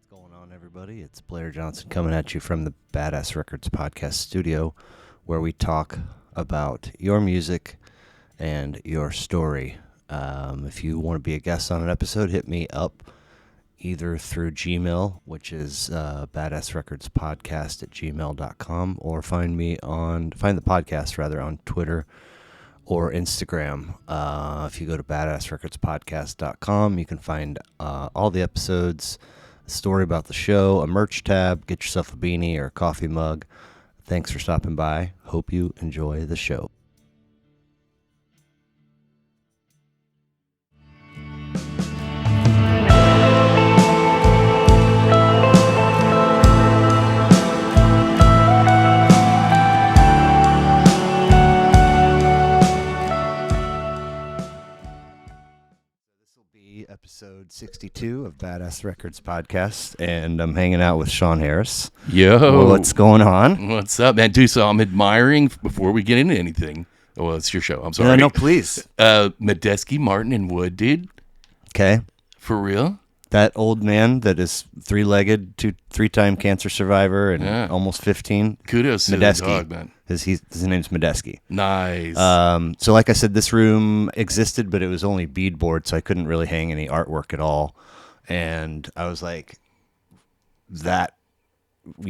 What's going on, everybody? It's Blair Johnson coming at you from the Badass Records podcast studio, where we talk about your music and your story. If you want to be a guest on an episode, hit me up either through Gmail, which is badassrecordspodcast@gmail.com, or find the podcast rather on Twitter or Instagram. If you go to badassrecordspodcast.com, you can find all the episodes, a story about the show, a merch tab, get yourself a beanie or a coffee mug. Thanks for stopping by. Hope you enjoy the show. Episode 62 of Badass Records Podcast, and I'm hanging out with Sean Harris. Yo. What's going on? What's up, man? Dude, so I'm admiring, before we get into anything, well, it's your show, I'm sorry. No, please. Medeski, Martin, and Wood, dude. Okay. For real? That old man that is three-legged, three-time cancer survivor, and almost 15. Kudos to Medeski. the dog, man. His name's Medeski. Nice. So like I said, this room existed, but it was only beadboard, so I couldn't really hang any artwork at all. And I was like, that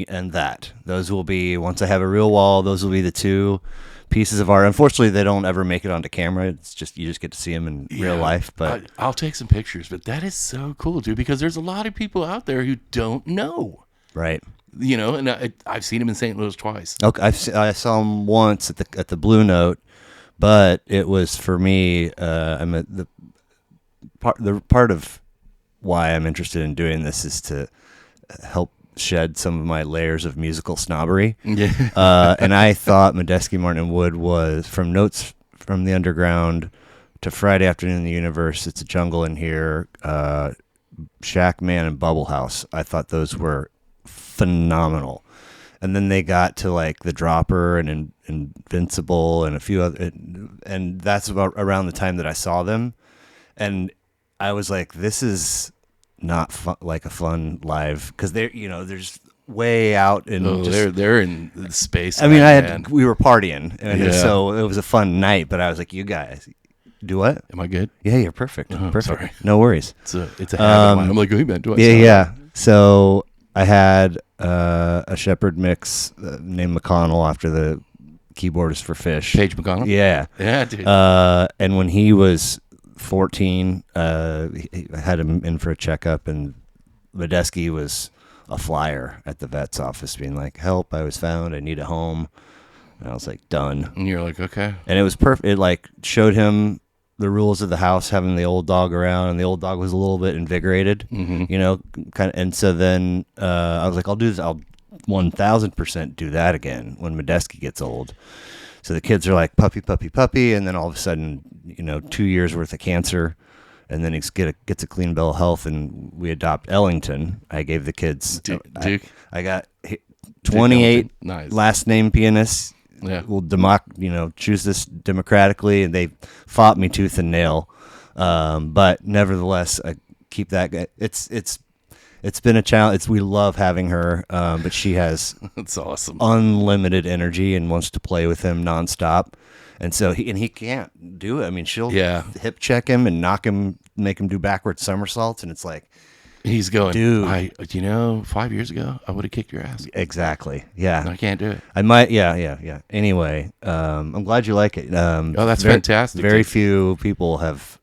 and that. Those will be, once I have a real wall, those will be the two pieces of art. Unfortunately, they don't ever make it onto camera. It's just, you just get to see them in real life. But I'll take some pictures, but that is so cool, dude, because there's a lot of people out there who don't know. Right. You know, and I've seen him in St. Louis twice. Okay, I saw him once at the Blue Note, but it was for me. The part of why I'm interested in doing this is to help shed some of my layers of musical snobbery. Yeah. And I thought Medeski, Martin, and Wood was from Notes from the Underground to Friday Afternoon in the Universe. It's a Jungle in Here. Shack-Man and Bubblehouse. I thought those were phenomenal. And then they got to like The Dropper and Invincible and a few other, and that's about around the time that I saw them, and I was like, this is not like a fun live, because they're, there's way out in they're in the space. I mean, we were partying, and so it was a fun night, but I was like, you guys do what? Am I good? Yeah, you're perfect. Perfect. Sorry. No worries. It's a habit. I'm like, who, man? Do I Yeah. So I had a Shepherd mix named McConnell after the keyboardist for Fish. Paige McConnell? Yeah. Yeah, dude. And when he was 14, I had him in for a checkup, and Medeski was a flyer at the vet's office being like, help, I was found, I need a home. And I was like, done. And you're like, okay. And it was perfect. It like showed him the rules of the house, having the old dog around, and the old dog was a little bit invigorated, kind of. And so then I was like, I'll do this. I'll 1000% do that again when Medeski gets old. So the kids are like puppy, puppy, puppy, and then all of a sudden, 2 years worth of cancer, and then he gets a clean bill of health, and we adopt Ellington. I gave the kids Duke. I got 28 nice last name pianists. Yeah. We'll choose this democratically, and they fought me tooth and nail. But nevertheless, I keep that. It's been a challenge. We love having her, but she has that's awesome, unlimited energy and wants to play with him nonstop. And so he can't do it. I mean, she'll hip check him and make him do backward somersaults, and it's like, he's going, dude. 5 years ago, I would have kicked your ass. Exactly. Yeah. I can't do it. I might. Yeah. Anyway, I'm glad you like it. That's fantastic. Very few people have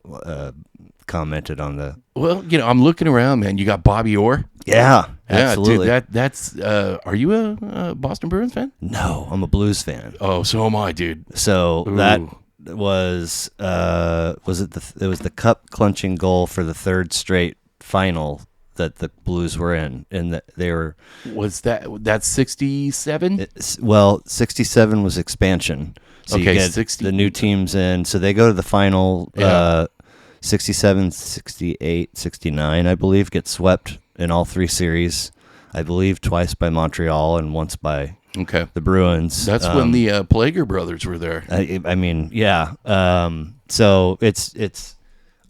commented on the. Well, I'm looking around, man. You got Bobby Orr. Yeah, absolutely. Dude, that's. Are you a Boston Bruins fan? No, I'm a Blues fan. Oh, so am I, dude. So that was it was the cup clinching goal for the third straight final that the Blues were in, and that they were. Was that's 67? Well, 67 was expansion. So you get 60, the new teams in. So they go to the final. 67, 68, 69, I believe, get swept in all three series. I believe twice by Montreal and once by the Bruins. That's when the Plager brothers were there. I mean, yeah. So it's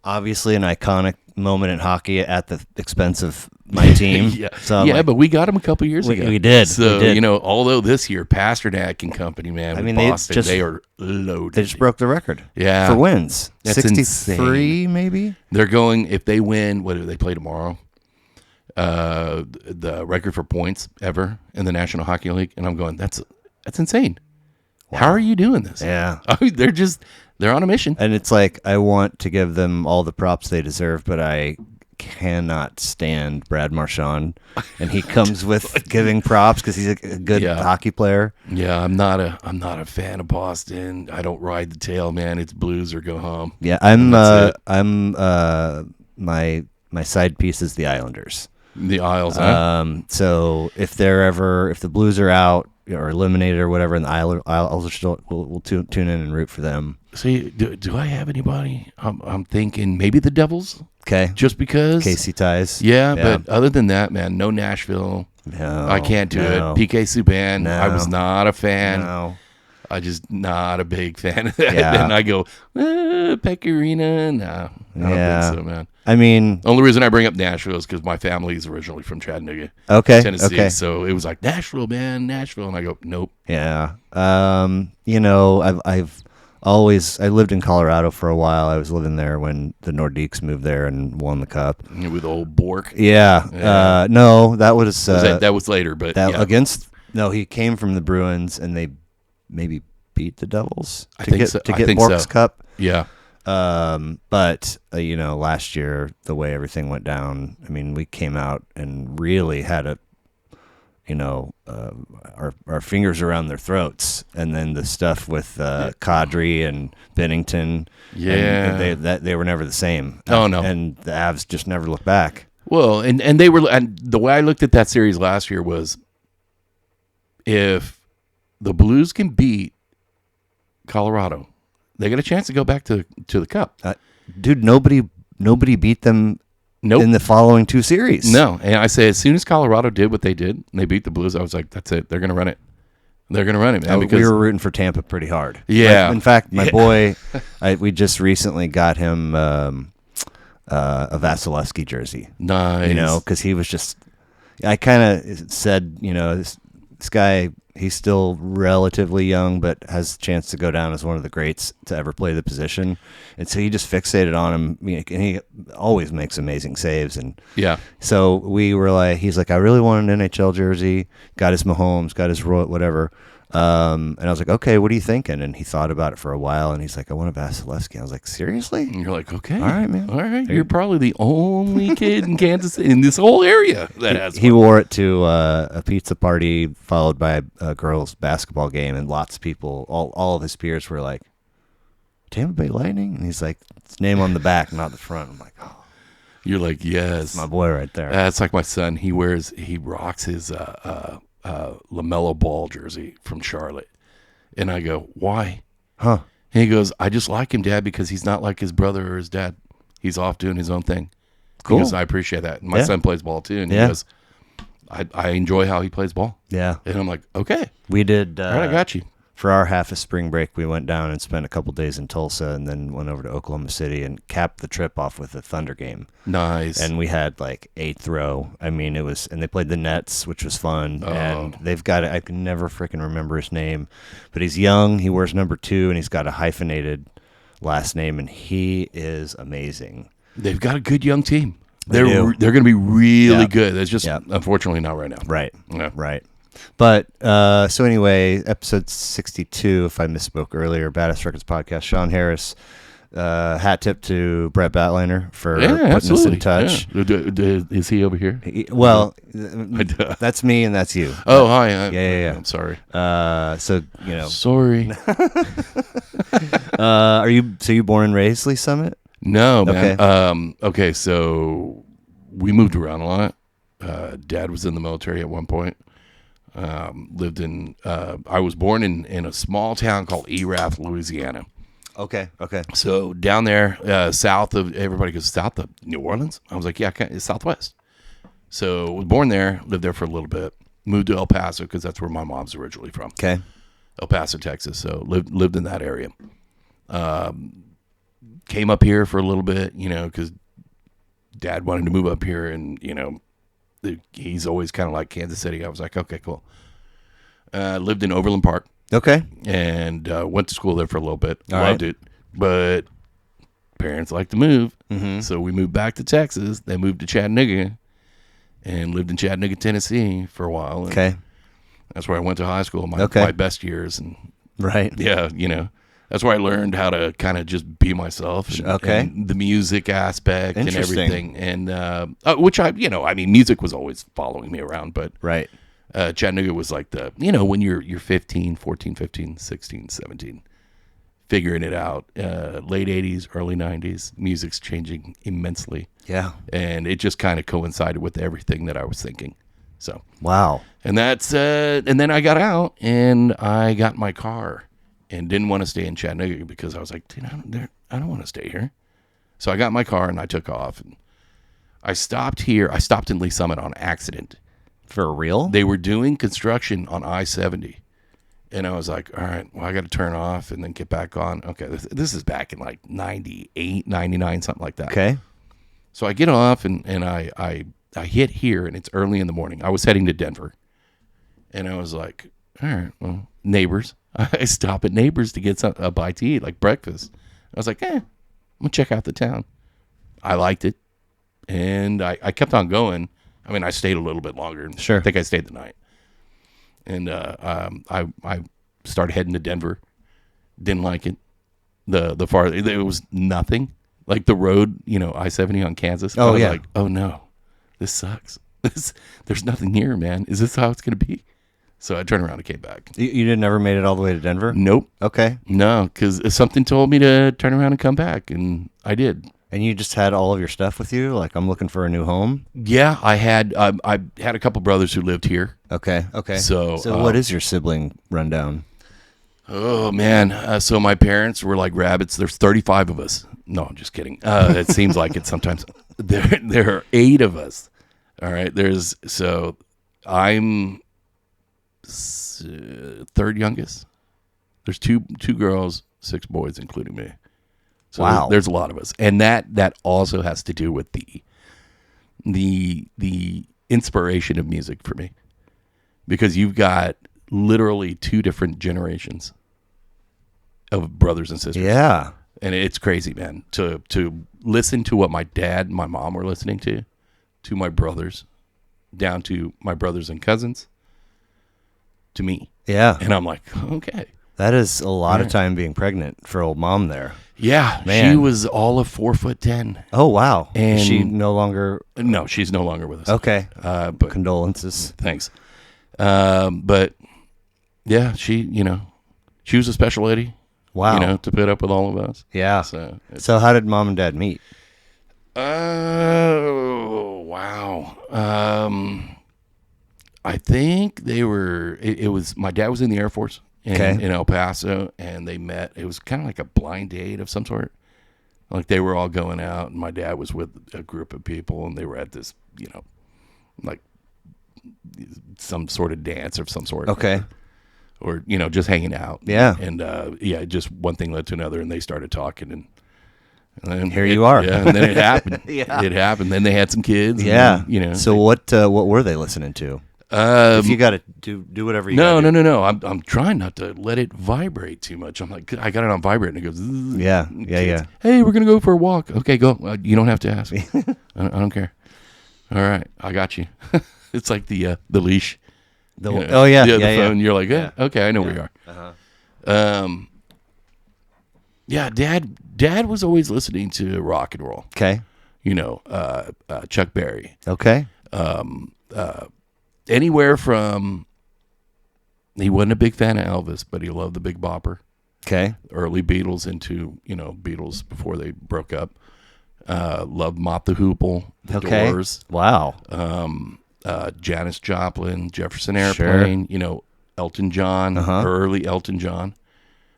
obviously an iconic moment in hockey at the expense of my team. Yeah, So I'm yeah, like, but we got him a couple years ago. we did. So, we did. although this year, Pasternak and company, man, with Boston, they are loaded. They just broke the record. Yeah. For wins. That's 63, maybe? They're going, if they win, what do they play tomorrow? The record for points ever in the National Hockey League. And I'm going, that's insane. Wow. How are you doing this? Yeah. I mean, they're on a mission. And it's like, I want to give them all the props they deserve, but I cannot stand Brad Marchand, and he comes with giving props because he's a good hockey player. Yeah, I'm not a fan of Boston. I don't ride the tail, man. It's Blues or go home. Yeah, my side piece is the Islanders. The Isles, huh? So if the Blues are out or eliminated or whatever, and the Isles will tune in and root for them. See, do I have anybody? I'm thinking maybe the Devils. Okay. Just because. KC ties. Yeah, but other than that, man, no Nashville. No. I can't do it. PK Subban, I was not a fan. No. I just not a big fan of that. Yeah. And I go, Pecorino? No, I don't think so, man. I mean, the only reason I bring up Nashville is because my family is originally from Chattanooga, Tennessee. Okay. So it was like Nashville, man, Nashville, and I go, nope. Yeah. I lived in Colorado for a while. I was living there when the Nordiques moved there and won the cup. With old Bork. Yeah. No, that was that was later, but he came from the Bruins and they maybe beat the Devils to get Bork's cup. Yeah. But last year the way everything went down, I mean, we came out and really had our fingers around their throats, and then the stuff with Kadri and Bennington, they were never the same. Oh no, and the Avs just never looked back. Well, and they were, and the way I looked at that series last year was, if the Blues can beat Colorado, they got a chance to go back to the Cup. Dude, nobody beat them. Nope. In the following two series. No. And I say, as soon as Colorado did what they did, and they beat the Blues, I was like, that's it. They're going to run it. They're going to run it, man. Because we were rooting for Tampa pretty hard. Yeah. In fact, my boy, we just recently got him a Vasilevsky jersey. Nice. Because he was just, I kind of said, this guy, he's still relatively young, but has a chance to go down as one of the greats to ever play the position. And so he just fixated on him, and he always makes amazing saves. And so we were like, he's like, I really want an NHL jersey. Got his Mahomes, got his Roy, whatever. And I was like, okay, what are you thinking? And he thought about it for a while, and he's like, I want a Vasilevsky. I was like, seriously? And you're like, okay. All right, man. All right. You're probably the only kid in Kansas City, in this whole area that has He wore it to a pizza party followed by a girls' basketball game, and lots of people, all of his peers were like, Tampa Bay Lightning? And he's like, it's name on the back, not the front. I'm like, oh. You're like, yes. That's my boy right there. That's like my son. He rocks his LaMelo Ball jersey from Charlotte. And I go, why? Huh? And he goes, I just like him, Dad, because he's not like his brother or his dad. He's off doing his own thing. Cool. Because I appreciate that. And my son plays ball too. And he goes, I enjoy how he plays ball. Yeah. And I'm like, okay. We did. All right, I got you. For our half of spring break, we went down and spent a couple days in Tulsa, and then went over to Oklahoma City and capped the trip off with a Thunder game. Nice. And we had like 8th row. I mean, and they played the Nets, which was fun. Oh. And they've got, I can never freaking remember his name, but he's young. He wears number 2, and he's got a hyphenated last name, and he is amazing. They've got a good young team. They're going to be really good. It's just unfortunately not right now. Right. Yeah. Right. But so anyway, episode 62, if I misspoke earlier, Badass Records podcast. Sean Harris, hat tip to Brett Batliner for putting us in touch. Yeah. Is he over here? That's me and that's you. Oh, hi. Yeah. I'm sorry. So sorry. Are you born and raised Lee Summit? No, man. Okay, so we moved around a lot. Dad was in the military at one point. Lived in. I was born in a small town called Erath, Louisiana. Okay. So down there, south of, everybody goes south of New Orleans. I was like, yeah, it's southwest. So was born there, lived there for a little bit, moved to El Paso because that's where my mom's originally from. Okay. El Paso, Texas. So lived in that area. Came up here for a little bit, because Dad wanted to move up here, and he's always kind of like Kansas City. I was like, okay, cool. Lived in Overland Park. Okay. And went to school there for a little bit. All Loved right. it. But parents like to move. Mm-hmm. So we moved back to Texas. They moved to Chattanooga and lived in Chattanooga, Tennessee for a while. And Okay. that's where I went to high school, my best years. And Right. yeah, that's where I learned how to kind of just be myself. And, Okay. and the music aspect and Interesting. everything. And which music was always following me around. But Right. Chattanooga was like when you're 15, 14, 15, 16, 17, figuring it out. Late 80s, early 90s, music's changing immensely. Yeah. And it just kind of coincided with everything that I was thinking. So, Wow. and that's, and then I got out and I got my car and didn't want to stay in Chattanooga because I was like, dude, I don't want to stay here. So I got my car and I took off and I stopped here. I stopped in Lee Summit on accident. For real? They were doing construction on I-70. And I was like, all right, well, I got to turn off and then get back on. Okay, this is back in like 98, 99, something like that. Okay. So I get off and I hit here and it's early in the morning. I was heading to Denver. And I was like, all right, well, Neighbors. I stop at Neighbors to get a bite to eat, like breakfast. I was like, I'm going to check out the town. I liked it. And I kept on going. I mean, I stayed a little bit longer. Sure. I think I stayed the night. And I started heading to Denver. Didn't like it. The far it was nothing. Like the road, I-70 on Kansas. Oh, I was yeah. like, oh no, this sucks. There's nothing here, man. Is this how it's gonna be? So I turned around and came back. You didn't ever made it all the way to Denver? Nope. Okay. No, because something told me to turn around and come back, and I did. And you just had all of your stuff with you? Like, I'm looking for a new home? Yeah, I had a couple brothers who lived here. Okay. Okay. So what is your sibling rundown? Oh man! So my parents were like rabbits. There's 35 of us. No, I'm just kidding. It seems like it sometimes. There are 8 of us. All right. I'm third youngest. There's two girls, 6 boys, including me. So wow. There's a lot of us, and that also has to do with the inspiration of music for me, because you've got literally 2 different generations of brothers and sisters. Yeah. And it's crazy, man, to listen to what my dad and my mom were listening to my brothers, down to my brothers and cousins, to me. Yeah. And I'm like, okay. That is a lot of time being pregnant for old mom there. Yeah. Man. She was all of 4'10". Oh, wow. And is she no longer? No, she's no longer with us. Okay. But Condolences. thanks. But yeah, she was a special lady. Wow. To put up with all of us. Yeah. So how did mom and dad meet? Oh, wow. I think they were, it was, my dad was in the Air Force in El Paso, and they met. It was kind of like a blind date of some sort. Like they were all going out, and my dad was with a group of people, and they were at this, like some sort of dance of some sort. Okay. Or, just hanging out. Yeah. And, just one thing led to another, and they started talking, and then here you are. Yeah, and then it happened. Yeah. It happened. Then they had some kids. Yeah. And, So what were they listening to? If you got to do whatever you No. gotta do. I'm trying not to let it vibrate too much. I'm like, I got it on vibrate, and it goes. Zzz. Yeah. Hey, we're gonna go for a walk. Okay, go. You don't have to ask. I don't care. All right, I got you. It's like the leash. The phone. You're like, okay, I know where you are. Yeah, Dad was always listening to rock and roll. Okay. Chuck Berry. Okay. Anywhere from, he wasn't a big fan of Elvis, but he loved the Big Bopper. Okay. Early Beatles into, Beatles before they broke up. Loved Mott the Hoople, the Doors. Wow. Janis Joplin, Jefferson Airplane, Elton John, early Elton John.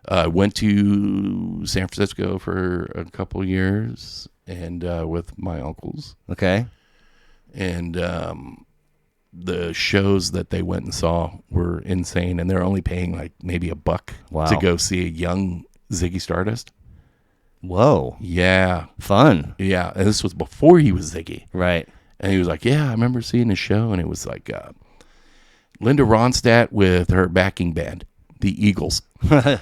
Went to San Francisco for a couple of years and with my uncles. Okay. And the shows that they went and saw were insane, and they're only paying like maybe $1 to go see a young Ziggy Stardust. Whoa. Yeah. Fun. Yeah. And this was before he was Ziggy. Right. And he was like, yeah, I remember seeing the show. And it was like Linda Ronstadt with her backing band, the Eagles.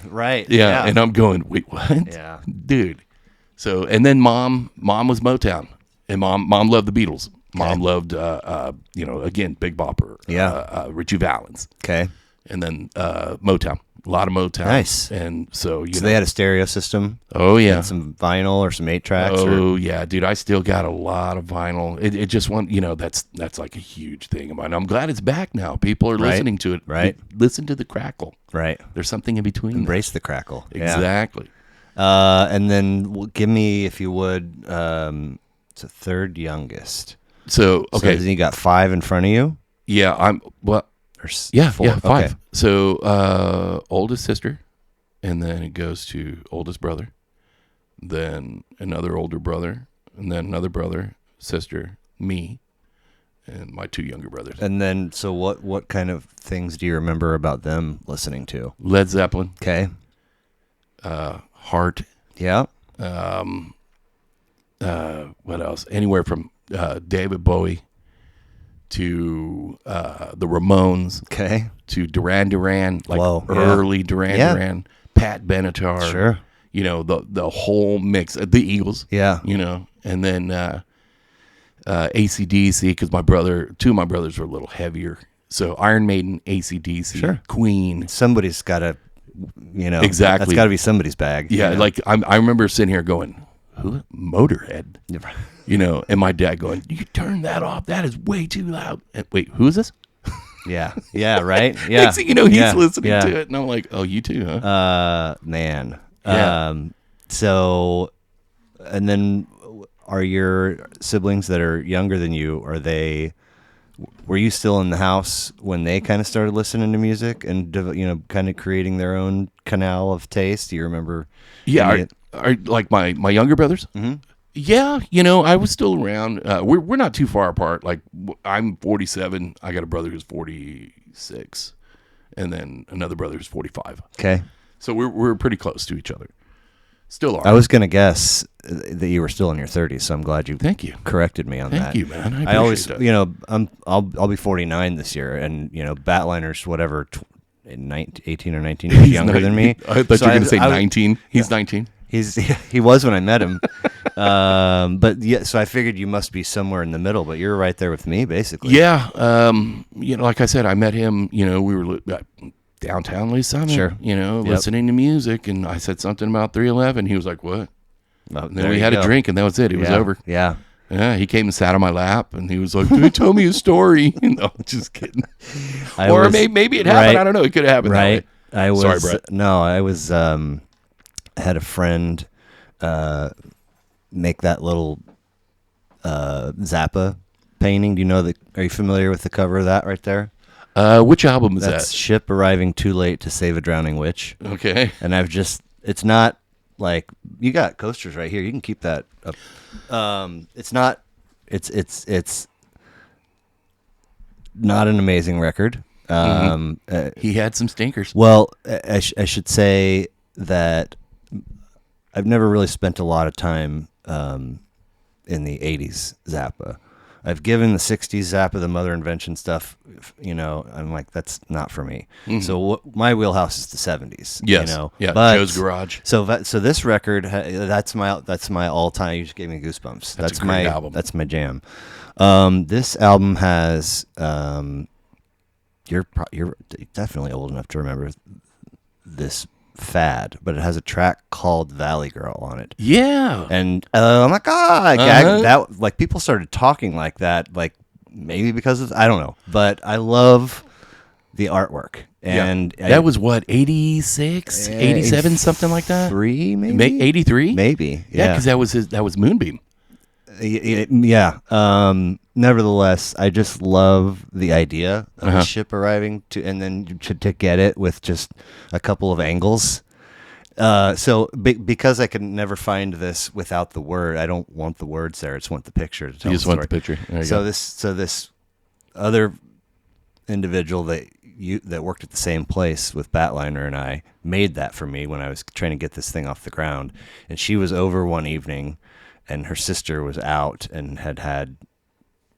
Right. Yeah. And I'm going, wait, what? Yeah. Dude. So, and then mom was Motown. And mom loved the Beatles. Mom loved, again, Big Bopper. Yeah. Richie Valens. Okay. And then Motown. A lot of Motown. Nice. And so, So they had a stereo system. Oh, yeah. And some vinyl or some 8-tracks. Oh, yeah, dude. I still got a lot of vinyl. It just that's like a huge thing of mine. I'm glad it's back now. People are listening to it. Right. Listen to the crackle. Right. There's something in between. Embrace the crackle. Exactly. And then give me, if you would, it's a third youngest. So, okay. So you got 5 in front of you? Yeah, Or 5. Okay. So, oldest sister, and then it goes to oldest brother, then another older brother, and then another brother, sister, me, and my 2 younger brothers. And then, so what kind of things do you remember about them listening to? Led Zeppelin. Okay. Heart. Yeah. What else? Anywhere from David Bowie to the Ramones. Okay. To Duran Duran, like early Duran Duran, Pat Benatar. Sure. The whole mix. The Eagles. Yeah. And then AC/DC, because 2 of my brothers were a little heavier. So Iron Maiden, AC/DC, Sure. Queen. Somebody's got to, Exactly. That's got to be somebody's bag. Yeah, like I remember sitting here going, who? Motorhead. And my dad going, you turn that off. That is way too loud. And, wait, who is this? Yeah. Yeah. Right. Yeah. Next thing you know, he's listening to it, and I'm like, oh, you too, huh? Man. Yeah. So, and then are your siblings that are younger than you, were you still in the house when they kind of started listening to music and, kind of creating their own canal of taste? Do you remember? Yeah. Are like my younger brothers? Mm-hmm. Yeah. I was still around. We're not too far apart. Like I'm 47. I got a brother who's 46 and then another brother who's 45. Okay. So we're pretty close to each other. Still are. I was going to guess that you were still in your 30s, so I'm glad you Thank you. corrected me on that. Thank you, man. I always, appreciate that. I'll be 49 this year, and Batliner's whatever, 18 or 19 years younger than me. I thought you were going to say 19. He's 19. He was when I met him. But yeah, so I figured you must be somewhere in the middle, but you're right there with me, basically. Yeah. Like I said, I met him, we were downtown Lee Summit, sure. Listening to music, and I said something about 311. He was like, what? Well, and then we had a drink, and that was it. It was over. Yeah. Yeah, he came and sat on my lap, and he was like, "Dude, tell me a story." No, just kidding. Maybe it happened. Right, I don't know. It could have happened. Right. That way. Sorry, Brett. No, I was. I had a friend make that little Zappa painting. Do you know that? Are you familiar with the cover of that right there? Which album is That's that? Ship arriving too late to save a drowning witch. Okay. And it's not like, you got coasters right here. You can keep that up. It's not not an amazing record. He had some stinkers. Well, I should say that I've never really spent a lot of time in the 80s Zappa. I've given the 60s Zappa, the Mother Invention stuff, I'm like, that's not for me. Mm-hmm. So my wheelhouse is the 70s. Yes. Yeah, but, Joe's Garage. So this record, that's my all-time, you just gave me goosebumps. That's a great album. That's my jam. This album has, you're definitely old enough to remember this fad, but it has a track called Valley Girl on it. Yeah. And I'm like, that, like, people started talking like that, like, maybe because of, I don't know, but I love the artwork. And that was what, 86, 87, something like that? 83, maybe? 83? Maybe. Yeah, because that was Moonbeam. Yeah. Nevertheless, I just love the idea of a ship arriving and then to get it with just a couple of angles. So because I can never find this without the word, I don't want the words there. I just want the picture to tell You just want the picture. There you go. This other individual that worked at the same place with Batliner and I made that for me when I was trying to get this thing off the ground. And she was over one evening, and her sister was out and had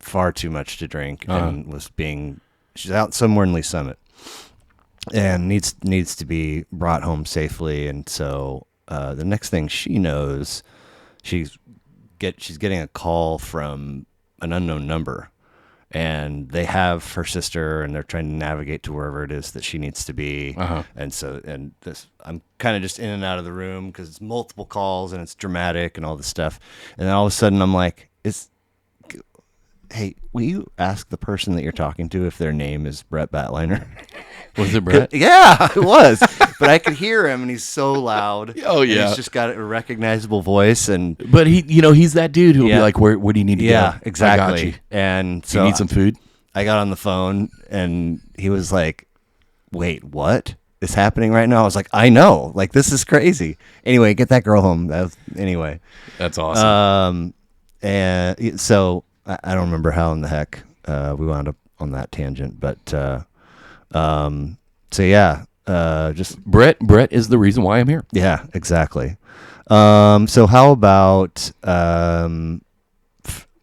far too much to drink and she's out somewhere in Lee Summit and needs to be brought home safely. And so the next thing she knows, she's getting a call from an unknown number, and they have her sister, and they're trying to navigate to wherever it is that she needs to be. And I'm kind of just in and out of the room because it's multiple calls and it's dramatic and all this stuff. And then all of a sudden I'm like, hey, will you ask the person that you're talking to if their name is Brett Batliner? Was it Brett? Yeah, it was. But I could hear him, and he's so loud. Oh, yeah. He's just got a recognizable voice. But he's that dude who'll be like, where do you need to go? Yeah, exactly. I got you. And so you need some food? I got on the phone, and he was like, wait, what is happening right now? I was like, I know. Like, this is crazy. Anyway, get that girl home. Anyway. That's awesome. And so I don't remember how in the heck we wound up on that tangent, but so yeah, just Brett is the reason why I'm here. Yeah, exactly. So how about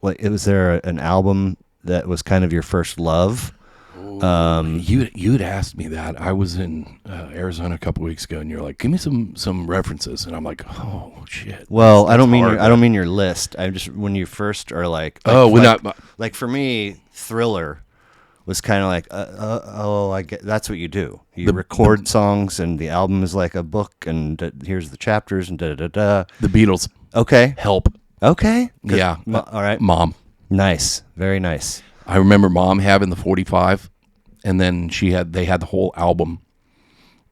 was there an album that was kind of your first love? You'd asked me that. I was in Arizona a couple weeks ago, and you're like, "Give me some references," and I'm like, "Oh shit." Well, I don't mean your list. I just when you first are like for me, Thriller was kind of like, I get that's what you do. You record songs, and the album is like a book, and here's the chapters, and da da da. The Beatles. Okay. Help. Okay. Yeah. All right. Mom. Nice. Very nice. I remember Mom having the 45, and then they had the whole album,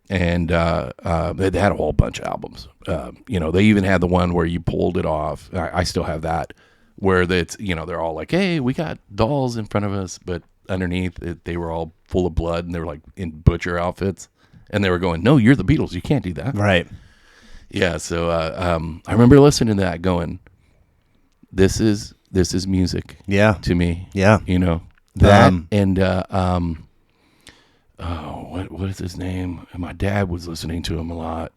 and they had a whole bunch of albums. They even had the one where you pulled it off. I still have that, where they're all like, "Hey, we got dolls in front of us," but underneath they were all full of blood, and they were like in butcher outfits, and they were going, "No, you're the Beatles. You can't do that." Right. Yeah. So I remember listening to that, going, "This is music." Yeah. To me. Yeah. That and what is his name? My dad was listening to him a lot.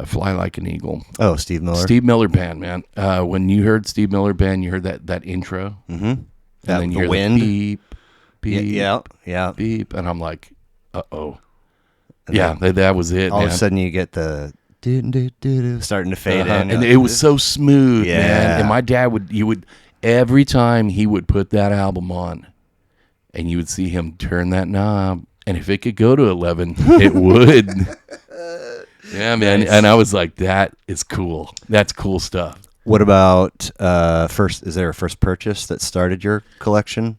Fly Like an Eagle. Oh, Steve Miller. Steve Miller Band, man. When you heard Steve Miller Band, you heard that intro. Mm-hmm. And then you the hear wind. The beep, beep, yeah, beep, and I'm like, uh-oh. Yeah, that was it, all man. of a sudden you get the do starting to fade in. And it was so smooth, Yeah. man. And my dad would every time he would put that album on, and you would see him turn that knob, and if it could go to 11, it would. Yeah, man. Nice. And I was like, that is cool. That's cool stuff. What about is there a first purchase that started your collection?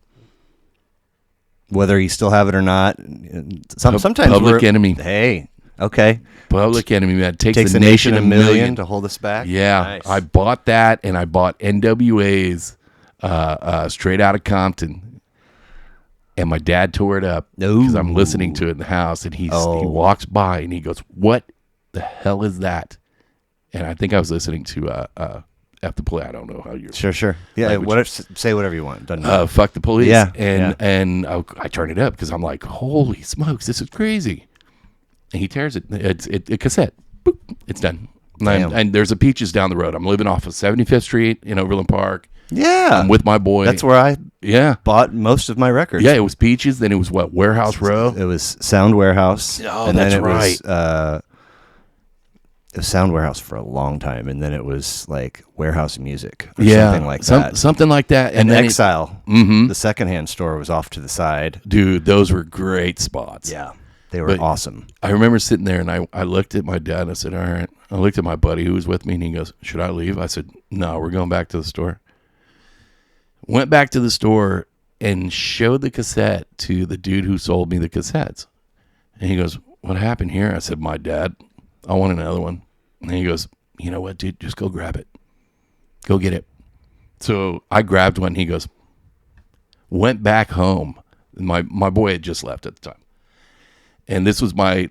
Whether you still have it or not. Sometimes Public Enemy. Hey, okay. Public Enemy, man. Takes a nation a million to hold us back. Yeah. Nice. I bought that, and I bought NWA's Straight Outta Compton. And my dad tore it up because I'm listening to it in the house, and he walks by and he goes, "What the hell is that?" And I think I was listening to F the Police. I don't know how you're sure. Yeah, say whatever you want. Doesn't matter. Fuck the Police. Yeah, and I turn it up because I'm like, holy smokes, this is crazy. And he tears it. It's cassette. Boop, it's done. And there's a Peaches down the road. I'm living off of 75th Street in Overland Park. Yeah, I'm with my boy. That's where I bought most of my records. Yeah, it was Peaches. Then it was Warehouse Row. It was Sound Warehouse. Oh, and that's then it right. It was Sound Warehouse for a long time, and then it was like Warehouse Music or something like that. Something like that. And then Exile, mm-hmm. the secondhand store, was off to the side. Dude, those were great spots. Yeah, they were awesome. I remember sitting there, and I looked at my dad, and I said, all right. I looked at my buddy who was with me, and he goes, should I leave? I said, no, we're going back to the store. Went back to the store and showed the cassette to the dude who sold me the cassettes. And he goes, what happened here? I said, my dad. I want another one. And he goes, you know what, dude? Just go grab it. Go get it. So I grabbed one. He goes, went back home. My boy had just left at the time. And this was my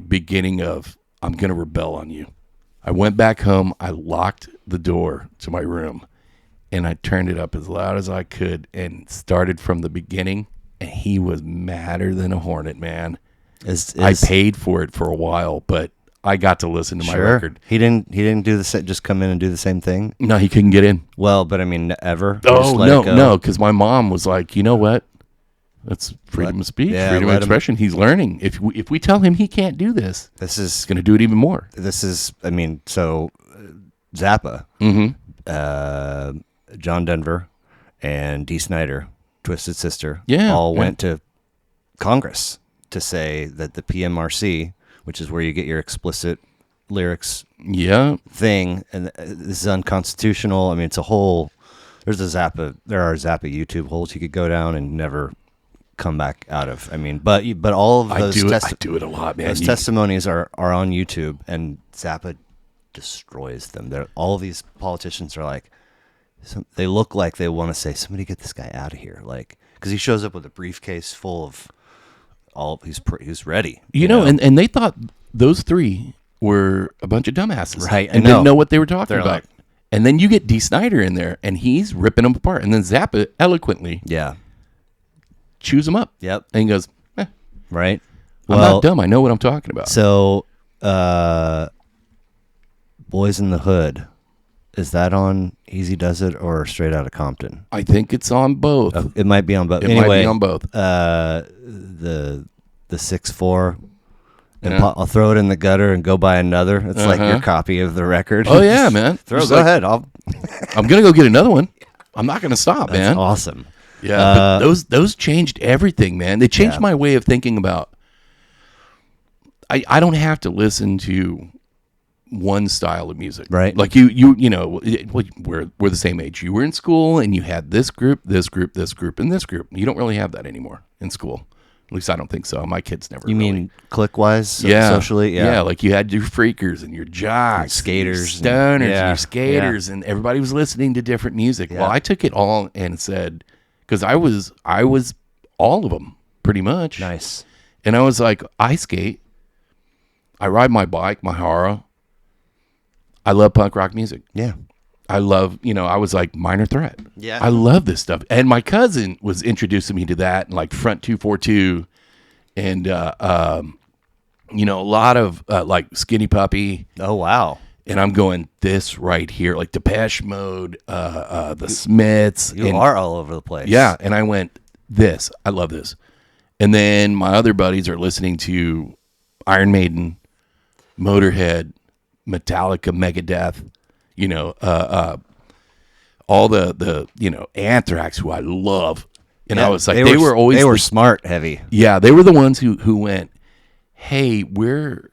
beginning of, I'm going to rebel on you. I went back home. I locked the door to my room, and I turned it up as loud as I could and started from the beginning. And he was madder than a hornet, man. I paid for it for a while, but I got to listen to my Sure. record. He didn't do just come in and do the same thing. No, he couldn't get in. Well, but I mean, ever. He Oh, just let no, it go? no, because my mom was like, you know what? That's freedom of speech, yeah, freedom of let him- expression. He's learning. If we tell him he can't do this, This he's is going to do it even more. I mean, so Zappa, Mm-hmm. John Denver, and Dee Snider, Twisted Sister, Yeah, all yeah. went to Congress to say that the PMRC, which is where you get your explicit lyrics Yeah. thing, and this is unconstitutional. I mean, it's a whole. There are Zappa YouTube holes you could go down and never come back out of. I mean, but all of I those do it a lot, man. those testimonies are on YouTube, and Zappa destroys them. All of these politicians are like, they look like they want to say, somebody get this guy out of here, like, because he shows up with a briefcase full of he's ready, You know, and they thought those three were a bunch of dumbasses, Right, I And know. didn't know what they were talking They're about. like- And then you get Dee Snider in there, and he's ripping them apart. And then Zappa eloquently yeah, chews them up. yep, And he goes, right. I'm not dumb. I know what I'm talking about. So, Boys in the Hood, is that on Easy Does It or Straight Outta Compton? I think it's on both. It might be on both. It Anyway, might be on both. The 6'4", and Yeah. I'll throw it in the gutter and go buy another. It's like your copy of the record. Oh, yeah, man. Go It's like, ahead. I'm going to go get another one. I'm not going to stop, That's man. awesome. Yeah, but those changed everything, man. They changed my way of thinking about. I don't have to listen to one style of music, Right. Like you know, we're the same age. You were in school and you had this group, this group, this group, and this group. You don't really have that anymore in school. At least I don't think so. My kids never. You really. mean click-wise, Yeah, socially? Yeah. Like you had your freakers and your jocks, skaters and your stoners, and- and yeah, your skaters, and everybody was listening to different music. Yeah. Well, I took it all and said, because I was all of them pretty much. Nice. And I was like, I skate, I ride my bike, my Hara. I love punk rock music. Yeah. I love, I was like Minor Threat. Yeah. I love this stuff. And my cousin was introducing me to that, and like Front 242 and, a lot of like Skinny Puppy. Oh, wow. And I'm going, this right here, like Depeche Mode, the Smiths. You are all over the place. Yeah. And I went, this, I love this. And then my other buddies are listening to Iron Maiden, Motorhead, Metallica, Megadeth, all the Anthrax, who I love. And I was like, they were always they were smart heavy. Yeah, they were the ones who went, hey, we're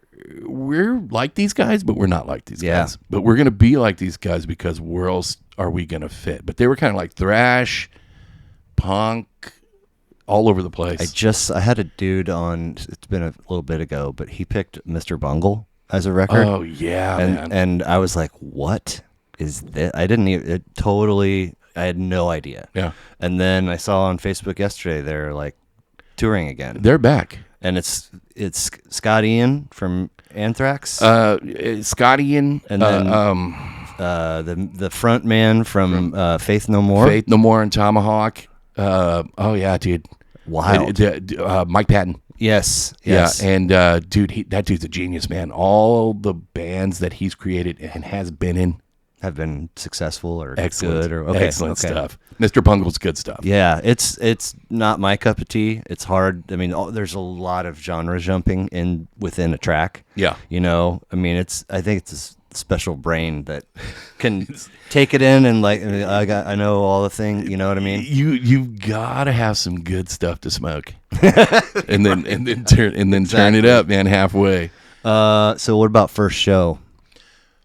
like these guys, but we're not like these guys. But we're gonna be like these guys because where else are we gonna fit? But they were kind of like thrash, punk, all over the place. I had a dude on, it's been a little bit ago, but he picked Mr. Bungle as a record. Oh yeah, man. And I was like, what is this? I didn't even, I had no idea. Yeah. And then I saw on Facebook yesterday, they're like touring again. They're back. And it's Scott Ian from Anthrax. Scott Ian, and then the front man from Faith No More. Faith No More and Tomahawk. Oh yeah, dude. Wild. Mike Patton. Yes. Yeah, and dude, that dude's a genius, man. All the bands that he's created and has been in have been successful or excellent, good or okay, excellent stuff. Mr. Bungle's good stuff. Yeah, it's not my cup of tea. It's hard. I mean, there's a lot of genre jumping within a track. Yeah. I mean, I think it's a special brain that can take it in and like I know all the things. You know what I mean? You've got to have some good stuff to smoke, and then turn it up, man, halfway. So what about first show?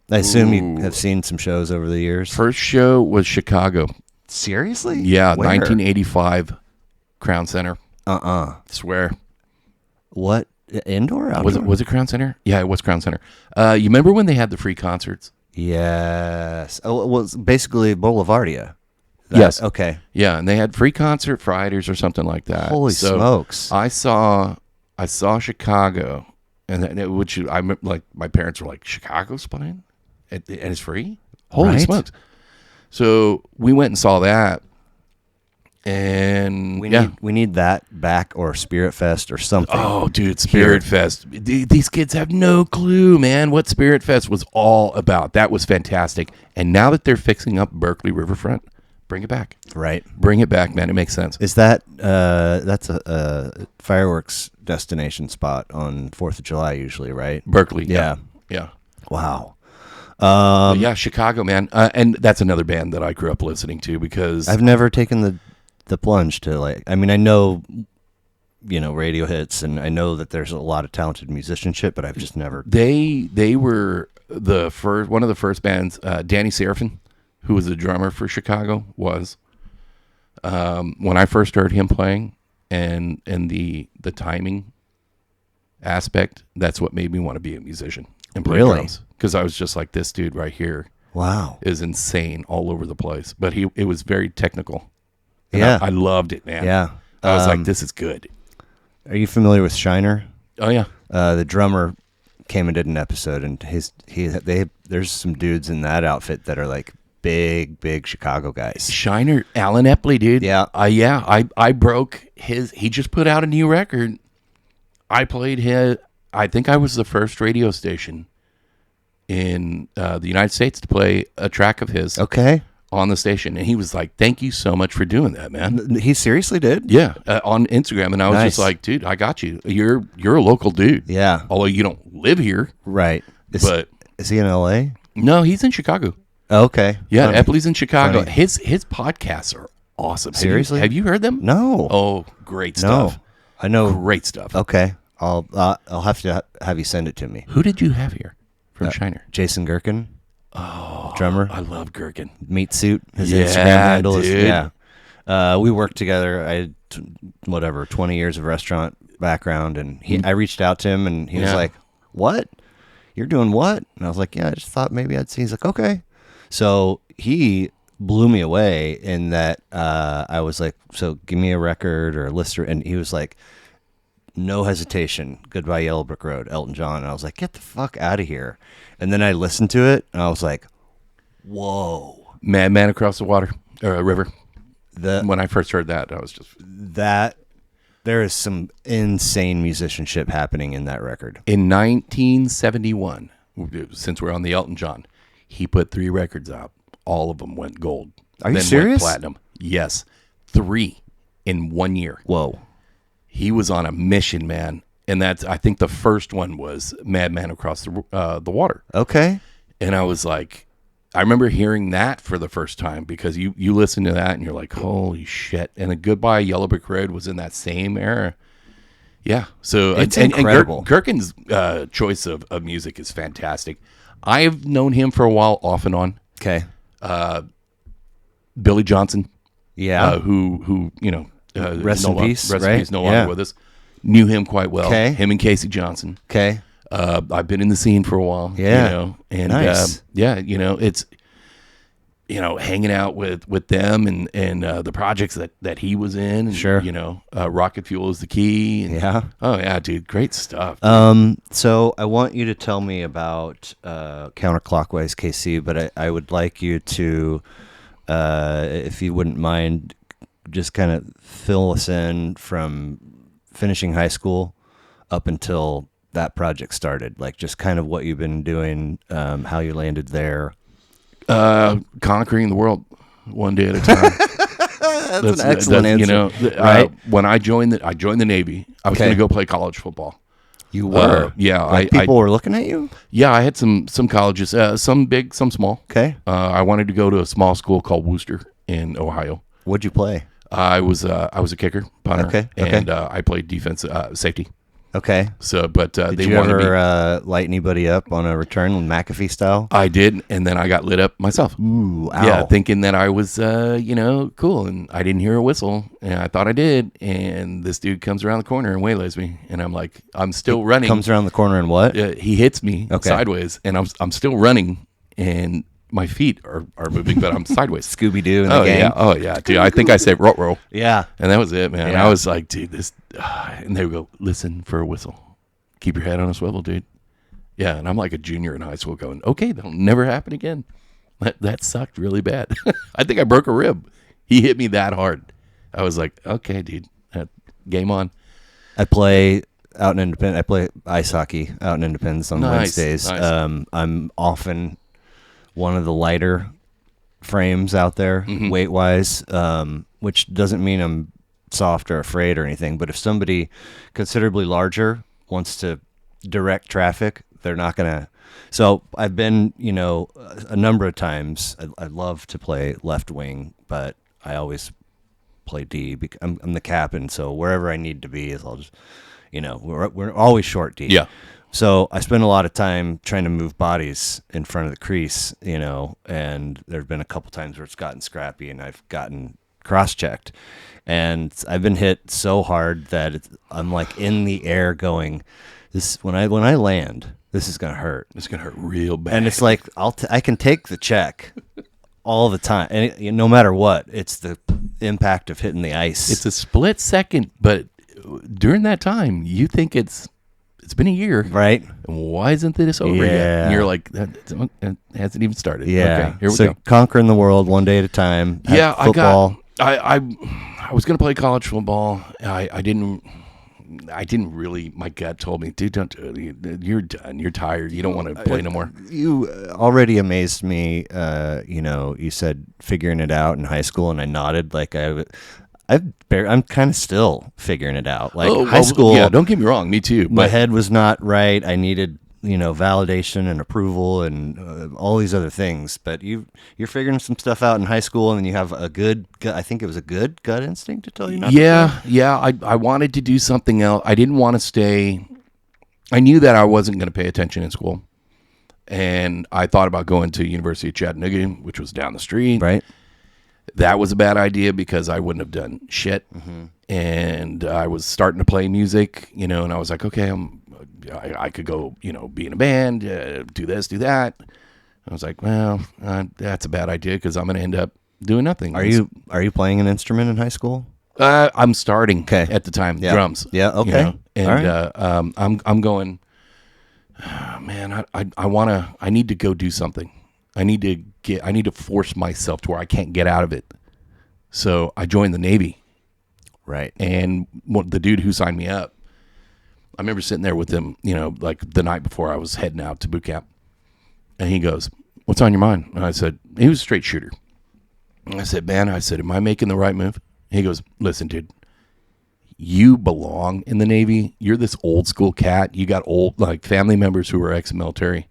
I assume you have seen some shows over the years. First show was Chicago. Seriously? Yeah, Where? 1985, Crown Center. Swear. What? Indoor? Outdoor? Was it Crown Center? Yeah, it was Crown Center. You remember when they had the free concerts? Yes. Oh, it was basically Boulevardia. Yes. Okay. Yeah, and they had free concert Fridays or something like that. Holy smokes! I saw Chicago, which I remember, like my parents were like, Chicago's playing, and it's free. Holy Right? smokes! So we went and saw that, And We need that back, or Spirit Fest or something. Oh, dude, Spirit Fest. These kids have no clue, man, what Spirit Fest was all about. That was fantastic. And now that they're fixing up Berkeley Riverfront, bring it back. Right. Bring it back, man. It makes sense. Is that that's a fireworks destination spot on 4th of July usually, right? Berkeley. Yeah. Yeah. Wow. But yeah, Chicago, man. And that's another band that I grew up listening to because I've never taken the plunge to, like, I mean, I know, radio hits, and I know that there's a lot of talented musicianship, but I've just never. They were one of the first bands. Danny Serafin, who was the drummer for Chicago, was when I first heard him playing, and the timing aspect. That's what made me want to be a musician and play drums, because I was just like, this dude right here. Wow, is insane all over the place, but it was very technical. And yeah, I loved it, man. Yeah, I was like, this is good. Are you familiar with Shiner? Oh yeah. The drummer came and did an episode, and there's some dudes in that outfit that are like big Chicago guys. Shiner, Alan Epley, dude. Yeah. I broke his. He just put out a new record. I played his. I think I was the first radio station in the United States to play a track of his. Okay. On the station, and he was like, "Thank you so much for doing that, man." He seriously did? Yeah, on Instagram, and I was just like, "Dude, I got you. You're a local dude." Yeah. Although you don't live here, right? But is he in L.A.? No, he's in Chicago. Oh, okay. Yeah, Epley's in Chicago. Funny. His podcasts are awesome. Seriously? Have you heard them? No. Oh, great stuff. No, I know. Great stuff. Okay, I'll have to have you send it to me. Who did you have here from Shiner? Jason Gherkin. Oh, drummer. I love Gherkin. Meat Suit. His Instagram handle is, yeah. We worked together. I had 20 years of restaurant background, and I reached out to him, and he was like, "What? You're doing what?" And I was like, "Yeah, I just thought maybe I'd see." He's like, "Okay." So he blew me away in that I was like, "So give me a record or a list," and he was like, no hesitation, Goodbye Yellow Brick Road, Elton John. And I was like, get the fuck out of here. And then I listened to it, and I was like, whoa. Madman Across the Water, or a River. When I first heard that, I was just... There is some insane musicianship happening in that record. In 1971, since we're on the Elton John, he put 3 records out. All of them went gold. Are you serious? Went platinum. Yes. 3 in 1 year. Whoa. He was on a mission, man. And I think the first one was Madman Across the Water. Okay. And I was like, I remember hearing that for the first time, because you listen to that and you're like, holy shit. And a Goodbye Yellow Brick Road was in that same era. Yeah. So it's incredible. And Gherkin's choice of music is fantastic. I've known him for a while, off and on. Okay. Billy Johnson. Yeah. Who rest in peace. Rest in peace, no longer with us. Knew him quite well. Okay. Him and Casey Johnson. Okay. I've been in the scene for a while. Yeah. And nice. It's hanging out with them and the projects that he was in. And, sure. Rocket Fuel is the Key. And, yeah. Oh yeah, dude, great stuff. So I want you to tell me about Counter Clockwise KC, but I would like you to, if you wouldn't mind, just kind of fill us in from finishing high school up until that project started, like just kind of what you've been doing, how you landed there. Conquering the world one day at a time. That's an excellent answer. Right? When I joined the Navy, I was going to go play college football. You were? Yeah. People were looking at you? Yeah, I had some colleges, some big, some small. Okay. I wanted to go to a small school called Wooster in Ohio. What'd you play? I was a kicker, punter, okay. And I played defense, safety. Okay. So, but did you ever light anybody up on a return McAfee style? I did, and then I got lit up myself. Ooh, ow. Yeah, thinking that I was, cool, and I didn't hear a whistle, and I thought I did, and this dude comes around the corner and waylays me, and I'm like, I'm still running. Comes around the corner and what? He hits me sideways, and I'm still running, and my feet are moving, but I'm sideways. Scooby-Doo in the game. Yeah. Oh, yeah. Dude, I think I said roll. Yeah. And that was it, man. Yeah. I was like, dude, this... and they would go, listen for a whistle. Keep your head on a swivel, dude. Yeah, and I'm like a junior in high school going, okay, that'll never happen again. That sucked really bad. I think I broke a rib. He hit me that hard. I was like, okay, dude, game on. I play out in Independence. I play ice hockey out in Independence on Wednesdays. Nice. I'm often one of the lighter frames out there, weight wise, which doesn't mean I'm soft or afraid or anything. But if somebody considerably larger wants to direct traffic, they're not gonna. So I've been, a number of times. I love to play left wing, but I always play D. I'm the captain, so wherever I need to be is I'll just, we're always short D. Yeah. So I spend a lot of time trying to move bodies in front of the crease, and there's been a couple times where it's gotten scrappy and I've gotten cross-checked. And I've been hit so hard that I'm like in the air going, this when I land, this is going to hurt. It's going to hurt real bad. And it's like I can take the check all the time. And no matter what, it's the impact of hitting the ice. It's a split second, but during that time, you think it's been a year, right? And why isn't this over yet? And you're like, it hasn't even started. Yeah. Okay, here we go. Conquering the world one day at a time. Yeah, football. I was going to play college football. I didn't really. My gut told me, dude, don't do it. You're done. You're tired. You don't want to play no more. You already amazed me. You said figuring it out in high school, and I nodded like I'm kind of still figuring it out. Like high school. Yeah, don't get me wrong. Me too. My head was not right. I needed, validation and approval and all these other things. But you're figuring some stuff out in high school, and then you have a good, I think it was a good gut instinct to tell you not to play. Yeah. I wanted to do something else. I didn't want to stay. I knew that I wasn't going to pay attention in school. And I thought about going to University of Chattanooga, which was down the street. Right. That was a bad idea because I wouldn't have done shit. And I was starting to play music, and I was like, okay, I could go, be in a band, do this, do that. I was like, well, that's a bad idea because I'm going to end up doing nothing. Are you playing an instrument in high school? I'm starting at the time, drums. Yeah, okay. And right. I'm going, man, I need to go do something. I need to force myself to where I can't get out of it. So I joined the Navy. Right. And the dude who signed me up, I remember sitting there with him, like the night before I was heading out to boot camp. And he goes, what's on your mind? And I said, he was a straight shooter. And I said, man, am I making the right move? And he goes, listen, dude, you belong in the Navy. You're this old school cat. You got old, like family members who are ex-military.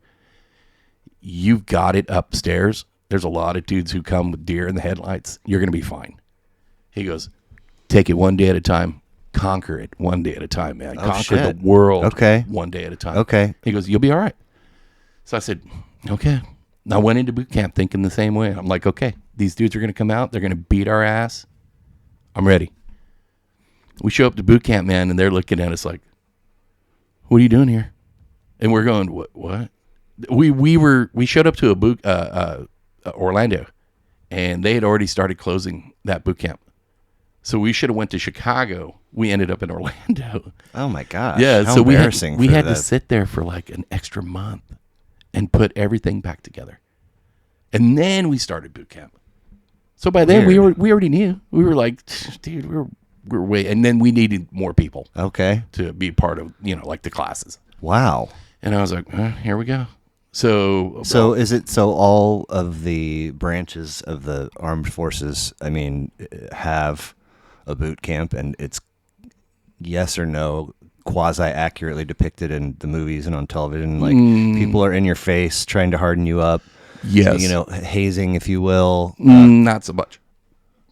You've got it upstairs. There's a lot of dudes who come with deer in the headlights. You're going to be fine. He goes, take it one day at a time. Conquer it one day at a time, man. Conquer the world one day at a time. Okay. He goes, you'll be all right. So I said, okay. And I went into boot camp thinking the same way. I'm like, okay, these dudes are going to come out. They're going to beat our ass. I'm ready. We show up to boot camp, man, and they're looking at us like, what are you doing here? And we're going, what? We showed up to a Orlando, and they had already started closing that boot camp. So we should have went to Chicago. We ended up in Orlando. Oh my gosh! Yeah, how so embarrassing. we had to sit there for like an extra month and put everything back together, and then we started boot camp. So by then we already knew. We were like, dude, we're way, and then we needed more people. Okay. To be part of like the classes. Wow. And I was like, here we go. So is it so all of the branches of the armed forces, have a boot camp, and it's yes or no quasi accurately depicted in the movies and on television? Like people are in your face trying to harden you up. Yes. Hazing, if you will. Not so much.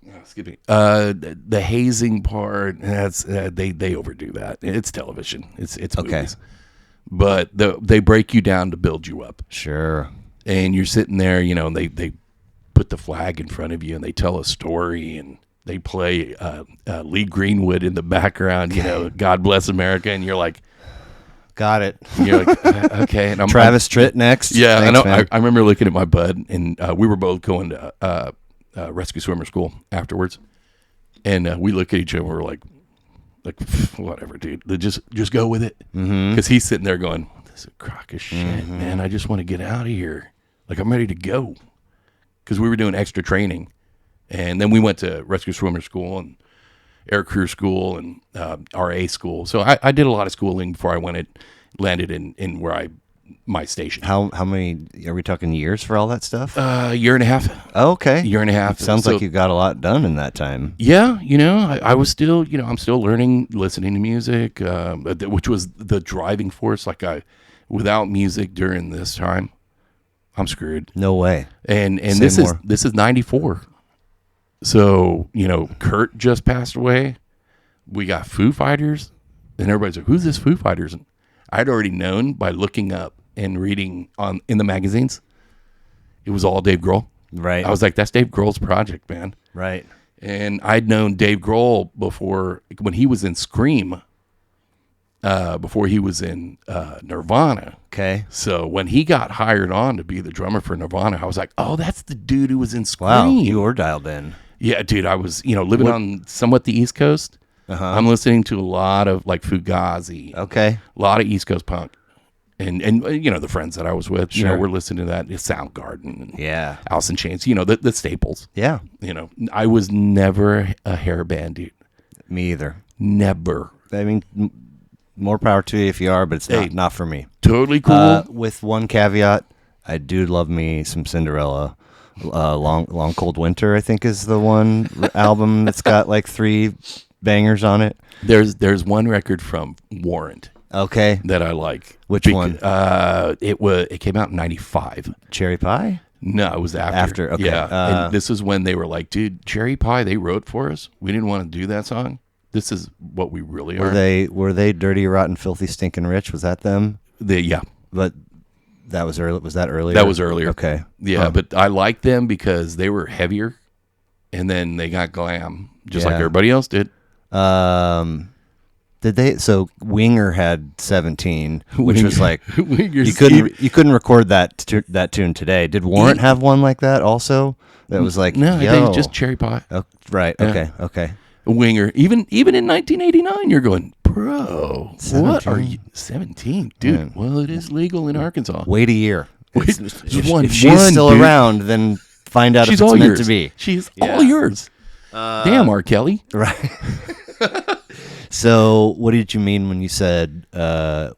Excuse me. The hazing part, that's they overdo that. It's television. It's movies. Okay. But they break you down to build you up. Sure. And you're sitting there, and they put the flag in front of you, and they tell a story, and they play Lee Greenwood in the background, God Bless America, and you're like, got it. You're like, okay. And Travis Tritt next. Yeah, Thanks, I remember looking at my bud, and we were both going to rescue swimmer school afterwards, and we look at each other, and we're like whatever, dude. Just go with it, because he's sitting there going, "This is a crock of shit, man. I just want to get out of here. Like I'm ready to go." Because we were doing extra training, and then we went to rescue swimmer school, and air crew school and RA school. So I did a lot of schooling before I landed in where my station. How many are we talking years for all that stuff? Year and a half. Oh, okay. Year and a half. Sounds like you got a lot done in that time. Yeah, I was still, I'm still learning, listening to music, which was the driving force. Without music during this time, I'm screwed. No way. And Say this more. is 94. So, Kurt just passed away. We got Foo Fighters, and everybody's like, "Who's this Foo Fighters?" And I'd already known by looking up and reading in the magazines. It was all Dave Grohl. Right. I was like, that's Dave Grohl's project, man. Right. And I'd known Dave Grohl before, when he was in Scream, before he was in Nirvana. Okay. So when he got hired on to be the drummer for Nirvana, I was like, oh, that's the dude who was in Scream. Wow, you were dialed in. Yeah, dude, I was, living on somewhat the East Coast. Uh-huh. I'm listening to a lot of Fugazi. Okay. A lot of East Coast punk. And the friends that I was with, Sure. we're listening to that. Soundgarden and Yeah. Alice in Chains, the staples. Yeah. I was never a hair band dude. Me either. Never. I mean, more power to you if you are, but it's Hey. not for me. Totally cool. With one caveat, I do love me some Cinderella. Long Cold Winter, I think, is the one album that's got 3 bangers on it. There's one record from Warrant Okay. that I like. Which one? It came out in 95. Cherry Pie? No, it was after. After, okay. Yeah. And this is when they were like, dude, Cherry Pie, they wrote for us. We didn't want to do that song. This is what we really are. Were they Dirty, Rotten, Filthy, Stinking Rich? Was that them? Yeah. But that was early. Was that earlier? That was earlier. Okay. Yeah, but I liked them because they were heavier, and then they got glam, just like Yeah. everybody else did. Did they? So Winger had 17, which was Winger's you couldn't record that tune today. Did Warrant have one like that also? That was like, no, I yo. think it's just Cherry Pie. Oh, right. Yeah. Okay. Winger. Even in 1989, you're going, bro, 17? what are you? 17, dude. Man. Well, it is legal in Arkansas. Wait a year. Wait, If she's still dude. around, then find out She's if it's all meant yours. to be. She's Yeah. all yours. Damn, R. Kelly. Right. So, what did you mean when you said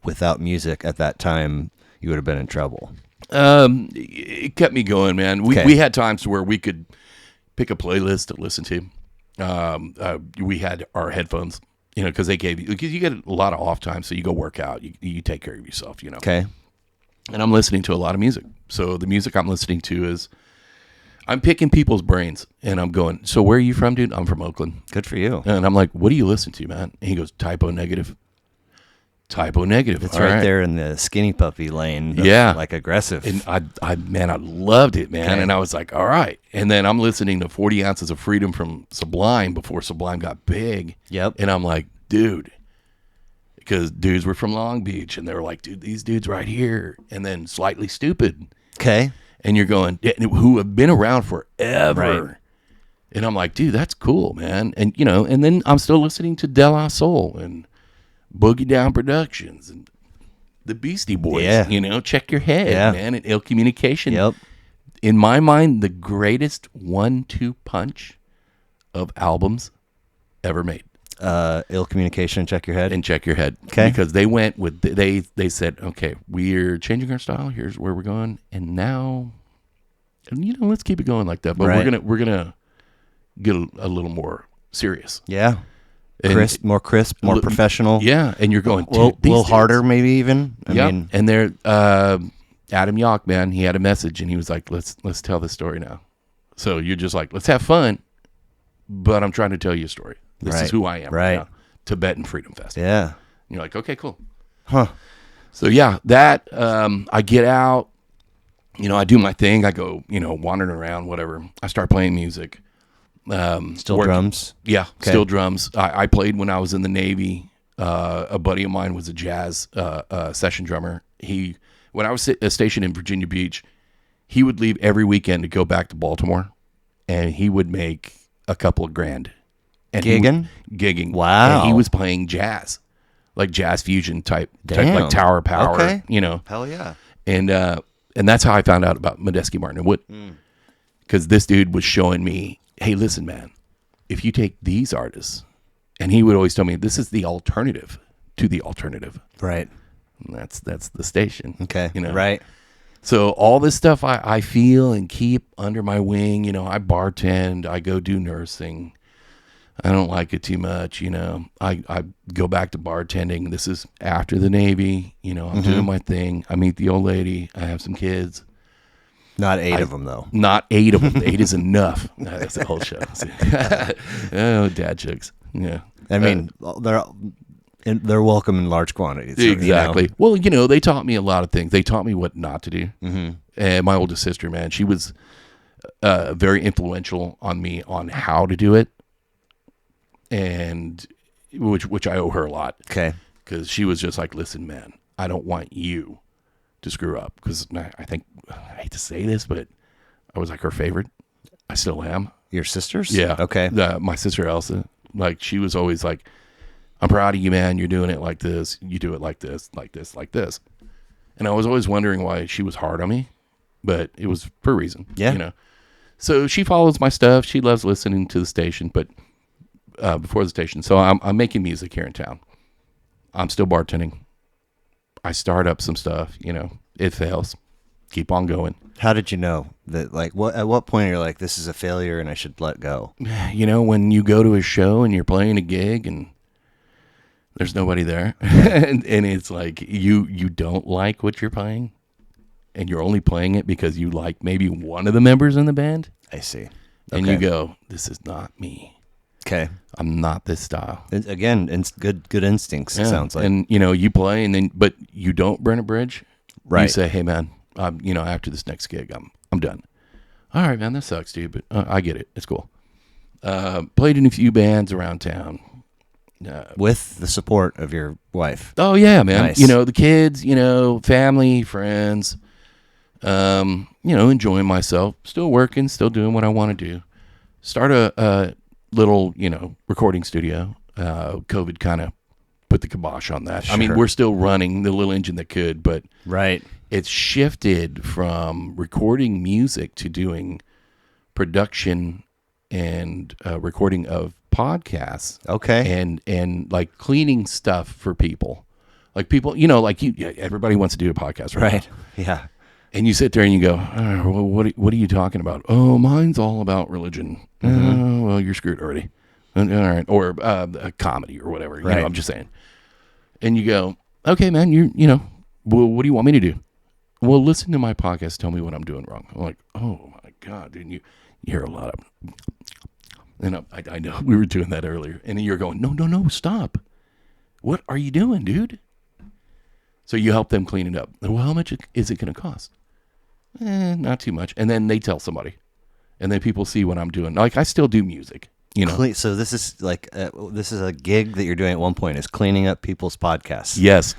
without music at that time you would have been in trouble? It kept me going, man. Okay. We had times where we could pick a playlist to listen to. We had our headphones, because they gave you, because you get a lot of off time, so you go work out, you take care of yourself, Okay. And I'm listening to a lot of music. So the music I'm listening to is, I'm picking people's brains, and I'm going, so where are you from, dude? I'm from Oakland. Good for you. And I'm like, what do you listen to, man? And he goes, Typo Negative. Typo Negative. It's All right there in the skinny puppy lane. Of, Yeah. aggressive. And I loved it, man. Okay. And I was like, all right. And then I'm listening to 40 Ounces of Freedom from Sublime before Sublime got big. Yep. And I'm like, dude, because dudes were from Long Beach, and they were like, dude, these dudes right here. And then Slightly Stupid. Okay. And you're going, who have been around forever. Right. And I'm like, dude, that's cool, man. And, and then I'm still listening to De La Soul and Boogie Down Productions and the Beastie Boys. Yeah. Check Your Head, Yeah. man, and Ill Communication. Yep. In my mind, the greatest 1-2 punch of albums ever made. Ill Communication, Check Your Head. And Check Your Head. Okay. Because they went with, they said, okay, we're changing our style. Here's where we're going. And now, let's keep it going like that. But Right. we're gonna get a little more serious. Yeah. And More crisp, more professional. Yeah. And you're going, A little dude, these dudes- harder, maybe even. I Yeah. mean, And they're, Adam Yauch, man, he had a message, and he was like, let's tell this story now. So you're just like, let's have fun, but I'm trying to tell you a story. This Right. is who I am Right. now. Tibetan Freedom Fest. yeah. And you're like, okay, cool. Huh. So yeah, that, I get out, I do my thing. I go, wandering around, whatever. I start playing music. Still drums. Yeah, Okay. still drums. I played when I was in the Navy. A buddy of mine was a jazz session drummer. When I was stationed in Virginia Beach, he would leave every weekend to go back to Baltimore, and he would make a couple of grand. And gigging. Wow. And he was playing jazz, like jazz fusion type Damn. like Tower Power. Okay. Hell yeah. And that's how I found out about Medeski, Martin, and Wood. Because this dude was showing me, hey, listen, man, if you take these artists And he would always tell me, this is the alternative to the alternative. Right. And that's the station. Okay. You know? Right. So all this stuff I feel and keep under my wing. You know, I bartend. I go do nursing. I don't like it too much. You know, I go back to bartending. This is after the Navy. You know, I'm doing my thing. I meet the old lady. I have some kids. Not 8 of them, though. Not 8 of them. 8 is enough. No, that's the whole show. Oh, dad jokes. Yeah. I mean, they're welcome in large quantities. Exactly. You know? Well, you know, they taught me a lot of things. They taught me what not to do. Mm-hmm. And my oldest sister, man, she was very influential on me on how to do it, and which I owe her a lot. Okay. Because she was just like, listen, man, I don't want you to screw up. Because I think, I hate to say this, but I was like her favorite. I still am. Your sisters? Yeah. Okay. My sister Elsa, like, she was always like, I'm proud of you, man. You're doing it like this. You do it like this, like this, like this. And I was always wondering why she was hard on me, but it was for a reason. Yeah. You know. So she follows my stuff. She loves listening to the station, but before the station. So I'm making music here in town. I'm still bartending. I start up some stuff. You know, it fails. Keep on going. How did you know that? Like, at what point you're like, this is a failure and I should let go? You know, when you go to a show and you're playing a gig and there's nobody there, and it's like you don't like what you're playing, and you're only playing it because you like maybe one of the members in the band. I see. And you go, this is not me. Okay. I'm not this style. Again, it's good instincts. It sounds like. And you know, you play, and then but you don't burn a bridge. Right. You say, hey man, you know, after this next gig, I'm done. All right, man, that sucks, dude, but I get it. It's cool. Played in a few bands around town. With the support of your wife. Oh yeah, man. Nice. You know, the kids, you know, family, friends, you know, enjoying myself, still working, still doing what I want to do. Start a little, you know, recording studio. COVID kind of put the kibosh on that. Sure. I mean, we're still running the little engine that could, but right. It's shifted from recording music to doing production and recording of podcasts. Okay. And like cleaning stuff for people. Like people, you know, like everybody wants to do a podcast, right? Right. Yeah. And you sit there and you go, oh, well, what are you talking about? Oh, mine's all about religion. Oh, well, you're screwed already. All right. Or a comedy or whatever. Right. You know, I'm just saying. And you go, okay, man, you know, well, what do you want me to do? Well, listen to my podcast. Tell me what I'm doing wrong. I'm like, oh my God, dude, you hear a lot of, and I know we were doing that earlier. And you're going, no, stop. What are you doing, dude? So you help them clean it up. Well, how much is it going to cost? Not too much. And then they tell somebody. And then people see what I'm doing. Like, I still do music, you know. So this is like, this is a gig that you're doing at one point, is cleaning up people's podcasts. Yes.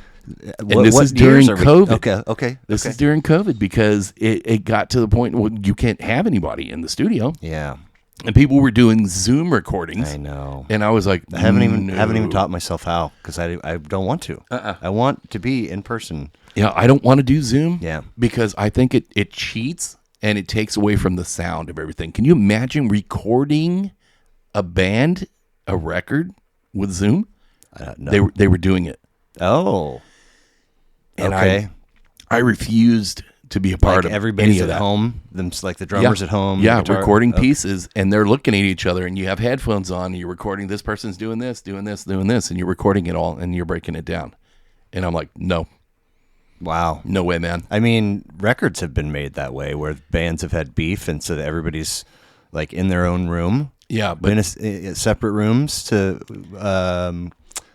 And this is during COVID. Okay. This is during COVID because it got to the point where you can't have anybody in the studio. Yeah. And people were doing Zoom recordings. I know. And I was like, I haven't even taught myself how, because I don't want to. I want to be in person. Yeah, I don't want to do Zoom. Yeah. Because I think it cheats and it takes away from the sound of everything. Can you imagine recording a band, a record with Zoom? No. They were doing it. Oh. And okay. I refused to be a part of everybody's any of at that. home, like the drummers at home. Yeah, the recording pieces, and they're looking at each other, and you have headphones on, and you're recording, this person's doing this, and you're recording it all, and you're breaking it down. And I'm like, no. Wow. No way, man. I mean, records have been made that way, where bands have had beef, and so that everybody's like in their own room. Yeah, but in separate rooms to...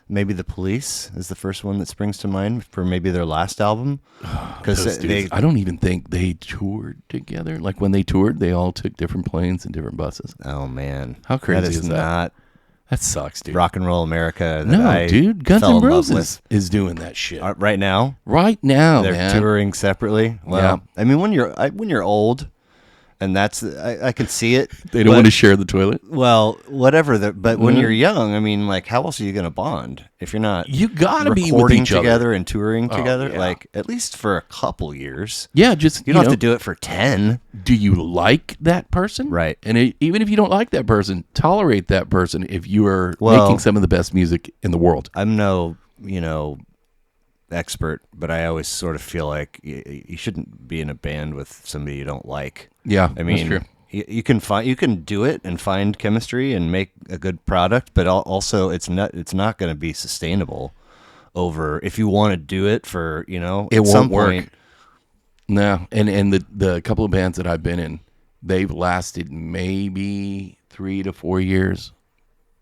maybe The Police is the first one that springs to mind for maybe their last album. Because I don't even think they toured together. Like when they toured, they all took different planes and different buses. Oh man, how crazy that is that? Not that sucks, dude. Rock and roll America. No, dude. Guns N' Roses is doing that shit right now. Right now, they're man. touring separately. Well, yeah. I mean, when you're old, And that's I can see it. They don't want to share the toilet. Well, whatever. But when you're young, I mean, like, how else are you going to bond if you're not? You gotta be with recording each together other and touring together. yeah. Like, at least for a couple years. Yeah, just You don't have to do it for 10. Do you like that person? Right. And even if you don't like that person, tolerate that person if you are Well, making some of the best music in the world. I'm no, expert, but I always sort of feel like you shouldn't be in a band with somebody you don't like. Yeah, I mean, that's true. you can do it and find chemistry and make a good product, but also it's not going to be sustainable over if you want to do it for It at won't some work. point. No, and the couple of bands that I've been in, they've lasted maybe 3 to 4 years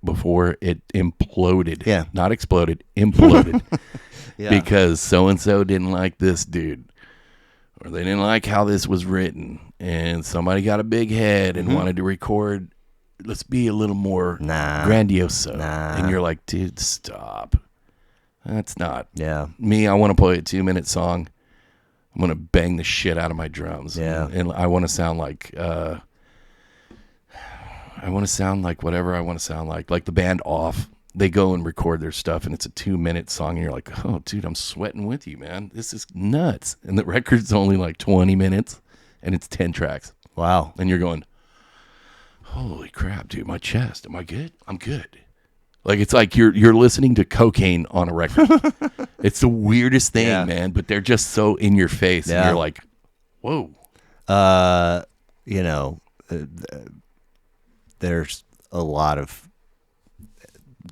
before it imploded. Yeah. Not exploded, imploded. Yeah. Because so-and-so didn't like this dude. Or they didn't like how this was written. And somebody got a big head and wanted to record, let's be a little more grandiose. Nah. And you're like, dude, stop. That's not Yeah. me. I want to play a 2-minute song. I'm going to bang the shit out of my drums. Yeah. And I want to sound like, whatever I want to sound like the band Off. They go and record their stuff, and it's a 2-minute song, and you're like, oh, dude, I'm sweating with you, man. This is nuts. And the record's only like 20 minutes, and it's 10 tracks. Wow. And you're going, holy crap, dude, my chest. Am I good? I'm good. Like, it's like you're listening to cocaine on a record. It's the weirdest thing, man, but they're just so in your face, and you're like, whoa. There's a lot of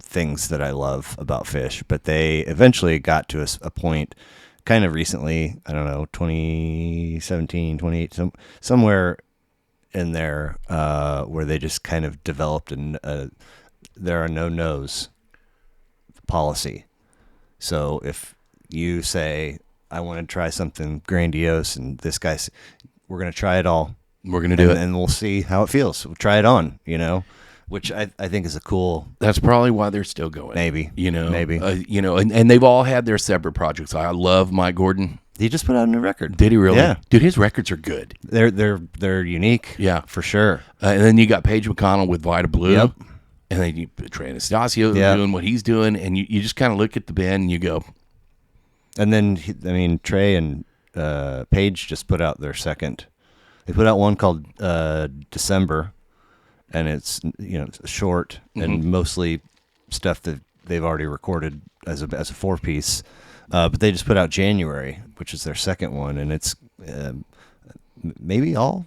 things that I love about Fish, but they eventually got to a point kind of recently, I don't know, 2017, 2018, somewhere in there where they just kind of developed there are no no's policy. So if you say, I want to try something grandiose and this guy's, we're going to try it all. We're going to do it. And we'll see how it feels. We'll try it on, which I think is a cool. That's probably why they're still going. Maybe. Maybe. And they've all had their separate projects. I love Mike Gordon. He just put out a new record. Did he really? Yeah. Dude, his records are good. They're unique. Yeah. For sure. And then you got Paige McConnell with Vita Blue. Yep. And then you Trey Anastasio doing what he's doing. And you just kind of look at the band and you go. And then, Trey and Paige just put out their second. They put out one called December. And it's short and mostly stuff that they've already recorded as a 4-piece, but they just put out January, which is their second one, and it's maybe all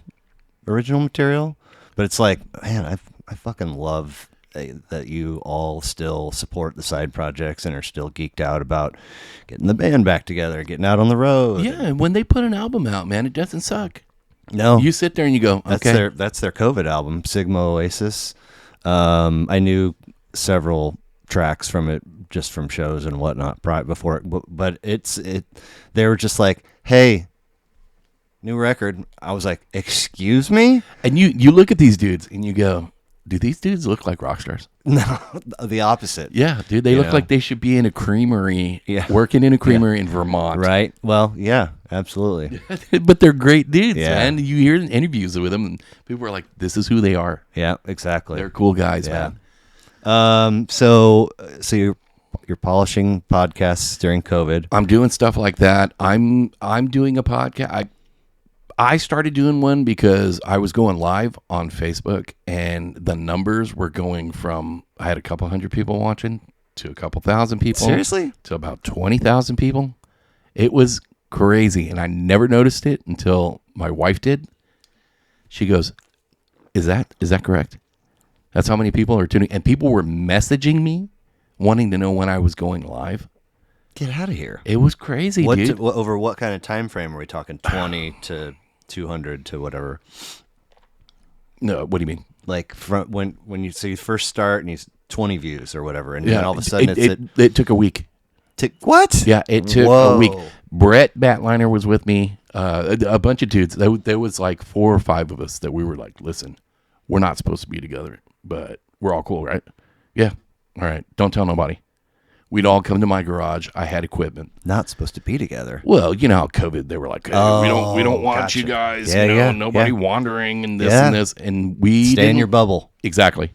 original material. But it's like, man, I fucking love that you all still support the side projects and are still geeked out about getting the band back together, getting out on the road. Yeah, and when they put an album out, man, it doesn't suck. No, you sit there and you go, okay. That's their COVID album, Sigma Oasis. I knew several tracks from it just from shows and whatnot before it, but they were just like, hey, new record. I was like, excuse me? And you look at these dudes and you go, do these dudes look like rock stars? No, the opposite. Yeah, dude, they look like they should be in a creamery, working in a creamery in Vermont. Right? Well, yeah, absolutely. But they're great dudes, Yeah. man. You hear interviews with them, and people are like, this is who they are. Yeah, exactly. They're cool guys, Yeah. man. So you're polishing podcasts during COVID. I'm doing stuff like that. I'm doing a podcast. I started doing one because I was going live on Facebook, and the numbers were going from, I had a couple hundred people watching to a couple thousand people. Seriously? To about 20,000 people. It was crazy, and I never noticed it until my wife did. She goes, is that correct? That's how many people are tuning? And people were messaging me wanting to know when I was going live. Get out of here. It was crazy, dude. Over what kind of time frame are we talking? 20 to 200 to whatever? No, what do you mean? Like from when you first start and he's 20 views or whatever, and then all of a sudden it took a week. What? Yeah, it took a week. Brett Batliner was with me. A bunch of dudes. There was like 4 or 5 of us that we were like, listen, we're not supposed to be together, but we're all cool, right? Yeah. All right. Don't tell nobody. We'd all come to my garage. I had equipment. Not supposed to be together. Well, you know how COVID, they were like, hey, we don't want gotcha. you guys, Yeah, nobody wandering and this and this. And we stay in your bubble. Exactly.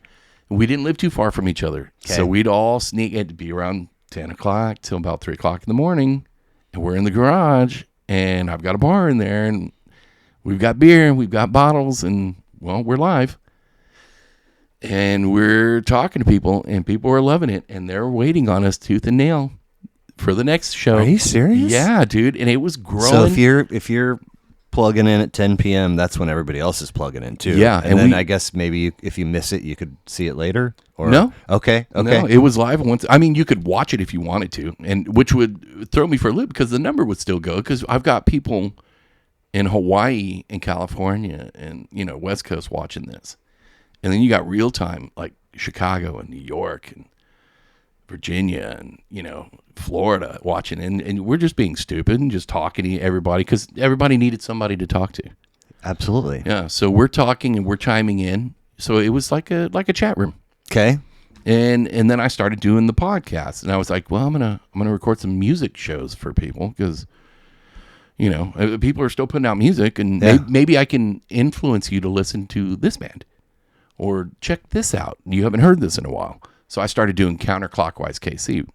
We didn't live too far from each other. Okay. So we'd all sneak. It to be around 10 o'clock till about 3 o'clock in the morning. And we're in the garage. And I've got a bar in there. And we've got beer. And we've got bottles. And, well, we're live. And we're talking to people. And people are loving it. And they're waiting on us tooth and nail for the next show. Are you serious? Yeah, dude. And it was growing. So if you're plugging in at 10 p.m., that's when everybody else is plugging in too. Yeah, and then I guess maybe if you miss it, you could see it later. Or no. Okay. No, it was live once. I mean, you could watch it if you wanted to, and which would throw me for a loop because the number would still go because I've got people in Hawaii and California and West Coast watching this, and then you got real time like Chicago and New York and Virginia and Florida watching, and we're just being stupid and just talking to everybody because everybody needed somebody to talk to. Absolutely. Yeah, so we're talking and we're chiming in. So it was like a chat room. Okay. And then I started doing the podcast, and I was like, well, I'm gonna record some music shows for people because people are still putting out music, and maybe I can influence you to listen to this band or check this out. You haven't heard this in a while. So I started doing Counter Clockwise KC.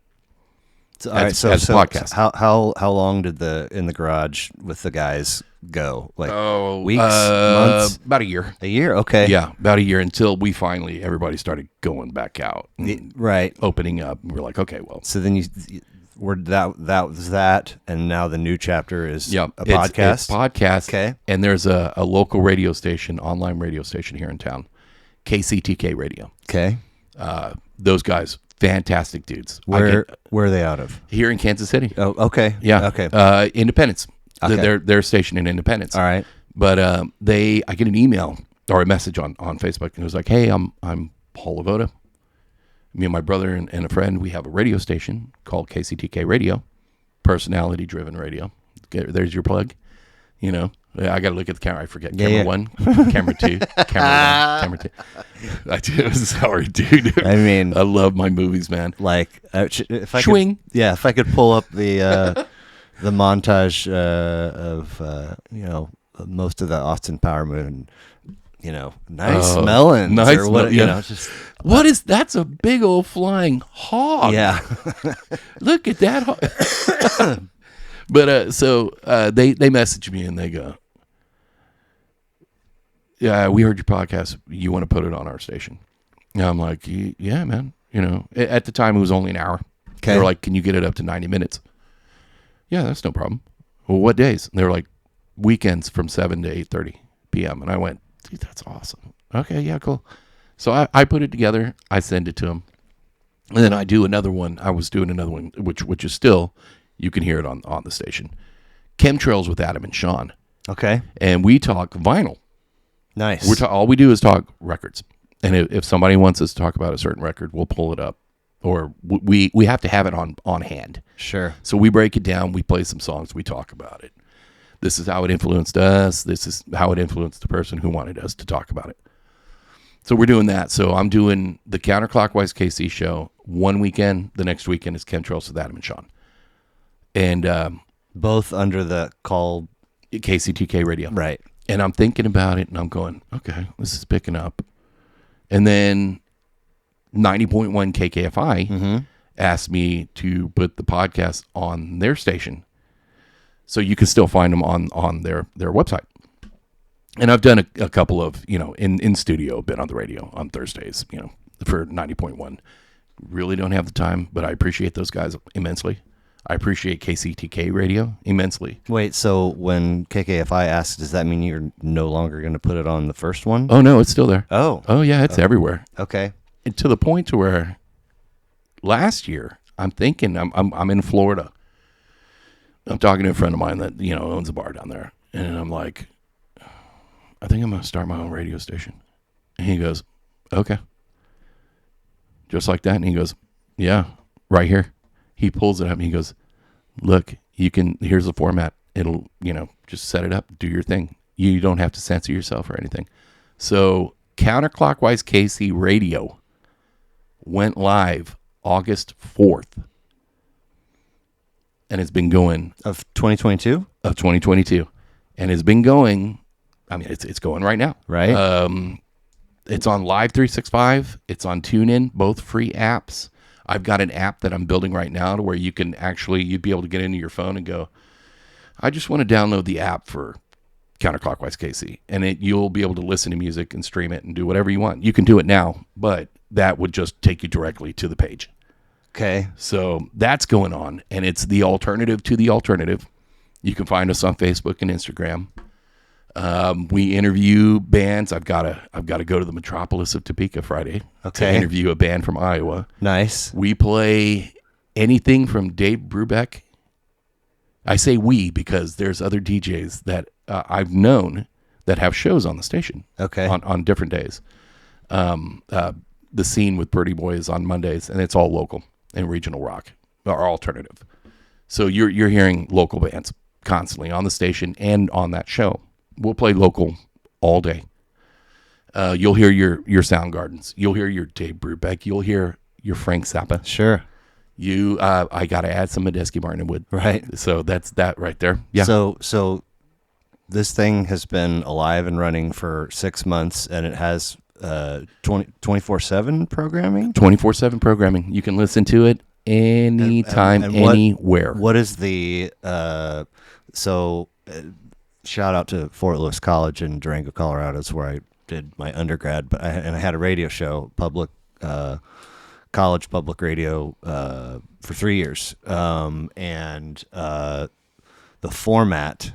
So podcast. How long did in the garage with the guys go? Like weeks, months? About a year. A year? Okay. Yeah, about a year until we finally everybody started going back out, right? Opening up. And we're like, okay, well. So then that was that, and now the new chapter is a podcast. It's podcast. Okay. And there's a local radio station, online radio station here in town, KCTK Radio. Okay. Those guys, fantastic dudes. Where are they out of? Here in Kansas City. Oh, okay. Yeah. Okay. Independence. Okay. They're stationed in Independence. All right. But I get an email or a message on Facebook, and it was like, hey, I'm Paul Lavoda. Me and my brother and a friend, we have a radio station called KCTK Radio, personality-driven radio. There's your plug. I got to look at the camera. I forget. Camera 1, camera 2, camera 2. I'm sorry, dude. I mean, I love my movies, man. Like, if I Swing. If I could pull up the montage of most of the Austin Power movie, nice melons, nice or what? Just what is that's a big old flying hog. Yeah, look at that hog. But so they message me and they go, yeah, we heard your podcast. You want to put it on our station? And I'm like, yeah, man. At the time it was only an hour. Okay. They were like, can you get it up to 90 minutes? Yeah, that's no problem. Well, what days? And they were like, weekends from 7 to 8:30 p.m. And I went, dude, that's awesome. Okay, yeah, cool. So I put it together. I send it to them. And then I do another one. I was doing another one, which is still, you can hear it on the station. Chemtrails with Adam and Sean. Okay. And we talk vinyl. Nice. All we do is talk records. And if somebody wants us to talk about a certain record, we'll pull it up. Or we have to have it on hand. Sure. So we break it down. We play some songs. We talk about it. This is how it influenced us. This is how it influenced the person who wanted us to talk about it. So we're doing that. So I'm doing the Counter Clockwise KC show one weekend. The next weekend is Chemtrails with Adam and Sean. And both under the call KCTK Radio. Right. And I'm thinking about it, and I'm going, okay, this is picking up. And then 90.1 KKFI asked me to put the podcast on their station, so you can still find them on their website. And I've done a couple of, in studio, been on the radio on Thursdays, for 90.1. Really don't have the time, but I appreciate those guys immensely. I appreciate KCTK Radio immensely. Wait, so when KKFI asks, does that mean you're no longer going to put it on the first one? Oh, no, it's still there. Oh, yeah, it's everywhere. Okay. And to the point to where last year, I'm thinking, I'm in Florida. I'm talking to a friend of mine that, owns a bar down there. And I'm like, I think I'm going to start my own radio station. And he goes, okay. Just like that. And he goes, yeah, right here. He pulls it up and he goes, look, here's the format. It'll, just set it up, do your thing. You don't have to censor yourself or anything. So Counter Clockwise KC Radio went live August 4th and it's been going Of 2022? of 2022, and it's been going. I mean, it's going right now. Right. It's on Live 365. It's on TuneIn, both free apps. I've got an app that I'm building right now to where you can you'd be able to get into your phone and go, I just want to download the app for Counter Clockwise KC, and you'll be able to listen to music and stream it and do whatever you want. You can do it now, but that would just take you directly to the page. Okay. So that's going on, and it's the alternative to the alternative. You can find us on Facebook and Instagram. We interview bands. I've got to go to the metropolis of Topeka Friday to interview a band from Iowa. Nice. We play anything from Dave Brubeck. I say we because there's other DJs that I've known that have shows on the station. Okay. On different days. The scene with Birdie Boy is on Mondays, and it's all local and regional rock or alternative. So you're hearing local bands constantly on the station and on that show. We'll play local all day. You'll hear your Soundgardens. You'll hear your Dave Brubeck. You'll hear your Frank Zappa. Sure. I got to add some Medeski, Martin and Wood. Right. So that's that right there. Yeah. So this thing has been alive and running for 6 months, and it has 24/7 programming. 24/7 programming. You can listen to it anytime, and anywhere. What is the shout out to Fort Lewis College in Durango, Colorado, is where I did my undergrad. But I had a radio show, college public radio, for 3 years, and the format,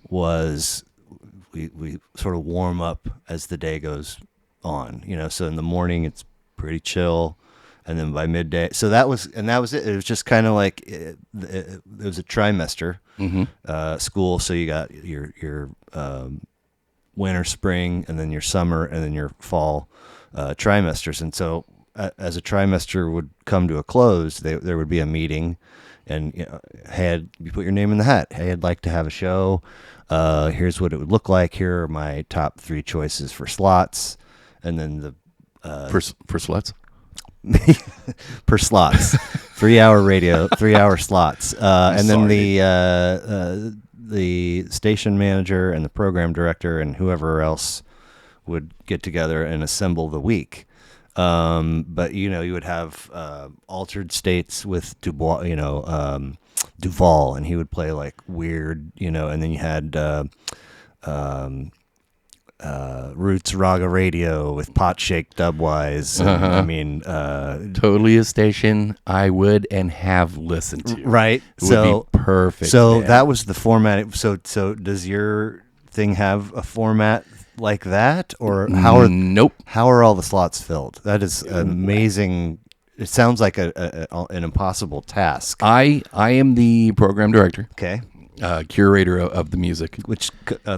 was we sort of warm up as the day goes on. So in the morning it's pretty chill. And then by midday, so that was it. It was just kind of like it was a trimester school. So you got your winter, spring, and then your summer, and then your fall trimesters. And so as a trimester would come to a close, there would be a meeting, and you put your name in the hat. Hey, I'd like to have a show. Here's what it would look like. Here are my top 3 choices for slots, and then the for slots. per slots, 3 hour radio, 3 hour slots, and then the station manager and the program director and whoever else would get together and assemble the week. But you would have Altered States with Dubois, Duval, and he would play like weird, and then you had Roots Raga Radio with Pot Shake Dubwise. I mean, totally a station I would and have listened to. Right. It would be perfect. So man. that was the format. So does your thing have a format like that, or Nope. How are all the slots filled? That is amazing. It sounds like an impossible task. I am the program director. Okay. Curator of the music, Which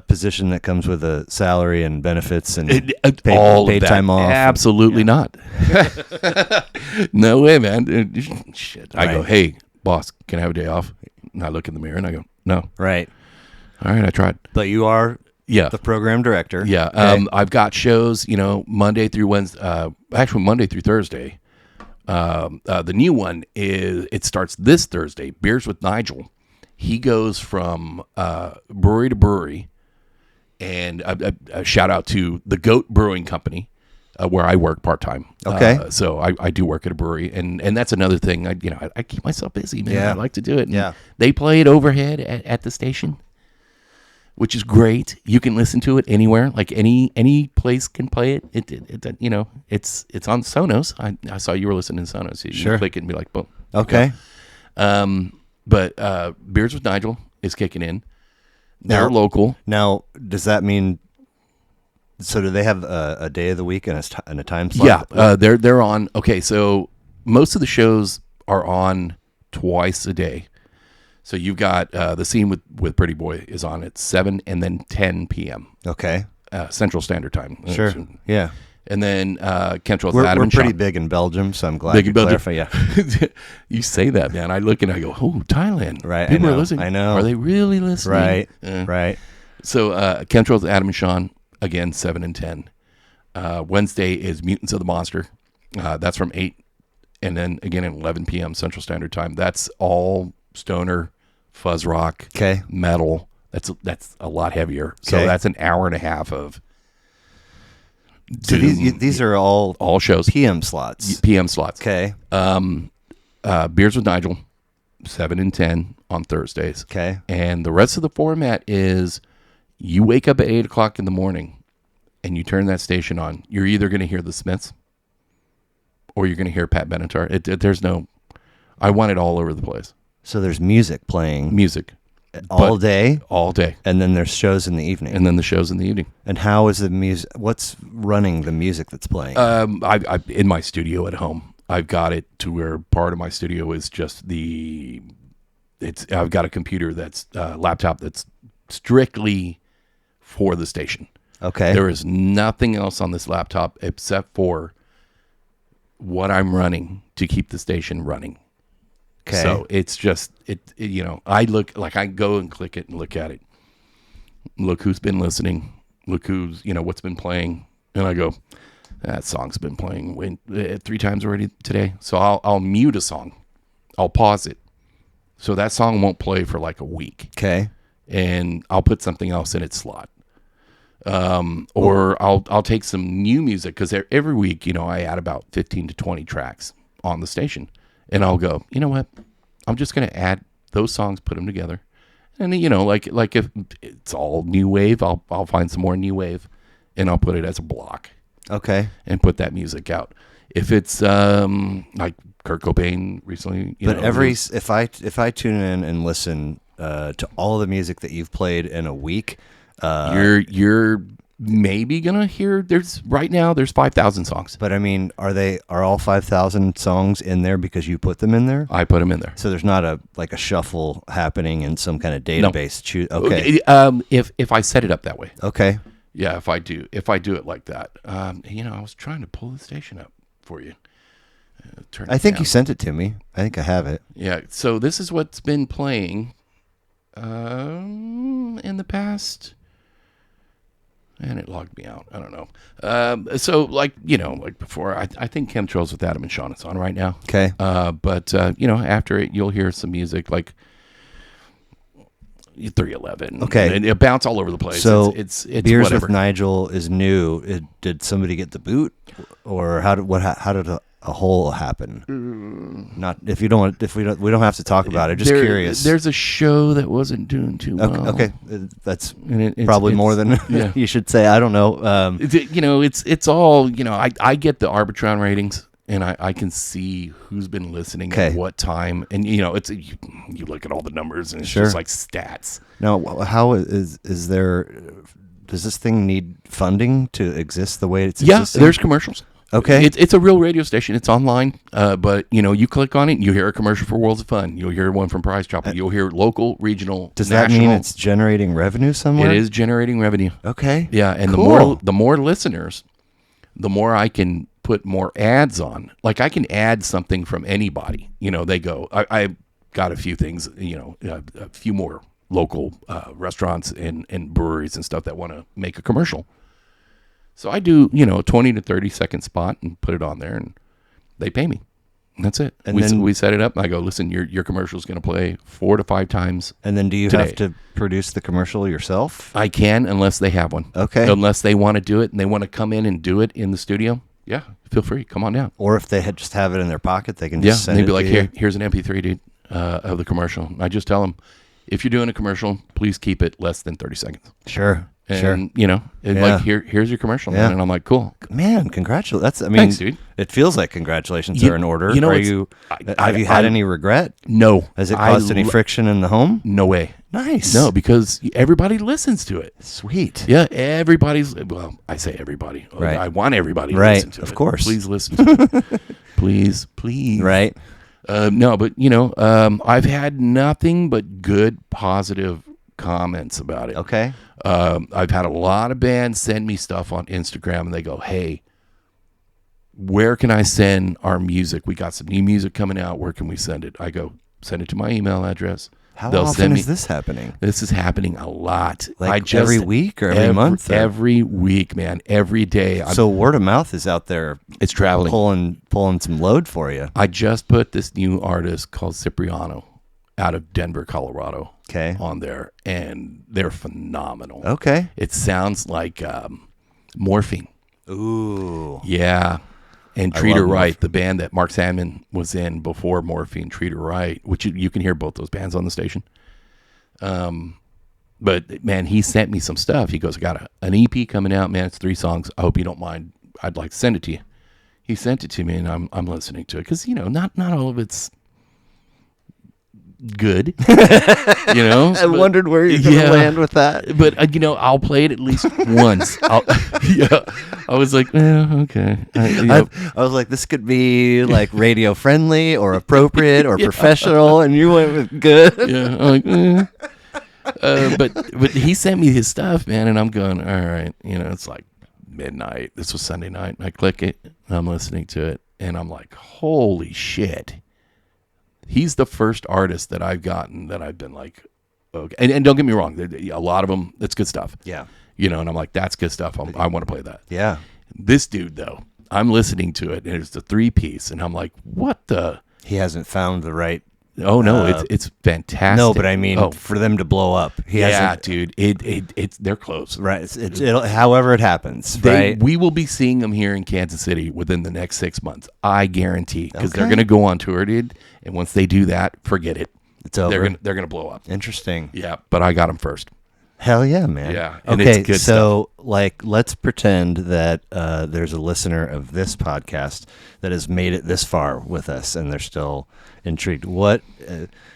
position that comes with a salary and benefits and all paid of that. time off? Absolutely not. No way, man. Shit. I go, hey, boss, can I have a day off? And I look in the mirror and I go, no. Right. All right, I tried. But you are the program director. Yeah. Okay. I've got shows, Monday through Wednesday, actually Monday through Thursday. The new one it starts this Thursday, Beers with Nigel. He goes from brewery to brewery, and a shout out to the Goat Brewing Company, where I work part time. Okay, so I do work at a brewery, and that's another thing. I keep myself busy, man. Yeah. I like to do it. And yeah, they play it overhead at the station, which is great. You can listen to it anywhere, like any place can play it. It's on Sonos. I saw you were listening to Sonos. You sure. click it and be like, boom. Okay. But Beers with Nigel is kicking in. They're local. Now, does that mean? So, do they have a day of the week and a time slot? Yeah, they're on. Okay, so most of the shows are on twice a day. So you've got the scene with Pretty Boy is on at 7 and then 10 p.m. Okay, Central Standard Time. Sure. Yeah. And then Chemtrails we're Adam and pretty Sean. big in Belgium, so I'm glad Big you in Belgium. clarify. Yeah. You say that, man. I look and I go, oh, Thailand. Right. People I know, are listening. I know. Are they really listening? Right. Right. So Chemtrails Adam and Sean, again, 7 and 10. Wednesday is Mutants of the Monster. That's from 8 and then again at 11 p.m. Central Standard Time. That's all stoner, fuzz rock, Okay. metal. That's a lot heavier. So Okay. that's an hour and a half of. So these are all shows, PM slots. PM slots. Okay. Beers with Nigel, 7 and 10 on Thursdays. Okay. And the rest of the format is you wake up at 8 o'clock in the morning and you turn that station on. You're either going to hear the Smiths or you're going to hear Pat Benatar. There's no, I want it all over the place. So there's music playing Music. all day, And and then there's shows in the evening. then the shows in the evening. And how is the music? What's running the music that's playing? I in my studio at home, I've got it to where part of my studio is just I've got a computer that's laptop that's strictly for the station. Okay. There is nothing else on this laptop except for what I'm running to keep the station running. Okay. So it's just I go and click it and look at it. Look who's been listening. Look who's what's been playing, and I go, that song's been playing 3 times already today. So I'll mute a song. I'll pause it. So that song won't play for like a week. Okay. And I'll put something else in its slot. Or I'll take some new music because every week, I add about 15 to 20 tracks on the station. And I'll go, you know what? I'm just going to add those songs, put them together. And like if it's all new wave, I'll find some more new wave and I'll put it as a block. Okay. And put that music out. If it's like Kurt Cobain recently, if I tune in and listen to all the music that you've played in a week, you're maybe gonna hear there's 5,000 songs. But I mean, are all 5,000 songs in there because you put them in there? I put them in there. So there's not a shuffle happening in some kind of database. No. Okay. If I set it up that way. Okay. Yeah, if I do it like that. I was trying to pull the station up for you. I think you sent it to me. I think I have it. Yeah. So this is what's been playing in the past. And it logged me out. I don't know. So like before, I think Chemtrails with Adam and Sean is on right now. Okay. But after it, you'll hear some music like 311. Okay. And it bounce all over the place. So it's Beers whatever. with Nigel is new. Did somebody get the boot, or how did a hole happen? Not if we don't have to talk about it. Just curious. There's a show that wasn't doing too well. Okay. That's And probably more than yeah. you should say. I don't know. It's all I get the Arbitron ratings. And I can see who's been listening at what time, and it's you look at all the numbers, and it's just like stats. Now, how is there? Does this thing need funding to exist the way it's existing? Yeah, there's commercials. Okay, it's a real radio station. It's online, but you click on it, and you hear a commercial for Worlds of Fun. You'll hear one from Prize Chopper. You'll hear local, regional. Does national. that mean it's generating revenue somewhere? It is generating revenue. Okay, yeah, and cool. the more listeners, the more I can put more ads on. Like I can add something from anybody. They go. I got a few things. A few more local restaurants and breweries and stuff that want to make a commercial. So I do, a 20 to 30 second spot and put it on there, and they pay me. And that's it. And we set it up, and I go, listen, your commercial is going to play 4 to 5 times. And then do you today. have to produce the commercial yourself? I can, unless they have one. Okay. Unless they want to do it and they want to come in and do it in the studio. Yeah, feel free. Come on down. Or if they just have it in their pocket, they can just send they'd it be like, to you. here's an MP3, dude, of the commercial. I just tell them, if you're doing a commercial, please keep it less than 30 seconds. Sure. And, like, here's your commercial, man. And I'm like, cool. Man, congratulations. Thanks, dude. It feels like congratulations are in order. Have you had any regret? No. Has it caused any friction in the home? No way. Nice. No, because everybody listens to it. Sweet. Yeah, I say everybody. Right. I want everybody to right. listen to it. Of course. Please listen to it. Please. Right. No, but, I've had nothing but good, positive comments about it. Okay. I've had a lot of bands send me stuff on Instagram, and they go, hey, where can I send our music? We got some new music coming out. Where can we send it? I go, send it to my email address. How They'll often send me, is this happening? This is happening a lot. Like every week or every month? Or? Every week, man. Every day. So word of mouth is out there. It's traveling. Pulling some load for you. I just put this new artist called Cipriano out of Denver, Colorado on there, and they're phenomenal. Okay. It sounds like Morphine. Ooh. Yeah. And Treat Her Right, the band that Mark Sandman was in before Morphine, Treat Her Right, which you can hear both those bands on the station. But, man, he sent me some stuff. He goes, I got an EP coming out, man. It's 3 songs. I hope you don't mind. I'd like to send it to you. He sent it to me, and I'm listening to it. Because, not all of it's good. I wondered where you're going to land with that. But, I'll play it at least once. I was like, okay. I was like, this could be like radio friendly or appropriate or professional, and you went with good. Yeah, I'm like, but he sent me his stuff, man, and I'm going, all right. It's like midnight. This was Sunday night. I click it, and I'm listening to it, and I'm like, holy shit. He's the first artist that I've gotten that I've been like, okay. And don't get me wrong, a lot of them, that's good stuff. Yeah. And I'm like, that's good stuff. I want to play that. Yeah. This dude, though, I'm listening to it, and it's the 3-piece, and I'm like, what the? He hasn't found the right. Oh, no, it's fantastic. No, but I mean, for them to blow up. Dude, it's they're close. Right. It'll, however it happens, right? We will be seeing them here in Kansas City within the next 6 months. I guarantee, because they're going to go on tour, dude, and once they do that, forget it. It's over. They're gonna blow up. Interesting. Yeah, but I got them first. Hell yeah, man. Yeah. And okay, it's good so like, let's pretend that there's a listener of this podcast that has made it this far with us, and they're still intrigued. What?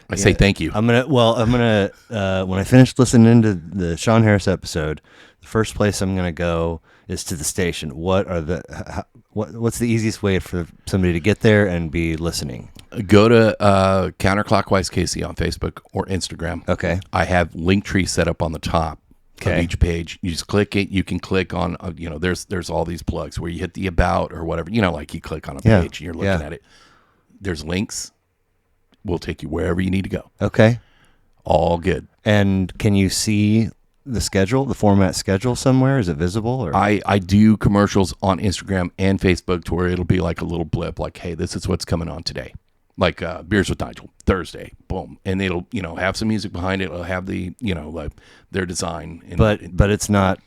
I say thank you. I'm gonna when I finish listening to the Sean Harris episode, the first place I'm gonna go is to the station. What's the easiest way for somebody to get there and be listening? Go to Counter Clockwise KC on Facebook or Instagram. Okay. I have Linktree set up on the top of each page. You just click it. You can click on, there's all these plugs where you hit the about or whatever. Like you click on a page and you're looking at it. There's links. We'll take you wherever you need to go. Okay. All good. And can you see the schedule, the format schedule somewhere? Is it visible? Or I do commercials on Instagram and Facebook to where it'll be like a little blip, like, hey, this is what's coming on today. Like Beers with Nigel, Thursday, boom. And it'll, have some music behind it. It'll have the, like their design. But it's not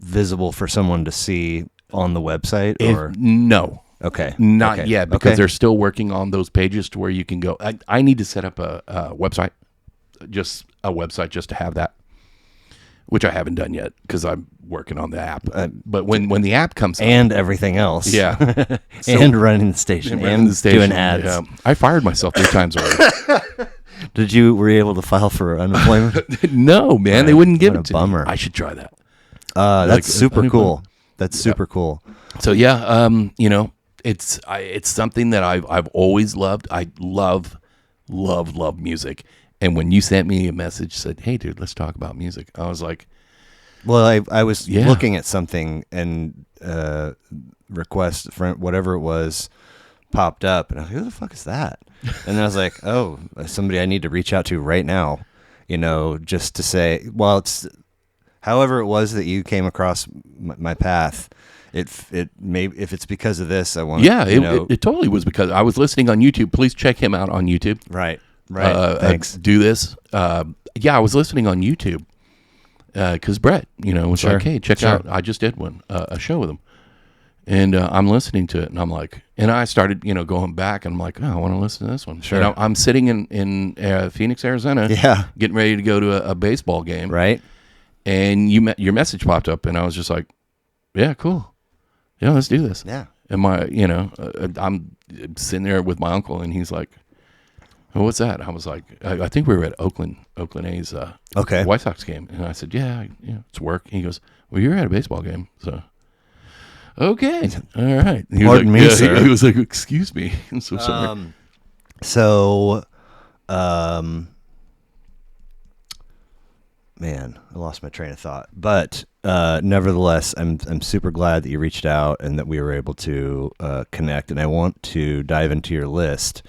visible for someone to see on the website? Or no. Okay. Not yet, because they're still working on those pages to where you can go. I need to set up a website, just to have that, which I haven't done yet because I'm working on the app. But when the app comes out, and everything else, yeah, and running the station and doing ads. Yeah. I fired myself 3 times already. Were you able to file for unemployment? No, man, they wouldn't give it to bummer. me. I should try that. That's super cool. That's super cool. So yeah, it's something that I've always loved. I love music. And when you sent me a message, said, "Hey, dude, let's talk about music," I was like, "Well, I was looking at something and request for whatever it was popped up, and I was like, who the fuck is that?" And then I was like, "Oh, somebody I need to reach out to right now," just to say, well, it's however it was that you came across my path. It may, if it's because of this, I want. Yeah, it totally was because I was listening on YouTube. Please check him out on YouTube. Right. Thanks. Do this. I was listening on YouTube because Brett, was like, "Hey, check out. I just did a show with him," and I'm listening to it, and I'm like, and I started, going back, and I'm like, "Oh, I want to listen to this one." Sure. And I'm sitting in Phoenix, Arizona. Yeah. Getting ready to go to a baseball game. Right. And your message popped up, and I was just like, "Yeah, cool. Yeah, let's do this." Yeah. And I'm sitting there with my uncle, and he's like, "Well, what's that?" I was like, I think we were at Oakland A's White Sox game. And I said, yeah, it's work. And he goes, "Well, you're at a baseball game, so." Okay. All right. He Pardon me, sir. He was like, "Excuse me. I'm so sorry." Man, I lost my train of thought. But nevertheless, I'm super glad that you reached out and that we were able to connect. And I want to dive into your list,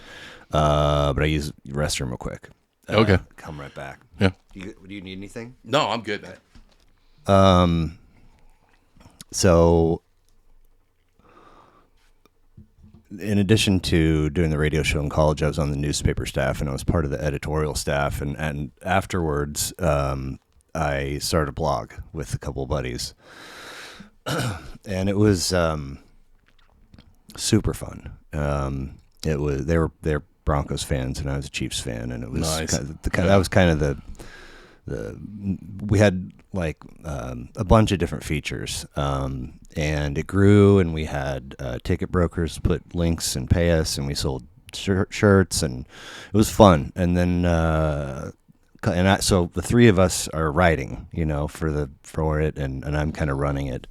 but I use the restroom real quick. Okay. Come right back. Yeah. Do you need anything? No, I'm good, man. So, in addition to doing the radio show in college, I was on the newspaper staff and I was part of the editorial staff. And afterwards, I started a blog with a couple of buddies, and it was super fun. They're Broncos fans and I was a Chiefs fan, and it was Nice. that was kind of the we had like a bunch of different features, and it grew, and we had ticket brokers put links and pay us, and we sold shirts, and it was fun. And then so the three of us are writing, for it, and I'm kind of running it.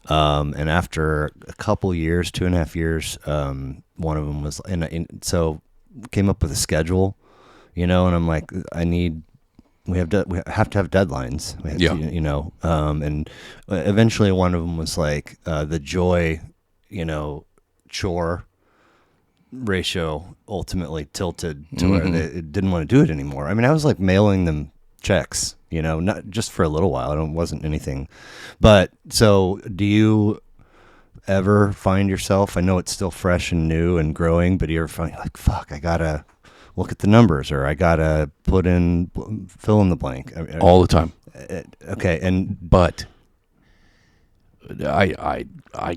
And after a couple years, 2.5 years, one of them was so came up with a schedule, and I'm like, we have to have deadlines. We have to, and eventually one of them was like the joy, chore ratio ultimately tilted to where they didn't want to do it anymore. I mean, I was like mailing them checks, not just for a little while. It wasn't anything. But so do you ever find yourself, I know it's still fresh and new and growing, but you ever find like, fuck, I gotta look at the numbers, or I gotta fill in the blank? All the time. Okay. But I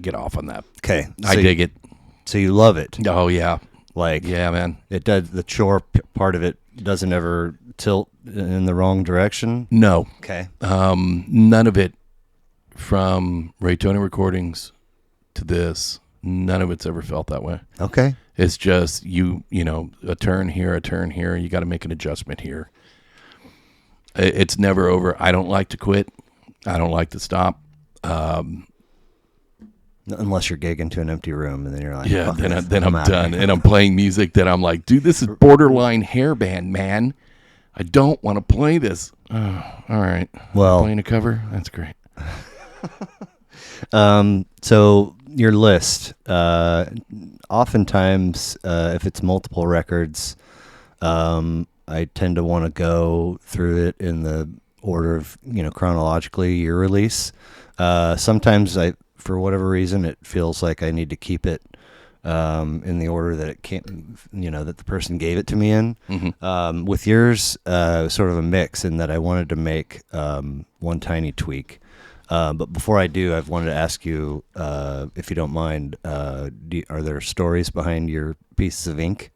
get off on that. Okay. I dig it. So you love it. Oh yeah. Like, yeah, man. It does. The chore part of it doesn't ever tilt in the wrong direction. No. Okay. None of it, from Raytona recordings to this, none of it's ever felt that way. Okay. It's just a turn here, you got to make an adjustment here. It's never over. I don't like to quit. I don't like to stop. Unless you're gigging to an empty room, and then you're like, yeah, then I'm done. And I'm playing music that I'm like, dude, this is borderline hairband, man. I don't want to play this. Oh, all right. Well, playing a cover? That's great. So your list, oftentimes, if it's multiple records, I tend to want to go through it in the order of, chronologically year release. Sometimes for whatever reason, it feels like I need to keep it in the order that it can't, that the person gave it to me in. Mm-hmm. With yours, sort of a mix in that I wanted to make one tiny tweak. But before I do, I've wanted to ask you, if you don't mind, are there stories behind your pieces of ink?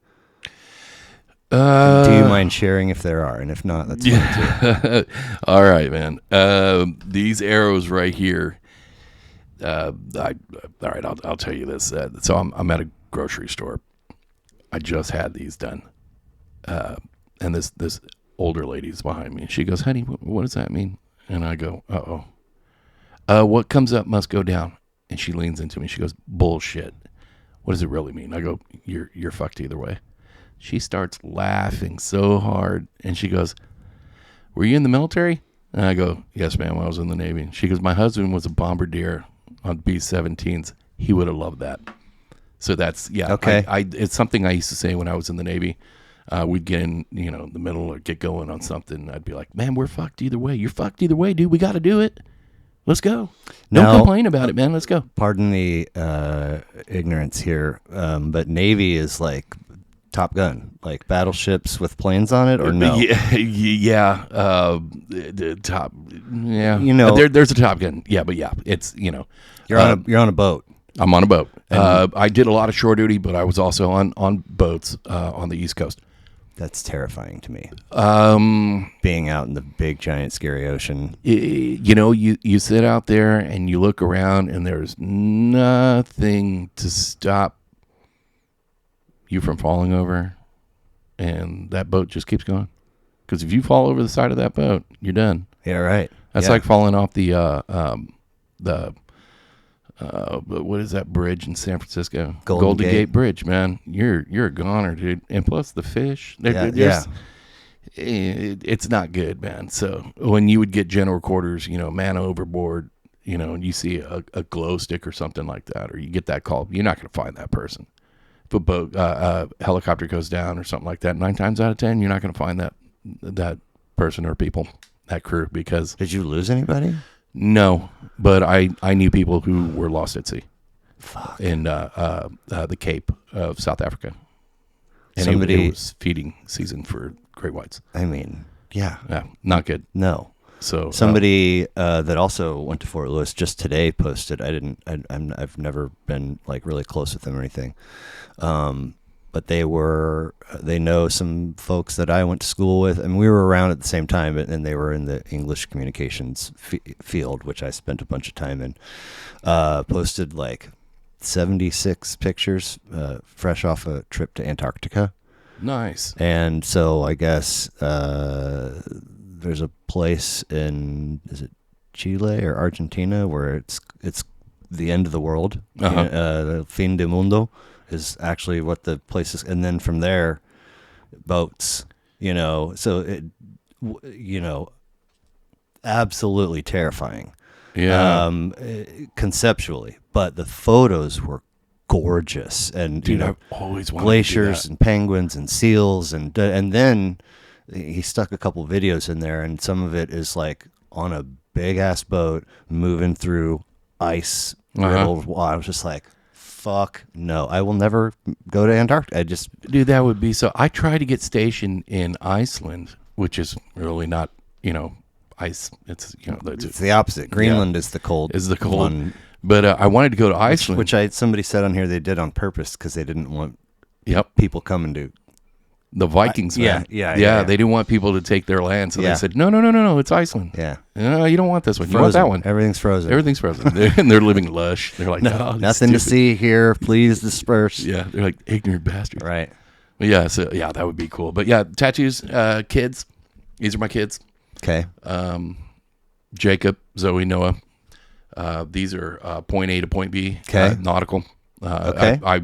Do you mind sharing if there are? And if not, that's fine too. All right, man. These arrows right here. All right, I'll tell you this. So I'm at a grocery store. I just had these done, and this older lady's behind me. She goes, "Honey, what does that mean?" And I go, "Uh-oh. What comes up must go down." And she leans into me. She goes, "Bullshit. What does it really mean?" I go, "You're fucked either way." She starts laughing so hard, and she goes, "Were you in the military?" And I go, "Yes, ma'am, I was in the Navy." She goes, "My husband was a bombardier on B-17s. He would have loved that." So that's, yeah. Okay. It's something I used to say when I was in the Navy. We'd get in, the middle or get going on something. I'd be like, "Man, we're fucked either way. You're fucked either way, dude. We got to do it. Let's go. Don't complain about it, man. Let's go." Pardon the ignorance here, but Navy is like Top Gun, like battleships with planes on it, or no? Yeah. The top. Yeah. There's a Top Gun. Yeah, but yeah, it's You're on a boat. I'm on a boat. I did a lot of shore duty, but I was also on boats on the East Coast. That's terrifying to me. Being out in the big, giant, scary ocean. You sit out there and you look around, and there's nothing to stop you from falling over, and that boat just keeps going. Because if you fall over the side of that boat, you're done. Yeah, right. That's like falling off the what is that bridge in San Francisco? Golden Gate Bridge, man. You're a goner, dude. And plus the fish. It's not good, man. So when you would get general quarters, man overboard, and you see a glow stick or something like that, or you get that call, you're not going to find that person. If a boat, helicopter goes down or something like that, 9 times out of 10, you're not going to find that person or people, that crew, because Did you lose anybody? no, but I knew people who were lost at sea. Fuck. In the Cape of South Africa. And Somebody it was feeding season for great whites. I mean, yeah. Yeah, not good. No. So Somebody that also went to Fort Lewis just today posted. I've never been like really close with them or anything, but they know some folks that I went to school with, and we were around at the same time. And they were in the English communications field, which I spent a bunch of time in. Posted like 76 pictures, fresh off a trip to Antarctica. nice. And so I guess there's a place is it Chile or Argentina where it's the end of the world. Uh-huh. Fin de mundo is actually what the place is, and then from there, boats. So it, absolutely terrifying. Yeah. Conceptually, but the photos were gorgeous, and Dude, I've always wanted glaciers to do and penguins and seals, and then he stuck a couple videos in there, and some of it is like on a big ass boat moving through ice. Uh-huh. I was just like, fuck no, I will never go to Antarctica. that. Dude, that would be so. I tried to get stationed in Iceland, which is really not, ice. It's, It's the opposite. Greenland is the cold. is the cold. one, But I wanted to go to Iceland. which somebody said on here they did on purpose because they didn't want Yep. people coming to. The Vikings, man. Yeah. They didn't want people to take their land, so Yeah. they said, no, it's Iceland. Yeah, No, you don't want this one. You frozen. want that one. Everything's frozen. Everything's frozen. And they're living lush. They're like, no, Nothing to see here. Please disperse. Yeah, they're like ignorant bastards. Right. But yeah, so yeah, that would be cool. But yeah, tattoos, kids. These are my kids. Okay. Jacob, Zoe, Noah. These are point A to point B. Okay. Nautical. Okay. I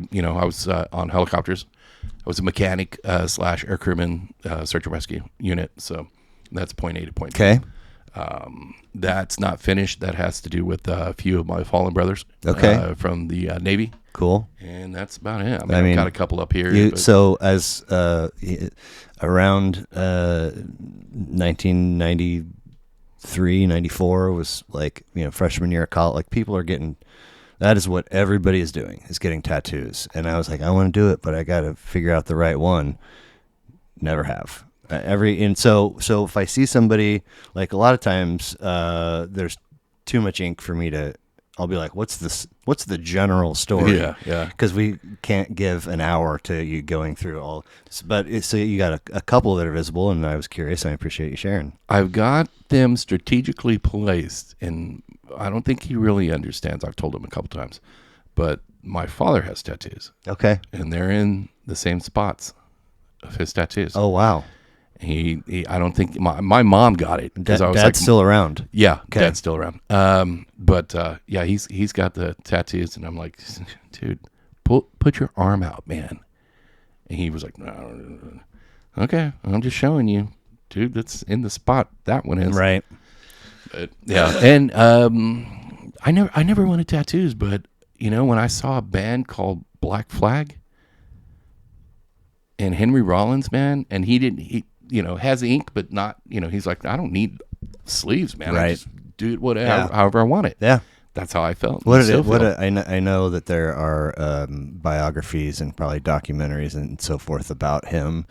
was on helicopters. I was a mechanic / air crewman, search and rescue unit. So that's point A to point B. Okay. That's not finished. That has to do with a few of my fallen brothers. Okay. From the Navy. Cool. And that's about it. I mean, I've got a couple up here. So as around 1993, 94 was like, freshman year of college, like people are getting, that is what everybody is doing, is getting tattoos. And I was like, I want to do it, but I got to figure out the right one. Never have. So if I see somebody, like a lot of times there's too much ink for me to, I'll be like, what's the general story? Yeah. Because we can't give an hour to you going through all. But so you got a couple that are visible, and I was curious. I appreciate you sharing. I've got them strategically placed, and I don't think he really understands. I've told him a couple times, but my father has tattoos. Okay. And they're in the same spots of his tattoos. Oh wow. He I don't think my mom got it because I was Dad's like, still around. yeah, Okay. Dad's still around. But yeah, he's got the tattoos, and I'm like, dude, put your arm out, man. And he was like, no. Okay, I'm just showing you, dude. That's in the spot that one is. Right. But, yeah, and I never wanted tattoos, but when I saw a band called Black Flag and Henry Rollins, man, and he has ink, but not, he's like, I don't need sleeves, man. Right. I just do it whatever, however I want it. Yeah. That's how I felt. I know that there are biographies and probably documentaries and so forth about him,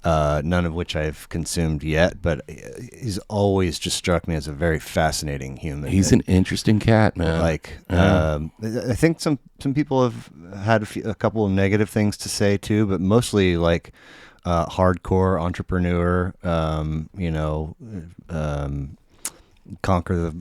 none of which I've consumed yet, but he's always just struck me as a very fascinating human. He's an interesting cat, man. I think some people have had a couple of negative things to say too, but mostly like hardcore entrepreneur, conquer the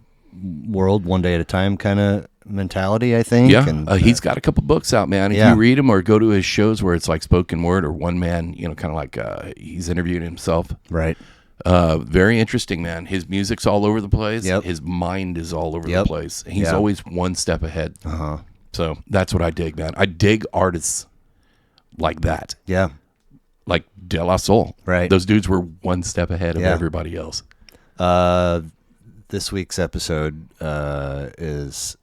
world one day at a time kind of mentality, I think. Yeah, and he's got a couple books out, man. If you read them or go to his shows where it's like spoken word or one man, kind of like he's interviewing himself. Right. Very interesting, man. His music's all over the place. Yep. His mind is all over the place. He's Yeah. always one step ahead. Uh-huh. So that's what I dig, man. I dig artists like that. Yeah. Like De La Soul. Right. Those dudes were one step ahead of Yeah. everybody else. This week's episode is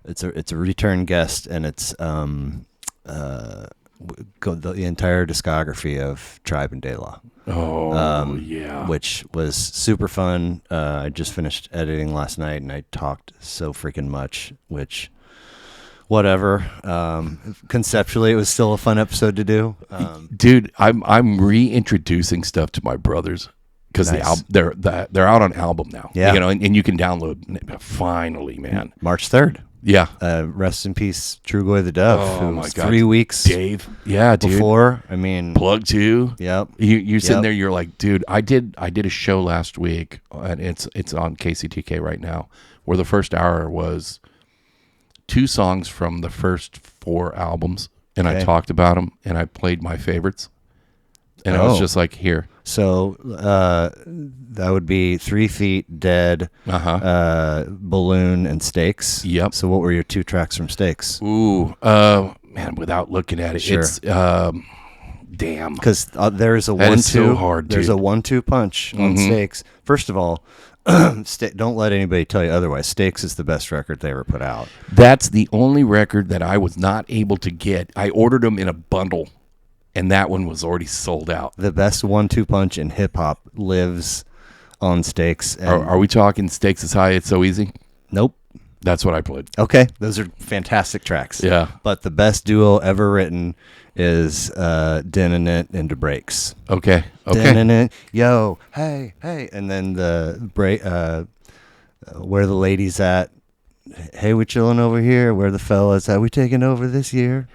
it's a return guest, and it's go the entire discography of Tribe and De La. Oh, yeah. Which was super fun. I just finished editing last night, and I talked so freaking much, which, whatever. Conceptually, it was still a fun episode to do. Dude, I'm reintroducing stuff to my brothers because Nice. they're out on album now. Yeah. And you can download finally, man. March 3rd. Yeah. Rest in peace, Trugoy the Dove. Oh, who my was God. 3 weeks Dave. Yeah, dude. before. I mean, Plug 2. Yep. You're sitting Yep. there, you're like, dude, I did a show last week, and it's on KCTK right now, where the first hour was 2 songs from the first 4 albums, and I Okay. talked about them, and I played my favorites, and I was Oh. just like, here. So that would be 3 Feet, Dead, Balloon, and Stakes. Yep. So what were your 2 tracks from Stakes? Ooh, man, without looking at it, Sure. it's damn. Because there's a That 1-2. is so hard, There's dude. a 1-2 punch on Stakes. First of all, don't let anybody tell you otherwise. Stakes is the best record they ever put out. That's the only record that I was not able to get. I ordered them in a bundle, and that one was already sold out. The best 1-2 punch in hip hop lives on Stakes. And Are we talking Stakes is High, It's So Easy? Nope. That's what I played. Okay, those are fantastic tracks. Yeah. But the best duo ever written is Din-a-Nit into Breaks. Okay. Din-a-nit, yo, hey, hey. And then the break, where the ladies at? Hey, we chilling over here. Where the fellas at? We taking over this year?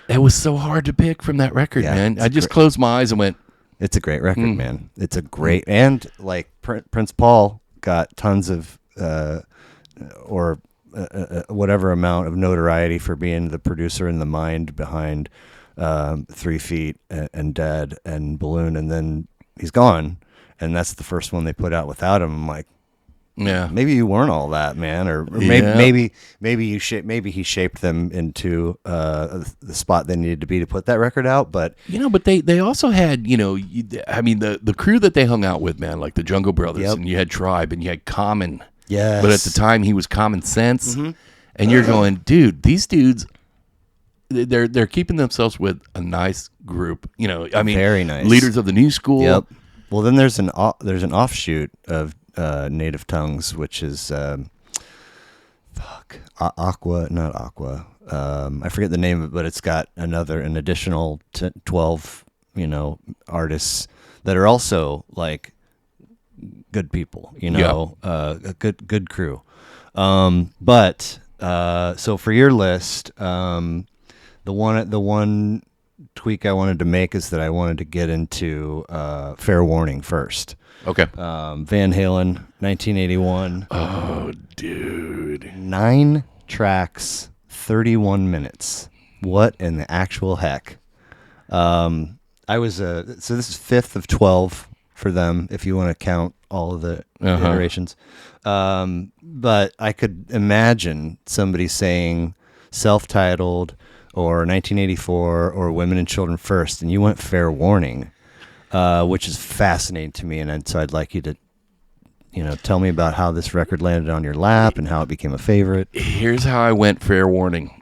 It was so hard to pick from that record, Yeah, man. it's I just closed my eyes and went, It's a great record, man. It's a great, and like Prince Paul got tons of, whatever amount of notoriety for being the producer and the mind behind 3 Feet and Dead and Balloon, and then he's gone, and that's the first one they put out without him. I'm like, yeah. maybe you weren't all that, man, or Yeah. maybe he shaped them into the spot they needed to be to put that record out. But But they also had, the crew that they hung out with, man, like the Jungle Brothers, Yep. and you had Tribe, and you had Common. yes, But at the time, he was Common Sense. And you're going, dude, these dudes, they're keeping themselves with a nice group. Very nice. Leaders of the new school. Yep. Well, then there's an offshoot of Native Tongues, which is Aqua, not Aqua. I forget the name of it, but it's got an additional 12, artists that are also like good people, a good crew. But so for your list, the one tweak I wanted to make is that I wanted to get into Fair Warning first. Okay. Van Halen, 1981. Oh, dude. 9 tracks, 31 minutes. What in the actual heck? So this is 5th of 12 for them, if you want to count all of the iterations. But I could imagine somebody saying Self-Titled or 1984 or Women and Children First, and you went Fair Warning, which is fascinating to me. And so I'd like you to, tell me about how this record landed on your lap and how it became a favorite. Here's how I went Fair Warning.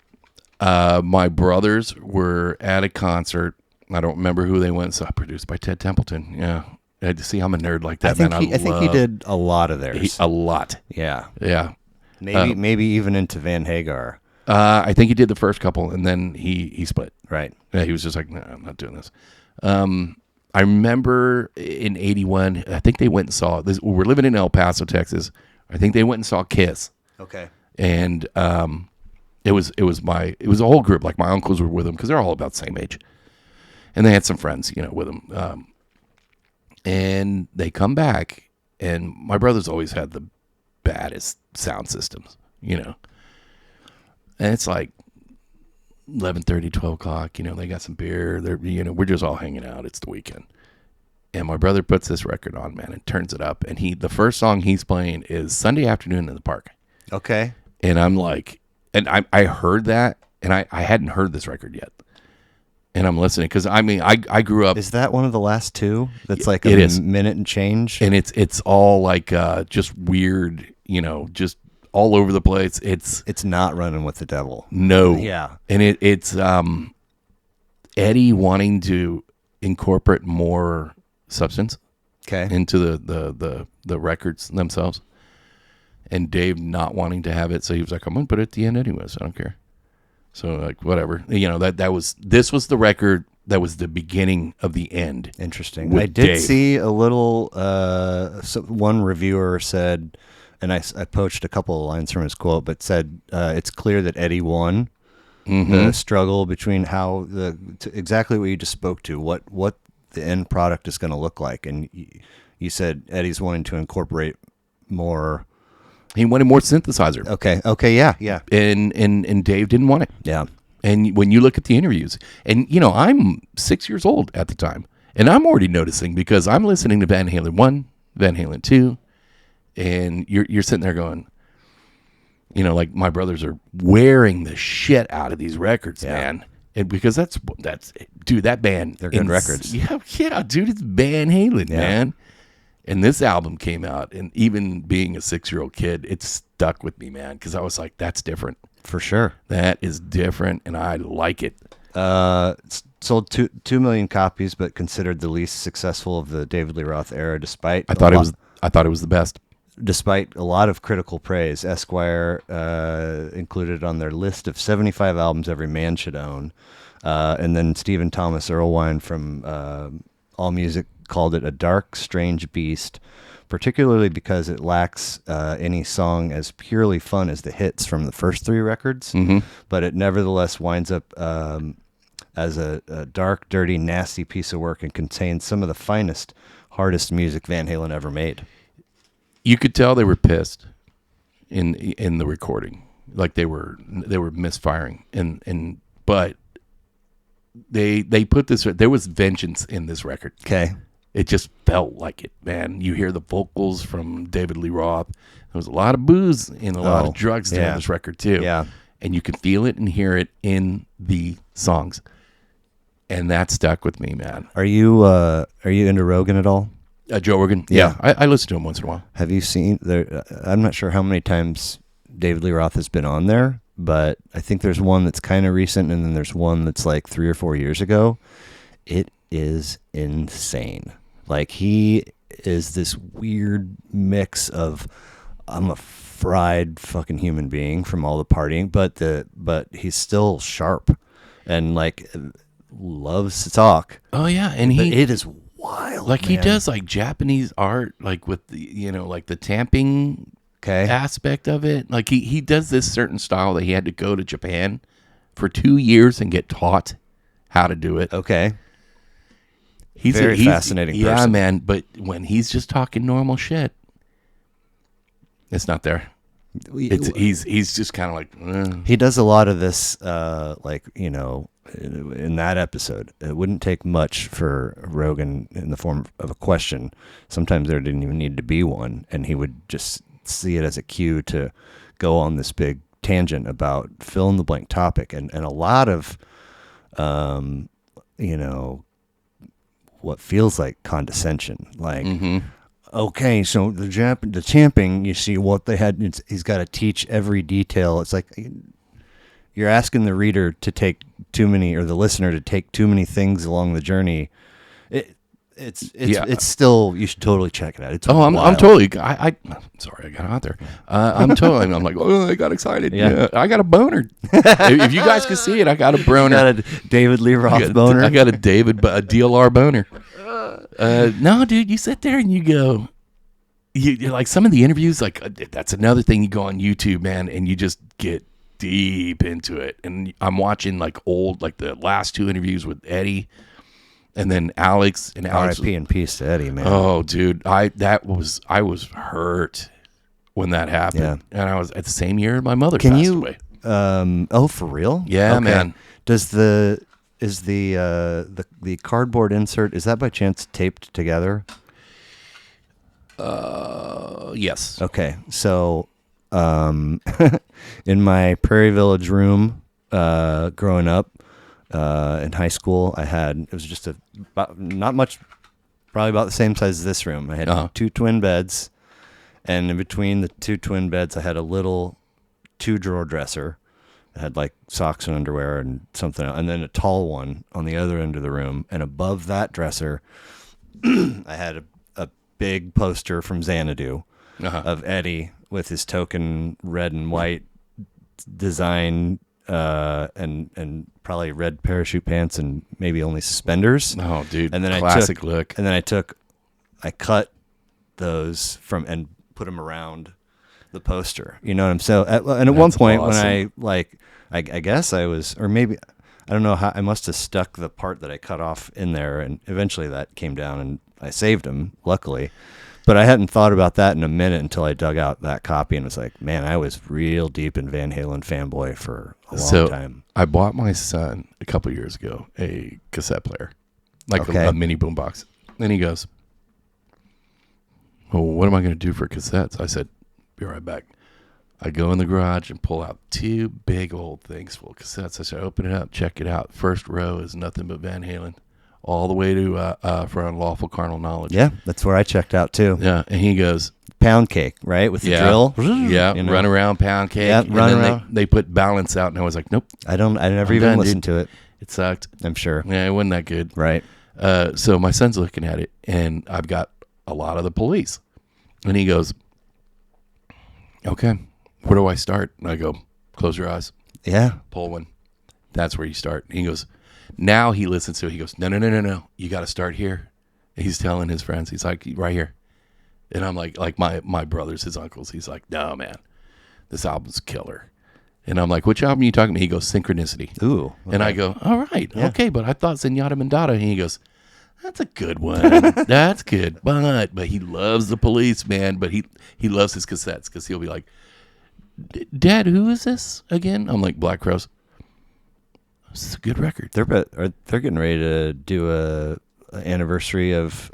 My brothers were at a concert. I don't remember who they went. So produced by Ted Templeton. Yeah. I had to see I'm a nerd like that, I think man. I think he did a lot of theirs. A lot. Yeah. Yeah. Maybe even into Van Hagar. I think he did the first couple, and then he split. Right. Yeah, he was just like, no, I'm not doing this. I remember in 81, I think they went and saw this. We're living in El Paso, Texas. I think they went and saw Kiss. Okay. And it was a whole group. Like my uncles were with them because they're all about the same age, and they had some friends, with them. And they come back, and my brothers always had the baddest sound systems, And it's like 11:30, 12 o'clock. They got some beer. They're, we're just all hanging out. It's the weekend. And my brother puts this record on, man, and turns it up. And the first song he's playing is Sunday Afternoon in the Park. Okay. And I'm like, and I heard that, and I hadn't heard this record yet. And I'm listening because I grew up. Is that one of the last 2? That's like It a is. minute and change. And it's all like just weird, just all over the place. It's not Running with the Devil. no, Yeah. and it's Eddie wanting to incorporate more substance Okay. into the records themselves, and Dave not wanting to have it. So he was like, "I'm gonna put it at the end anyways. I don't care." So like whatever, this was the record that was the beginning of the end. Interesting. With I did Dave. see a little. One reviewer said, and I poached a couple of lines from his quote, but said it's clear that Eddie won the struggle between how exactly what you just spoke to, what the end product is going to look like, and you said Eddie's wanting to incorporate more. He wanted more synthesizer. Okay, yeah. And Dave didn't want it. Yeah. And when you look at the interviews, and I'm 6 years old at the time, and I'm already noticing because I'm listening to Van Halen 1, Van Halen 2, and you're sitting there going, like my brothers are wearing the shit out of these records, man. And because that's dude, that band, they're good records. Yeah, dude, it's Van Halen, man. And this album came out, and even being a 6-year-old kid, it stuck with me, man, because I was like, that's different. For sure. That is different, and I like it. Sold 2 million copies, but considered the least successful of the David Lee Roth era, despite I thought it was the best. Despite a lot of critical praise. Esquire included on their list of 75 albums every man should own. And then Stephen Thomas Erlewine from AllMusic called it a dark, strange beast, particularly because it lacks any song as purely fun as the hits from the first 3 records, but it nevertheless winds up as a dark, dirty, nasty piece of work and contains some of the finest, hardest music Van Halen ever made. You could tell they were pissed in the recording, like they were misfiring, but they put this. There was vengeance in this record. Okay. It just felt like it, man. You hear the vocals from David Lee Roth. There was a lot of booze and a lot of drugs during this record too. Yeah. And you can feel it and hear it in the songs. And that stuck with me, man. Are you into Rogan at all? Joe Rogan? Yeah. I listen to him once in a while. Have you seen there? I'm not sure how many times David Lee Roth has been on there, but I think there's one that's kind of recent, and then there's one that's like 3 or 4 years ago. It is insane. Like, he is this weird mix of, I'm a fried fucking human being from all the partying, but he's still sharp and like loves to talk. Oh yeah, and it is wild. Like, man. he does like Japanese art, like with the like the tamping aspect of it. Like he does this certain style that he had to go to Japan for 2 years and get taught how to do it. Okay. He's Very fascinating person. Yeah, man. But when he's just talking normal shit, it's not there. He's just kind of like. He does a lot of this, like, in that episode. It wouldn't take much for Rogan in the form of a question. Sometimes there didn't even need to be one, and he would just see it as a cue to go on this big tangent about fill in the blank topic, and a lot of, what feels like condescension, like, okay, so the champing, you see what they had, he's got to teach every detail. It's like you're asking the reader to take too many, or the listener to take too many things along the journey. It's still, you should totally check it out. It's I'm wild. totally. Sorry, I got out there. I'm totally. I'm like, oh, I got excited. Yeah, I got a boner. If you guys can see it, I got a boner. Got a David Lee Roth boner. I got a DLR boner. No, dude, you sit there and you go. You're like, some of the interviews, like that's another thing. You go on YouTube, man, and you just get deep into it. And I'm watching like the last 2 interviews with Eddie. And then Alex R.I.P. and peace to Eddie, man. Oh, dude, I was hurt when that happened, and I was at the same year my mother passed away. For real? Yeah, okay. Man. Is the cardboard insert, is that by chance taped together? Yes. Okay, so in my Prairie Village room, growing up. In high school, it was just not much, probably about the same size as this room. I had 2 twin beds, and in between the 2 twin beds, I had a little 2-drawer dresser, It had like socks and underwear and something else, and then a tall one on the other end of the room. And above that dresser, I had a big poster from Xanadu of Eddie with his token red and white design, and probably red parachute pants and maybe only suspenders. Oh, dude, and then classic look. And then I cut those from and put them around the poster. You know what I'm saying? And at one point awesome. When I guess I was, or maybe, I don't know how, I must have stuck the part that I cut off in there, and eventually that came down and I saved them, luckily. But I hadn't thought about that in a minute until I dug out that copy and was like, man, I was real deep in Van Halen fanboy for a long time. I bought my son a couple years ago a cassette player, like a mini boombox. And he goes, well, what am I going to do for cassettes? I said, be right back. I go in the garage and pull out 2 big old things full of cassettes. I said, open it up, check it out. First row is nothing but Van Halen, all the way to For Unlawful Carnal Knowledge. Yeah, that's where I checked out too. Yeah, and he goes, pound cake, right? With the drill. Yeah, you know? Run around, pound cake. Yeah, and then they put balance out, and I was like, nope. I never even listened to it. It sucked. I'm sure. Yeah, it wasn't that good. Right. So my son's looking at it, and I've got a lot of the Police. And he goes, okay, where do I start? And I go, close your eyes. Yeah. Pull one. That's where you start. And he goes, now he listens to it. He goes, no. You got to start here. And he's telling his friends. He's like, right here. And I'm like my brothers, his uncles. He's like, no, man, this album's killer. And I'm like, which album are you talking about? He goes, Synchronicity. Ooh. Okay. And I go, all right, okay, but I thought Zenyatta Mandata. And he goes, that's a good one. That's good. But he loves the Police, man. But he loves his cassettes because he'll be like, Dad, who is this again? I'm like, Black Crowes. This is a good record. They're getting ready to do a anniversary of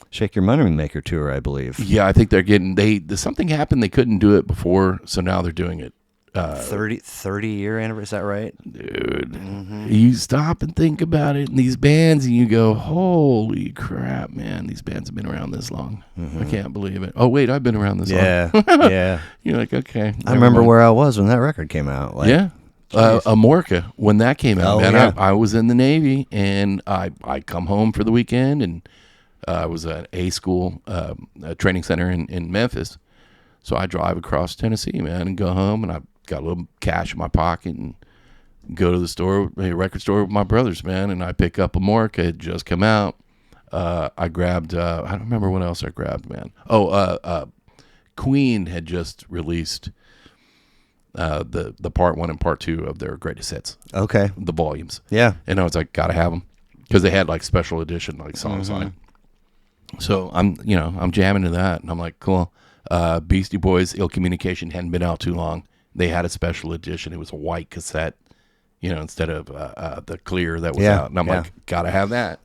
Shake Your Money Maker tour, I believe. Yeah, I think they're getting something happened. They couldn't do it before, so now they're doing it. 30-year anniversary, is that right? Dude, you stop and think about it in these bands and you go, holy crap, man, these bands have been around this long. I can't believe it. Oh, wait, I've been around this long. Yeah. You're like, okay. I remember where I was when that record came out. Like, yeah. Amorca, when that came out, man, yeah. I was in the Navy and I come home for the weekend and I was at a school, a training center in Memphis. So I drive across Tennessee, man, and go home and I got a little cash in my pocket and go to the store, a record store with my brothers, man, and I pick up Amorca. It had just come out. I grabbed, I don't remember what else I grabbed, man. Queen had just released the part 1 and part 2 of their greatest hits. Okay. The volumes. Yeah. And I was like, gotta have them because they had like special edition like songs on it. So I'm jamming to that, and I'm like, cool. Beastie Boys, Ill Communication hadn't been out too long. They had a special edition. It was a white cassette, instead of the clear that was out. And I'm like, gotta have that.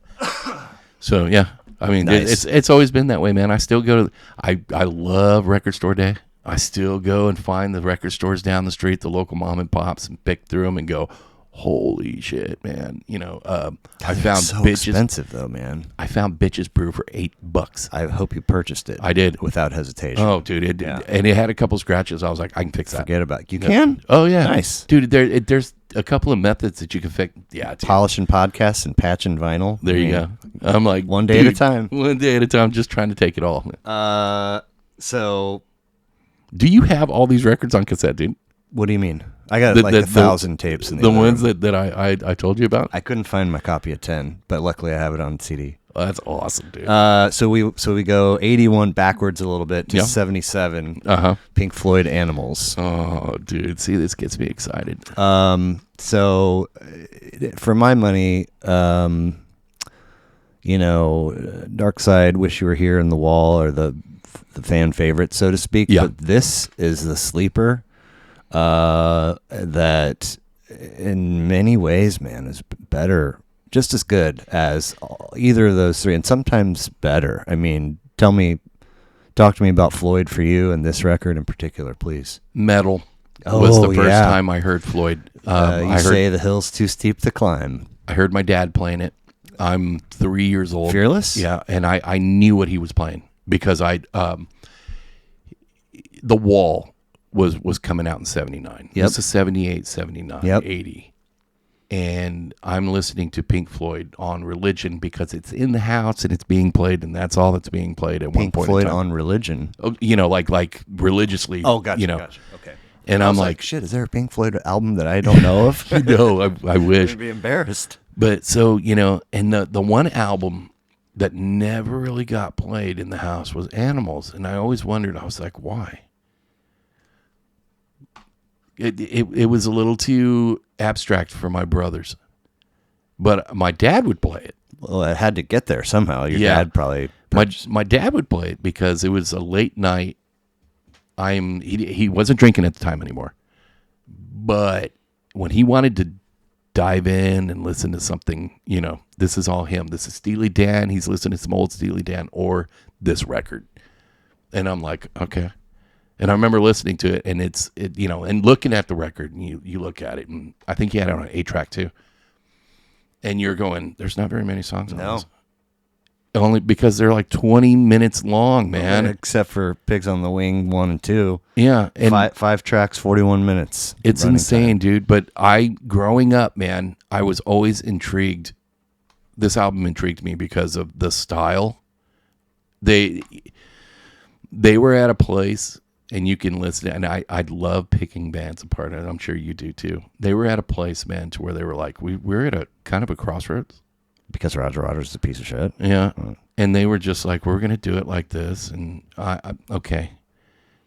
So yeah, I mean, nice. it's always been that way, man. I still go to. I love Record Store Day. I still go and find the record stores down the street, the local mom and pops, and pick through them and go, holy shit, man. I found so Bitches. Expensive though, man. I found Bitches Brew for $8. I hope you purchased it. I did. Without hesitation. Oh, dude. And it had a couple scratches. I was like, I can fix that. Forget about it. You can? Oh, yeah. Nice. Dude, there's a couple of methods that you can fix. Yeah. Dude. Polishing podcasts and patching vinyl. There you go. I'm like, one day at a time. One day at a time, just trying to take it all. So. Do you have all these records on cassette, dude? What do you mean? I got 1,000 tapes in the ones that I told you about. I couldn't find my copy of 10, but luckily I have it on CD. Oh, that's awesome, dude. So we go 81 backwards a little bit to 77. Pink Floyd Animals. Oh, dude, see, this gets me excited. So for my money, Dark Side, Wish You Were Here, and The Wall are the fan favorite, so to speak. Yeah. But this is the sleeper. That in many ways, man, is better, just as good as either of those three, and sometimes better. I mean, talk to me about Floyd for you and this record in particular, please. Metal was the first time I heard Floyd. Say the hill's too steep to climb. I heard my dad playing it. I'm 3 years old. Fearless? Yeah, and I knew what he was playing because The Wall was coming out in 79. Yep. This is 78, 79, Yep. 80. And I'm listening to Pink Floyd on Religion because it's in the house and it's being played, and that's all that's being played at one Pink point Floyd in time. on Religion. Oh, you know, like religiously. Oh, gotcha, You know, gotcha. Okay. and I I'm was like, shit, is there a Pink Floyd album that I don't know of? no, I wish. I'd be embarrassed. But so, you know, and the one album that never really got played in the house was Animals. And I always wondered, I was like, why? It was a little too abstract for my brothers. But my dad would play it. Well, it had to get there somehow. Your Yeah. dad probably. My dad would play it because it was a late night. He wasn't drinking at the time anymore. But when he wanted to dive in and listen to something, you know, this is all him. This is Steely Dan. He's listening to some old Steely Dan or this record. And I'm like, okay. And I remember listening to it, and it, you know, and looking at the record, and you look at it, and I think he had it on an 8-track too. And you're going, there's not very many songs on this. Only because they're like 20 minutes long, man. Except for Pigs on the Wing 1 and 2. Yeah. And five tracks, 41 minutes. it's running insane, time. dude. But growing up, man, I was always intrigued. This album intrigued me because of the style. They were at a place, and you can listen, and I love picking bands apart, and I'm sure you do too. They were at a place, man, to where they were like, we're at a kind of a crossroads. Because Roger Waters is a piece of shit. Yeah. And they were just like, we're going to do it like this. And okay,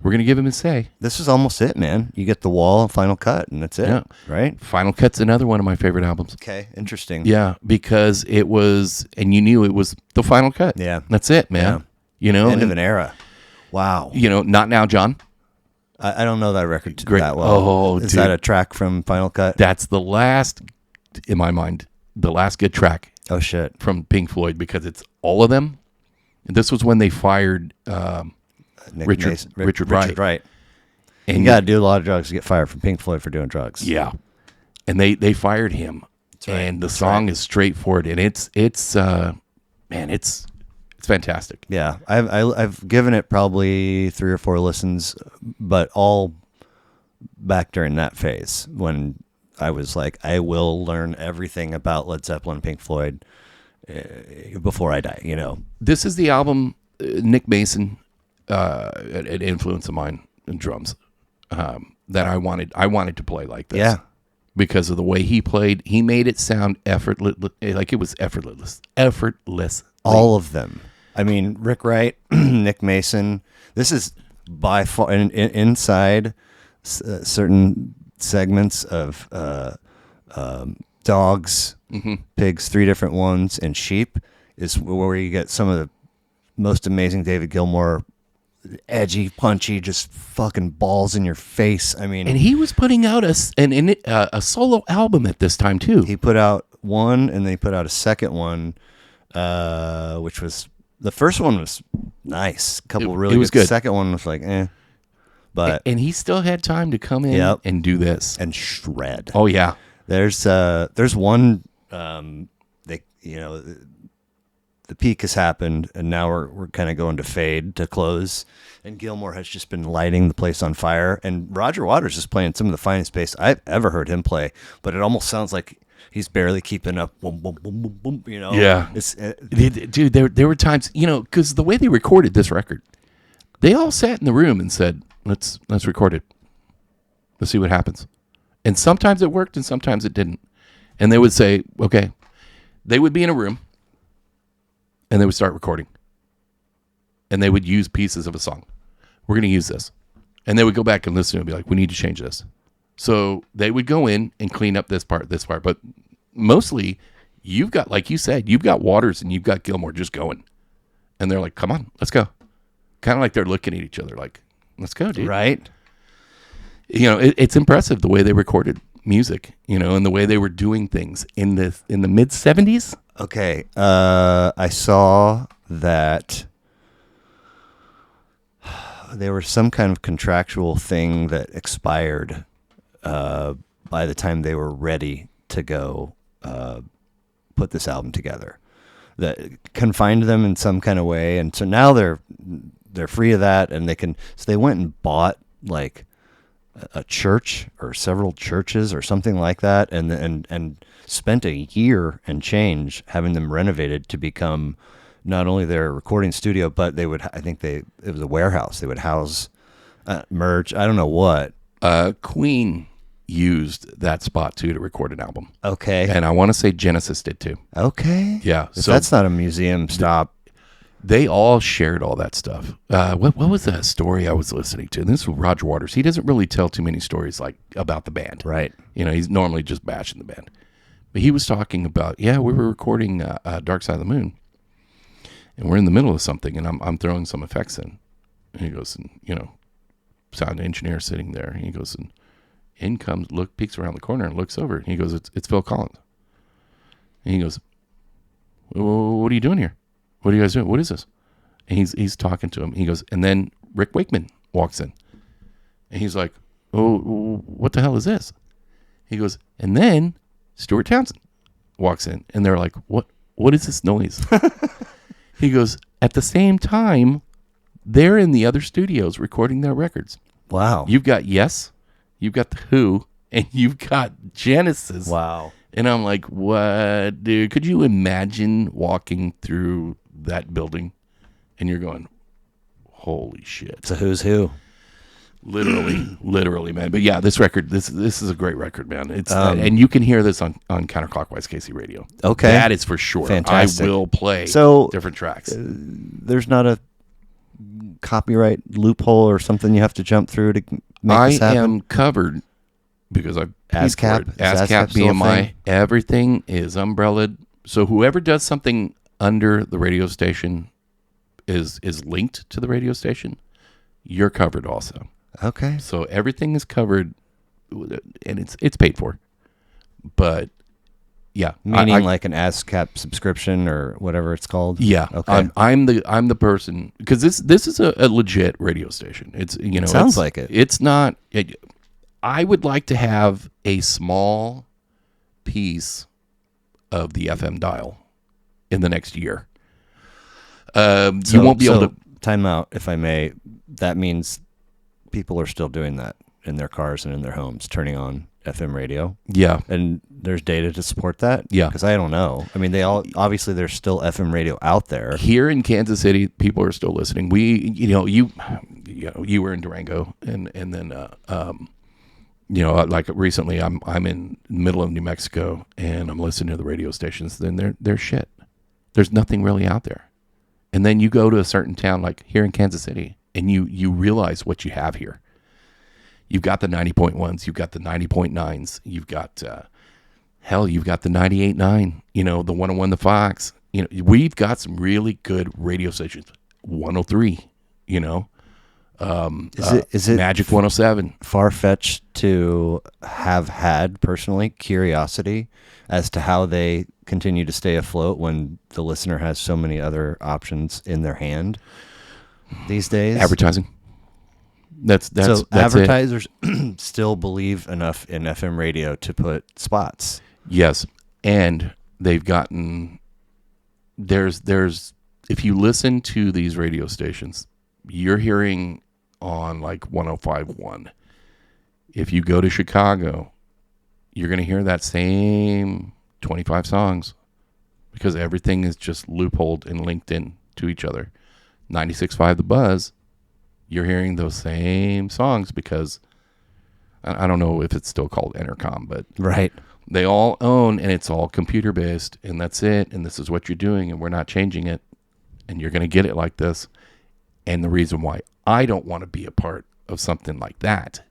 we're going to give him a say. This is almost it, man. You get The Wall and Final Cut, and that's it, Yeah. right? Final Cut's another one of my favorite albums. Okay, interesting. Yeah, because it was, and you knew it was the Final Cut. Yeah. That's it, man. Yeah. You know? End of an era. Wow. You know, Not Now, John. I don't know that record Great. that well. Oh, is dude. that a track from Final Cut? That's the last, in my mind, the last good track Oh, shit. from Pink Floyd, because it's all of them. And this was when they fired Richard Wright. And You got to do a lot of drugs to get fired from Pink Floyd for doing drugs. Yeah. And they fired him. right. And the song is straightforward, and it's fantastic. Yeah, I've given it probably 3 or 4 listens, but all back during that phase when I was like, I will learn everything about Led Zeppelin, Pink Floyd before I die. You know, This is the album, Nick Mason, an influence of mine in drums, that I wanted to play like this. Yeah. Because of the way he played, he made it sound effortless, like it was effortless. All of them. I mean, Rick Wright, Nick Mason. This is by far inside certain segments of dogs, pigs, 3 different ones, and sheep is where you get some of the most amazing David Gilmour, edgy, punchy, just fucking balls in your face. I mean, And he was putting out a solo album at this time too. he put out one, and then he put out a second one, which was the first one was nice, a couple really it was good. good. The second one was like, but And he still had time to come in Yep. and do this. and shred. Oh yeah. There's one, the peak has happened, and now we're kind of going to fade to close, and Gilmour has just been lighting the place on fire, and Roger Waters is playing some of the finest bass I've ever heard him play, but it almost sounds like he's barely keeping up. Boom, boom, boom, boom, boom. You know, Yeah. Dude, there were times, you know, because the way they recorded this record, they all sat in the room and said, let's record it. Let's see what happens. And sometimes it worked and sometimes it didn't. And they would say, okay, they would be in a room and they would start recording. And they would use pieces of a song. We're going to use this. And they would go back and listen and be like, we need to change this. So they would go in and clean up this part. But mostly, you've got, like you said, you've got Waters and you've got Gilmour just going. And they're like, come on, let's go. Kind of like they're looking at each other like, let's go, dude. right? You know, it's impressive the way they recorded music, you know, and the way they were doing things in the mid 70s. Okay, I saw that there was some kind of contractual thing that expired by the time they were ready to go put this album together, that confined them in some kind of way, and so now they're free of that, and they can. So they went and bought like a church or several churches or something like that, and spent a year and change having them renovated to become not only their recording studio, but it was a warehouse. They would house merch. I don't know what. Queen used that spot too to record an album. Okay. And I want to say Genesis did too. Okay. Yeah. If that's not a museum stop. They all shared all that stuff. What was that story I was listening to? And this was Roger Waters. He doesn't really tell too many stories like about the band. Right. You know, he's normally just bashing the band. But he was talking about, we were recording Dark Side of the Moon. And we're in the middle of something, and I'm throwing some effects in. And he goes, and, sound engineer sitting there. And he goes, and in comes, peeks around the corner and looks over. And he goes, it's Phil Collins. And he goes, what are you doing here? What are you guys doing? What is this? And he's talking to him. He goes, and then Rick Wakeman walks in. And he's like, oh, what the hell is this? He goes, and then Stuart Townsend walks in. And they're like, what is this noise? He goes, at the same time, they're in the other studios recording their records. Wow. You've got Yes, you've got The Who, and you've got Genesis. Wow. And I'm like, what, dude? Could you imagine walking through that building and you're going, holy shit. It's a who's who. Literally, man. But yeah, this record, this is a great record, man. It's and you can hear this on Counter Clockwise KC radio. Okay. That is for sure. Fantastic. I will play different tracks. There's not a copyright loophole or something you have to jump through to make this happen? I am covered because I ASCAP, ASCAP, BMI, everything is umbrellaed. So whoever does something under the radio station is linked to the radio station. You're covered also. Okay. So everything is covered, and it's paid for. But yeah, meaning like an ASCAP subscription or whatever it's called. Yeah. Okay. I'm the person, because this is a legit radio station. It's sounds like it. It's not. I would like to have a small piece of the FM dial in the next year. You won't be able to. Time out, if I may. That means people are still doing that in their cars and in their homes, turning on FM radio. Yeah. And there's data to support that? Yeah. Because I don't know. I mean, obviously there's still FM radio out there. Here in Kansas City, people are still listening. You were in Durango, and then like recently I'm in the middle of New Mexico and I'm listening to the radio stations. Then they're shit. There's nothing really out there. And then you go to a certain town like here in Kansas City, and you realize what you have here. You've got the 90.1s, you've got the 90.9s, you've got you've got the 98.9, the 101 The Fox. We've got some really good radio stations. 103, is it Magic 107. Far-fetched to have had personally curiosity as to how they continue to stay afloat when the listener has so many other options in their hand these days? Advertising. That's advertisers still believe enough in FM radio to put spots. Yes, and they've gotten there's if you listen to these radio stations, you're hearing on like 105.1. If you go to Chicago, you're going to hear that same 25 songs because everything is just loopholed and linked in to each other. 96.5 The Buzz, you're hearing those same songs because I don't know if it's still called Intercom, but right, they all own, and it's all computer based, and that's it, and this is what you're doing, and we're not changing it, and you're going to get it like this. And the reason why I don't want to be a part of something like that,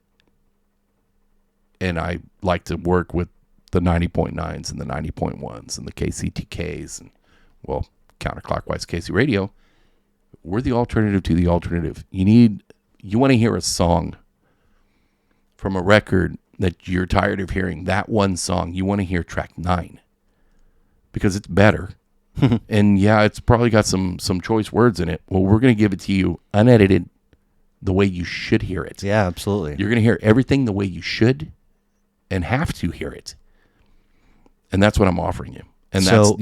and I like to work with the 90.9s and the 90.1s and the KCTKs and, well, Counterclockwise KC Radio, we're the alternative to the alternative. You want to hear a song from a record that you're tired of hearing, that one song, you want to hear track 9 because it's better. And yeah, it's probably got some choice words in it. Well, we're going to give it to you unedited the way you should hear it. Yeah, absolutely. You're going to hear everything the way you should and have to hear it. And that's what I'm offering you. And that's,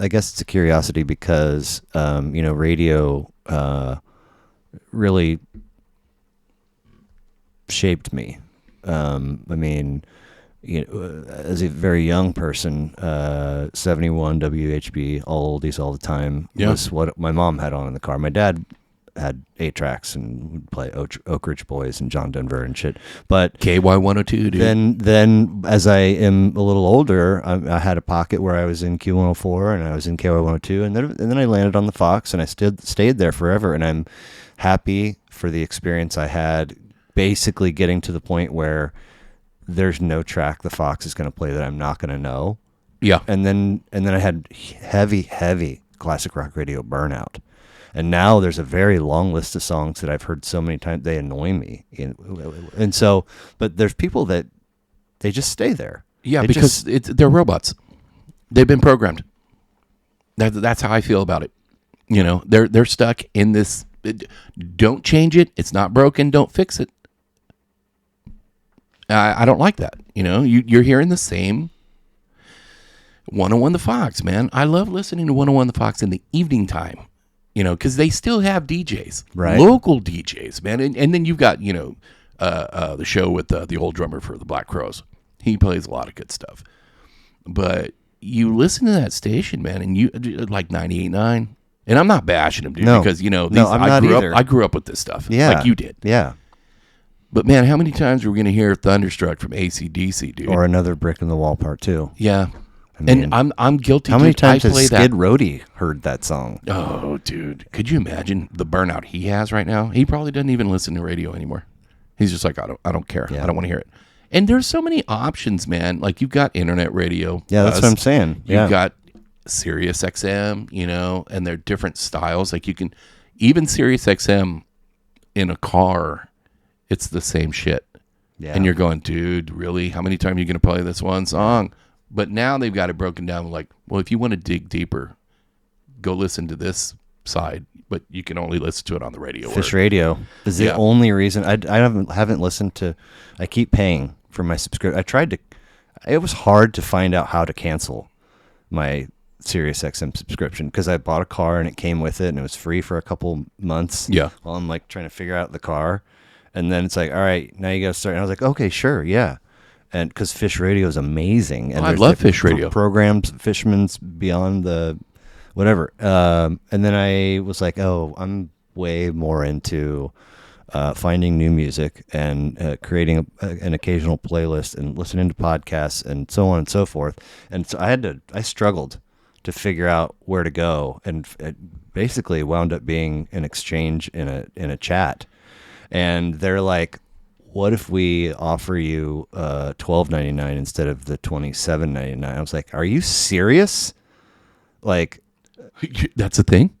I guess it's a curiosity because, radio really shaped me. I mean, as a very young person, 71 WHB, all oldies all the time, was what my mom had on in the car. My dad had 8 tracks and would play Oak Ridge Boys and John Denver and shit. But KY 102, dude. Then as I am a little older, I had a pocket where I was in Q104 and I was in KY 102, and then I landed on the Fox, and I stayed there forever. And I'm happy for the experience I had, basically getting to the point where there's no track the Fox is going to play that I'm not going to know. Yeah. And then I had heavy classic rock radio burnout. And now there's a very long list of songs that I've heard so many times they annoy me. And so, but there's people that they just stay there. Yeah, because they're robots. They've been programmed. That's how I feel about it. They're stuck in this. Don't change it. It's not broken. Don't fix it. I don't like that. You're hearing the same 101 The Fox, man. I love listening to 101 The Fox in the evening time. Because they still have DJs, right? Local DJs, man. And then you've got, the show with the old drummer for the Black Crowes. He plays a lot of good stuff. But you listen to that station, man, and you like 98.9. And I'm not bashing them, dude, because, I grew up with this stuff, like you did. Yeah. But, man, how many times are we going to hear Thunderstruck from AC/DC, dude? Or Another Brick in the Wall Part 2. Yeah. I mean, and I'm guilty. How many times has Skid Roadie heard that song? Oh, dude. Could you imagine the burnout he has right now? He probably doesn't even listen to radio anymore. He's just like, I don't care. Yeah. I don't want to hear it. And there's so many options, man. Like, you've got internet radio. Yeah, that's what I'm saying. You've got Sirius XM, and they're different styles. Like, you can, even Sirius XM in a car, it's the same shit. Yeah. And you're going, dude, really? How many times are you going to play this one song? But now they've got it broken down like, well, if you want to dig deeper, go listen to this side, but you can only listen to it on the radio. Fish Radio is the only reason. I haven't listened to. I keep paying for my subscription. I tried to. It was hard to find out how to cancel my SiriusXM subscription because I bought a car and it came with it and it was free for a couple months. Yeah. While I'm like trying to figure out the car, and then it's like, all right, now you got to start. And I was like, okay, sure, yeah. And because Fish Radio is amazing, and I love Fish Radio programs, Fisherman's Beyond the whatever. And then I was like, oh, I'm way more into finding new music and creating an occasional playlist and listening to podcasts and so on and so forth. And so I struggled to figure out where to go, and it basically wound up being an exchange in a chat. And they're like, what if we offer you $12.99 instead of the $27.99? I was like, are you serious? Like, that's a thing?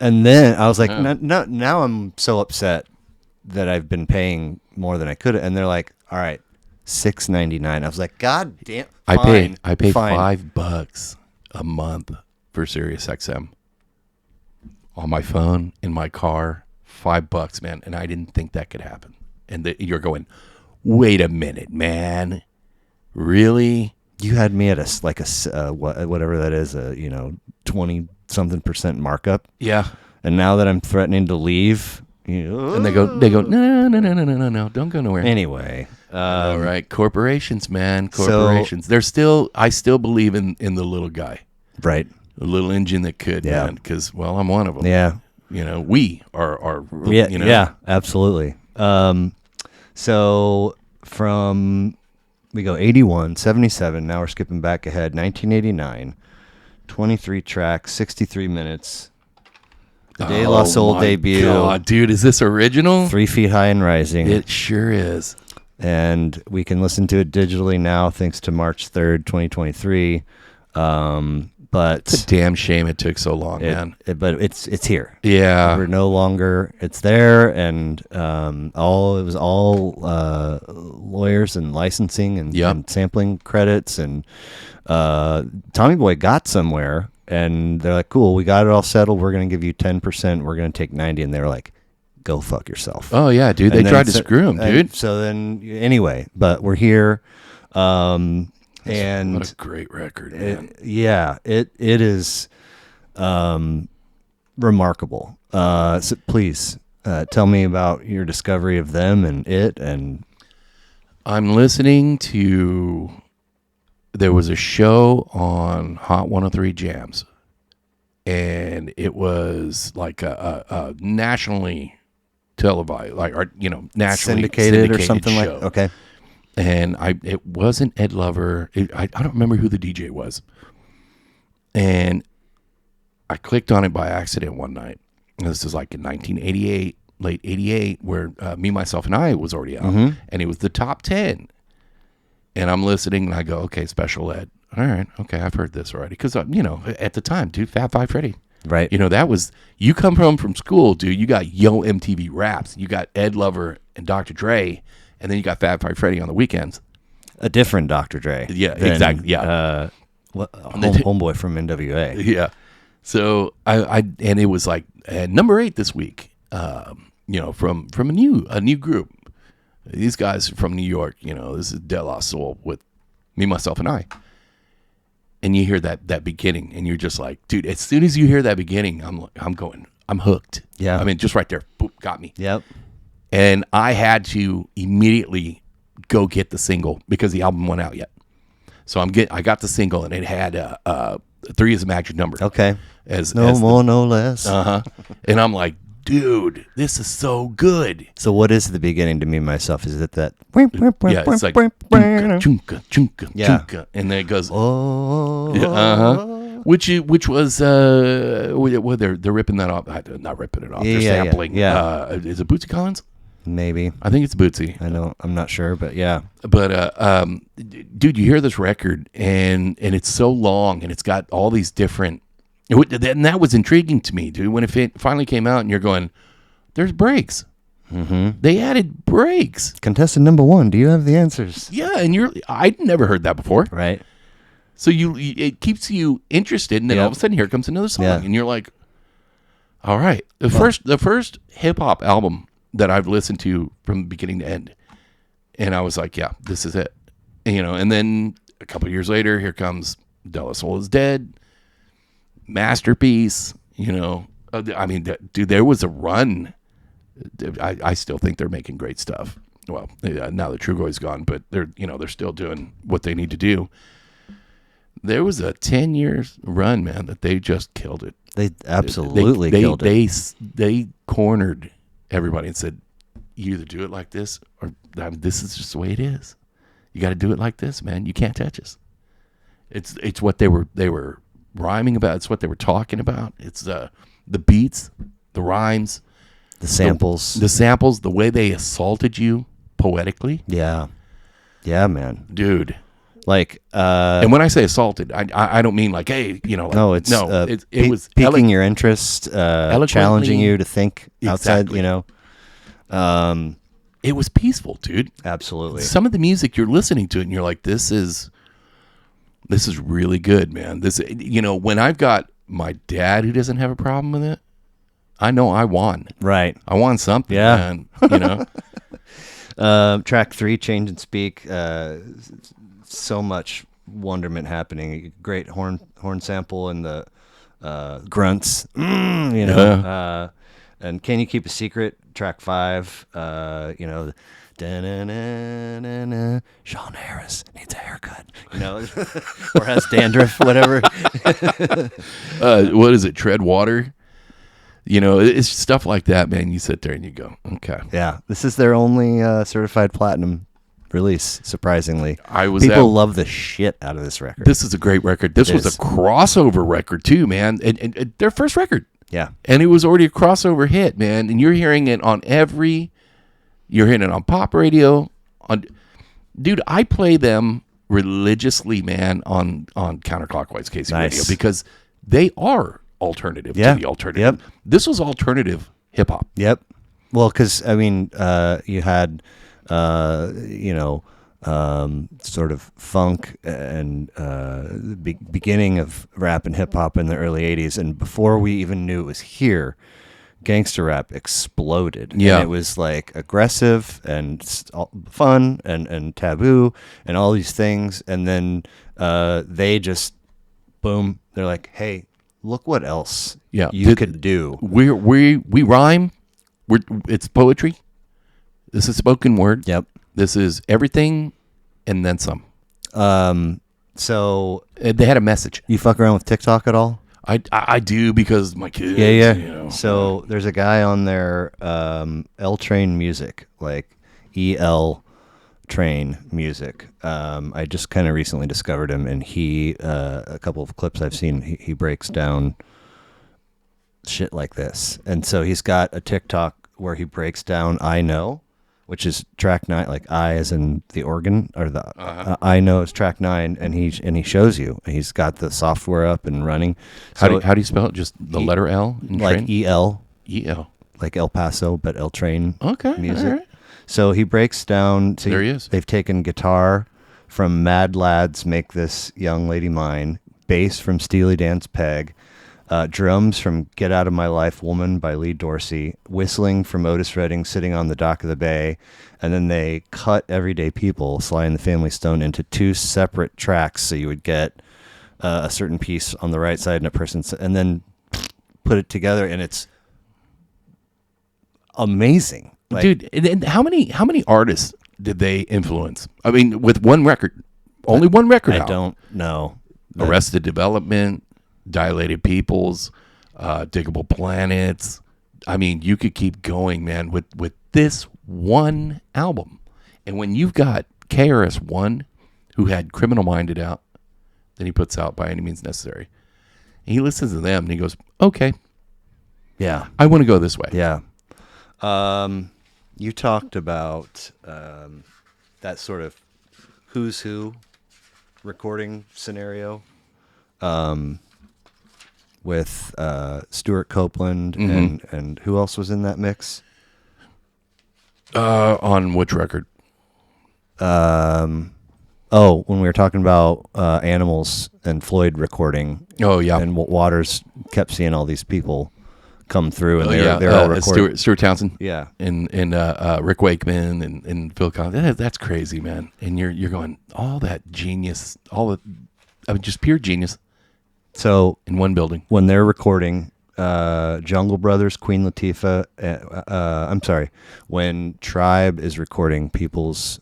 And then I was like, no, now I'm so upset that I've been paying more than I could. And they're like, all right, $6.99. I was like, God damn. I pay $5 a month for SiriusXM on my phone, in my car. $5, man. And I didn't think that could happen. And you're going, wait a minute, man. Really? You had me at whatever that is, 20-something% markup. Yeah. And now that I'm threatening to leave, and they go, no, don't go nowhere. Anyway. All right. Corporations, man. Corporations. I still believe in the little guy. Right. The little engine that could, man. Because, well, I'm one of them. Yeah. We are. Yeah, absolutely. So we go 81, 77, now we're skipping back ahead, 1989, 23 tracks, 63 minutes, De La Soul debut. God, dude, is this original? 3 Feet High and Rising. It sure is. And we can listen to it digitally now thanks to March 3rd, 2023. But it's a damn shame it took so long, man. But it's here. Yeah, we're no longer. It's there, and it was all lawyers and licensing and sampling credits, and Tommy Boy got somewhere, and they're like, "Cool, we got it all settled. We're going to give you 10%. We're going to take 90%." And they're like, "Go fuck yourself." Oh yeah, dude. They tried to screw him, dude. So then, anyway, but we're here. And what a great record, man. It is remarkable. So please tell me about your discovery of them and it, and I'm listening to. There was a show on Hot 103 Jams, and it was like a nationally televised, like, or, nationally Syndicated or something show. like. Okay. And it wasn't Ed Lover. I don't remember who the DJ was. And I clicked on it by accident one night. And this is like in 1988, late 88, where Me, Myself, and I was already out. And it was the top 10. And I'm listening, and I go, okay, Special Ed. All right, okay, I've heard this already. Because, at the time, dude, Fab Five Freddy. Right. That was, you come home from school, dude, you got Yo MTV Raps. You got Ed Lover and Dr. Dre. And then you got Fab Five Freddy on the weekends. A different Dr. Dre. Yeah, exactly. Yeah. Homeboy from NWA. Yeah. So and it was like number 8 this week. From a new group. These guys are from New York. This is De La Soul with Me, Myself, and I. And you hear that beginning, and you're just like, dude. As soon as you hear that beginning, I'm hooked. Yeah. I mean, just right there, boop, got me. Yep. And I had to immediately go get the single because the album went out yet. So I got the single, and it had 3 is a magic number. Okay. As more, no less. And I'm like, dude, this is so good. So what is the beginning to Me, Myself? Is it that? Yeah, it's like chunka, chunka, Yeah. chunka, and then it goes, Oh. which was well, they're ripping that off, not ripping it off. They're sampling. Yeah. Is it Bootsy Collins? Maybe. I think it's Bootsy. I'm not sure, but yeah. But dude, you hear this record, and it's so long, and it's got all these different. And that was intriguing to me, dude. When it finally came out, and you're going, "There's breaks." Mm-hmm. They added breaks. Contestant number 1, do you have the answers? Yeah, and I'd never heard that before. Right. So it keeps you interested, and then all of a sudden, here comes another song, and you're like, "All right." The first hip hop album that I've listened to from beginning to end, and I was like, "Yeah, this is it." And then a couple of years later, here comes De La Soul is Dead, masterpiece. I mean, dude, there was a run. I still think they're making great stuff. Well, now that Trugoy's gone, but they're still doing what they need to do. There was a 10 years run, man, that they just killed it. They absolutely killed it. They cornered everybody and said, you either do it like this or this is just the way it is. You got to do it like this, man. You can't touch us. It's what they were rhyming about. It's what they were talking about. It's the beats, the rhymes, the samples, the way they assaulted you poetically. Yeah, man, dude. Like, and when I say assaulted, I don't mean like, hey, it was piquing your interest, challenging you to think outside. It was peaceful, dude. Absolutely. Some of the music you're listening to, and you're like, this is really good, man. This, when I've got my dad who doesn't have a problem with it, I know I won. Right. I won something. Yeah. Man, track 3, Change and Speak. So much wonderment happening. Great horn sample and the grunts. And Can You Keep a Secret? Track 5. Sean Harris needs a haircut. Or has dandruff, whatever. What is it? Tread Water. It's stuff like that, man. You sit there and you go, okay. Yeah, this is their only certified platinum release, surprisingly. People love the shit out of this record. This is a great record. This was a crossover record too, man. And their first record. Yeah. And it was already a crossover hit, man. And you're hearing it on pop radio. Dude, I play them religiously, man, on Counter Clockwise KC radio because they are alternative to the alternative. Yep. This was alternative hip hop. Yep. Well, because you had sort of funk and the beginning of rap and hip hop in the early 80s, and before we even knew it was here, gangster rap exploded. Yeah. And it was like aggressive and fun and taboo and all these things, and then they just boom, they're like, hey, look what else you could do. We rhyme. It's poetry. This is spoken word. Yep. This is everything and then some. So They had a message. you fuck around with TikTok at all? I do because my kids. Yeah. You know. So there's a guy on there, L Train Music, like EL Train Music. I just kind of recently discovered him, and he, a couple of clips I've seen, he breaks down shit like this. And so he's got a TikTok where he breaks down I Know, which is track 9, like I as in the organ, or the I Know is track 9, and he shows you. He's got the software up and running. So How do you spell it? Just the letter L? In like train? EL, EL. like El Paso, but L Train music. All right. So he breaks down. So There he is. They've taken guitar from Mad Lads, Make This Young Lady Mine, bass from Steely Dan's Peg, drums from Get Out of My Life Woman by Lee Dorsey, whistling from Otis Redding, Sitting on the Dock of the Bay, and then they cut Everyday People, Sly and the Family Stone, into 2 separate tracks, so you would get a certain piece on the right side and a person's, and then put it together, and it's amazing. Like, Dude, and how many artists did they influence? I mean, with one record, only one record. I out. don't know. Arrested Development, Dilated Peoples, Diggable Planets. I mean, you could keep going, man, with this one album. And when you've got KRS-One, who had Criminal Minded out, then he puts out By Any Means Necessary. And he listens to them and he goes, okay, Yeah. I want to go this way. Yeah. You talked about that sort of who's who recording scenario with Stuart Copeland and who else was in that mix? On which record? When we were talking about Animals and Floyd recording. Oh, yeah. And Waters kept seeing all these people come through, and they're all recording. Stuart Townsend. Yeah. And Rick Wakeman and Phil Collins. That's crazy, man. And you're going, all that genius, just pure genius So in one building. when they're recording Jungle Brothers, Queen Latifah, when Tribe is recording People's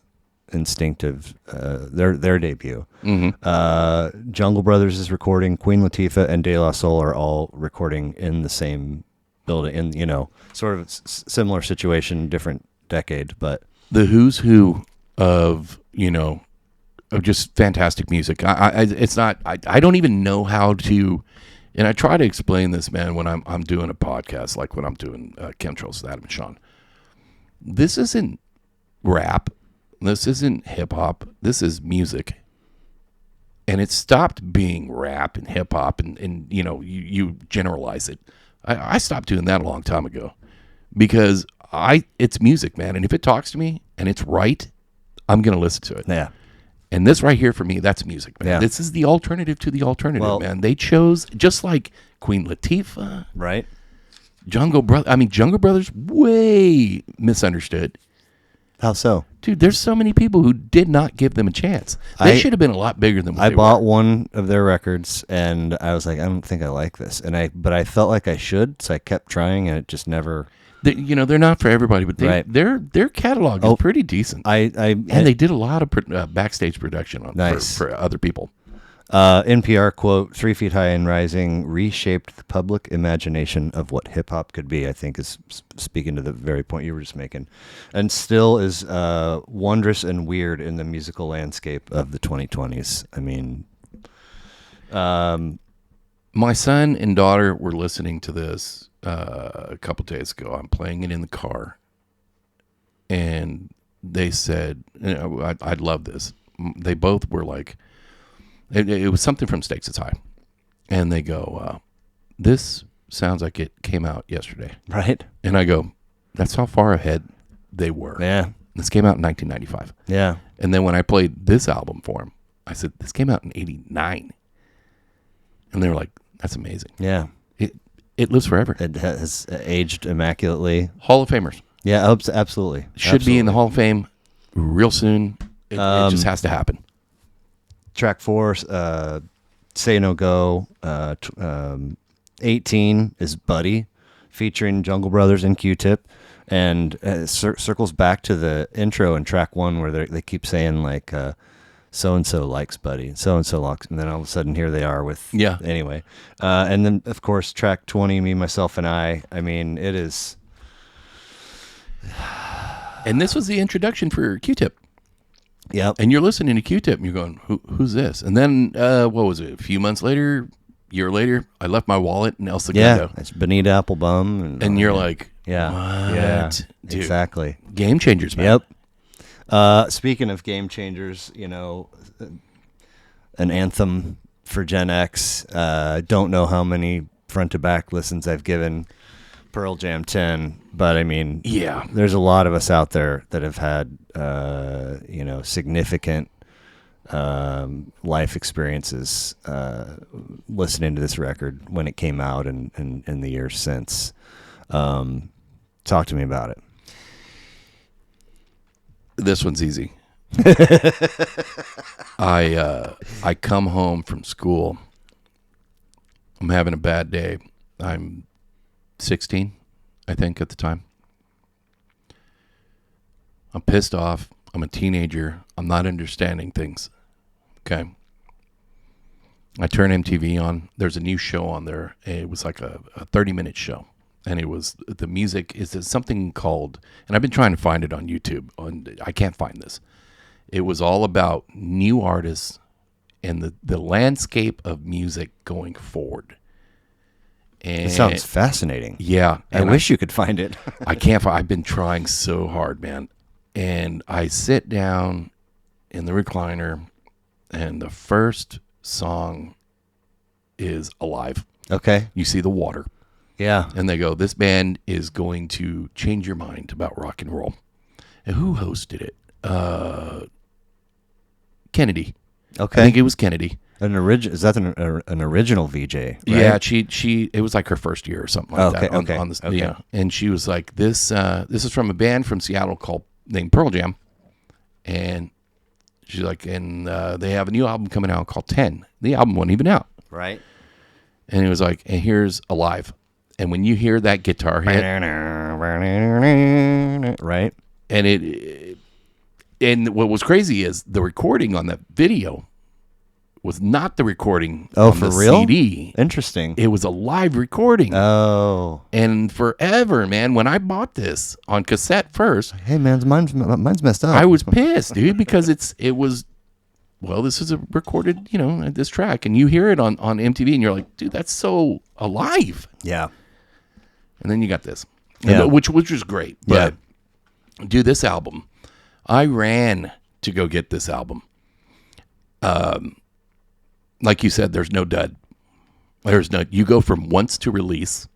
Instinctive, their debut, Jungle Brothers is recording, Queen Latifah and De La Soul are all recording in the same building, in sort of similar situation, different decade, but The who's who of just fantastic music. It's not. I don't even know how to. And I try to explain this, man, when I'm doing a podcast, like when I'm doing Chemtrails with Adam and Sean. This isn't rap. This isn't hip hop. This is music. And it stopped being rap and hip hop, and you generalize it. I stopped doing that a long time ago because it's music, man. And if it talks to me and it's right, I'm going to listen to it. yeah. And this right here for me, that's music, man. Yeah. This is the alternative to the alternative, Well, man. They chose, just like Queen Latifah, Right? Jungle Brothers, way misunderstood. How so? Dude, there's so many people who did not give them a chance. They should have been a lot bigger than what I they bought were. one of their records, and I was like, I don't think I like this, but I felt like I should, so I kept trying, and it just never. They're not for everybody, but Right. their catalog is pretty decent. And they did a lot of backstage production Nice. for other people. NPR quote, 3 Feet High and Rising reshaped the public imagination of what hip hop could be, I think is speaking to the very point you were just making, and still is wondrous and weird in the musical landscape of the 2020s. I mean, My son and daughter were listening to this a couple days ago. I'm playing it in the car, and they said, I'd love this. They both were like, it was something from Stakes It's High. And they go, this sounds like it came out yesterday. right? And I go, that's how far ahead they were. Yeah. This came out in 1995. Yeah. And then when I played this album for them, I said, this came out in 89. And they were like, that's amazing. Yeah. It lives forever. It has aged immaculately. Hall of Famers. Yeah, absolutely. Should be in the Hall of Fame real soon. It just has to happen. Track 4, Say No Go. 18 is Buddy, featuring Jungle Brothers and Q-Tip. And circles back to the intro in track 1 where they keep saying like, so-and-so likes Buddy, so-and-so likes, and then all of a sudden here they are with, anyway. And then, of course, track 20, Me, Myself, and I mean, it is... And this was the introduction for Q-Tip. Yep. And you're listening to Q-Tip, and you're going, who's this? And then, what was it, a few months later, year later, I left my wallet in El Segundo. Yeah, it's Bonita Applebum. And you're like, yeah, what? Yeah, Dude, exactly. Game changers, man. Yep. Speaking of game changers, you know, an anthem for Gen X. Don't know how many front to back listens I've given Pearl Jam 10, but I mean, yeah, there's a lot of us out there that have had, you know, significant life experiences listening to this record when it came out and in the years since. Talk to me about it. This one's easy. I come home from school. I'm having a bad day. I'm 16, I think, at the time. I'm pissed off. I'm a teenager. I'm not understanding things. Okay. I turn MTV on. There's a new show on there. It was like a 30-minute show. And it was, the music is something called, and I've been trying to find it on YouTube. I can't find this. It was all about new artists and the landscape of music going forward. And it sounds fascinating. Yeah. I wish you could find it. I can't find. I've been trying so hard, man. And I sit down in the recliner, and the first song is Alive. Okay. You see the water. Yeah. And they go, this band is going to change your mind about rock and roll. And who hosted it? Kennedy. Okay. I think it was Kennedy. Is that an original VJ? Right? Yeah, she it was like her first year or something like that. Okay. On this, yeah, and she was like, this is from a band from Seattle named Pearl Jam, and she's like, and they have a new album coming out called 10. The album wasn't even out, right? And it was like, and here's Alive, and when you hear that guitar hit, right, and what was crazy is the recording on that video was not the recording on for the real? CD. Interesting. It was a live recording. Oh. And forever, man, when I bought this on cassette first, hey man, mine's messed up. I was pissed, dude, because it was this is a recorded, this track, and you hear it on MTV and you're like, dude, that's so alive. Yeah. And then you got this. Yeah. Which was great. But dude, this album, I ran to go get this album. Like you said, there's no dud. You go from once to release.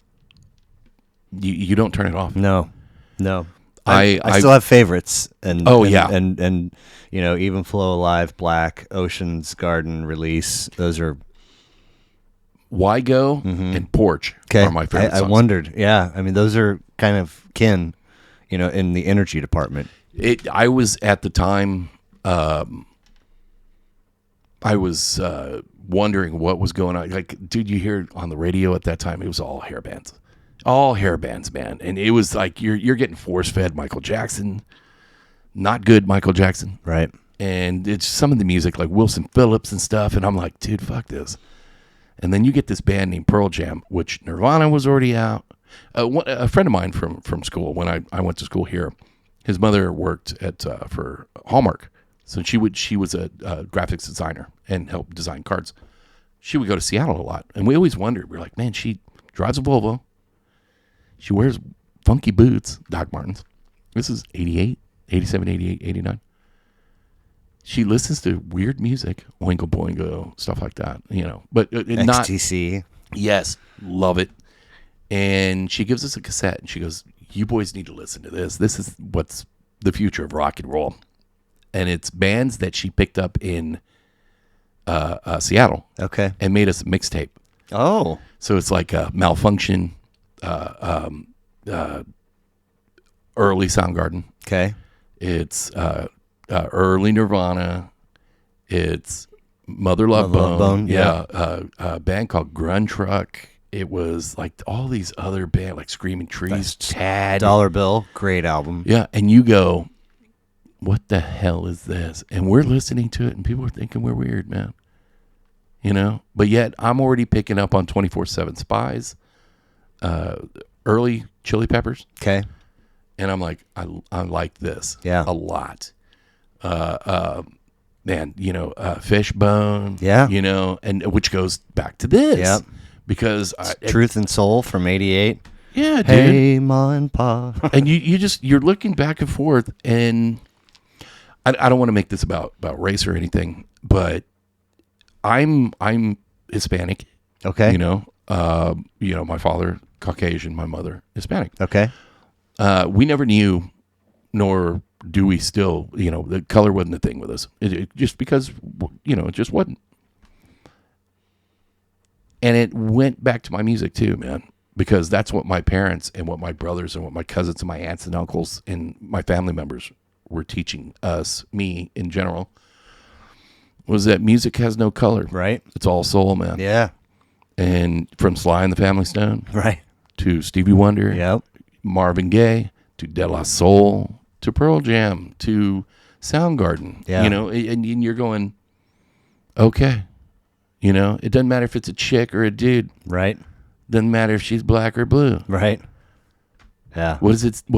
You don't turn it off. No. I still have favorites. And Even Flow Alive, Black, Ocean's Garden, Release. Those are Why Go and Porch are my favorite songs. I wondered. Yeah. I mean, those are kind of kin, in the energy department. I was at the time, I was wondering what was going on. Like, dude, you hear on the radio at that time, it was all hair bands. All hair bands, man. And it was like you're getting force-fed Michael Jackson. Not good Michael Jackson. Right. And it's some of the music, like Wilson Phillips and stuff. And I'm like, dude, fuck this. And then you get this band named Pearl Jam, which Nirvana was already out. A friend of mine from school, when I went to school here, his mother worked for Hallmark. So she was a graphics designer and helped design cards. She would go to Seattle a lot. And we always wondered, we're like, man, she drives a Volvo. She wears funky boots, Doc Martens. This is 88, 87, 88, 89. She listens to weird music, Oingo Boingo, stuff like that, But not XTC. Yes, love it. And she gives us a cassette, and she goes, you boys need to listen to this. This is what's the future of rock and roll. And it's bands that she picked up in Seattle. Okay. And made us a mixtape. Oh. So it's like Malfunction, early Soundgarden. Okay. It's early Nirvana. It's Mother Love Bone. Yeah. A band called Grunge Truck. it was like all these other bands, like Screaming Trees, Tad. Dollar Bill, great album. Yeah, and you go, what the hell is this? And we're listening to it, and people are thinking we're weird, man. You know? But yet, I'm already picking up on 24/7 Spies, early Chili Peppers. Okay. And I'm like, I like this Yeah. a lot. Man, Fishbone. Yeah. And which goes back to this. Yep. Because Truth and Soul from '88. yeah, dude. Hey, Ma and Pa. And you're looking back and forth, and I don't want to make this about race or anything, but I'm Hispanic. Okay. My father Caucasian, my mother Hispanic. Okay. We never knew, nor do we still. The color wasn't a thing with us. It just because it just wasn't. And it went back to my music too, man, because that's what my parents and what my brothers and what my cousins and my aunts and uncles and my family members were teaching us, me in general, was that music has no color. Right. It's all soul, man. Yeah. And from Sly and the Family Stone Right. to Stevie Wonder, Yep. Marvin Gaye, to De La Soul, to Pearl Jam, to Soundgarden. Yeah. And you're going, okay. It doesn't matter if it's a chick or a dude. Right. Doesn't matter if she's black or blue. Right. Yeah. What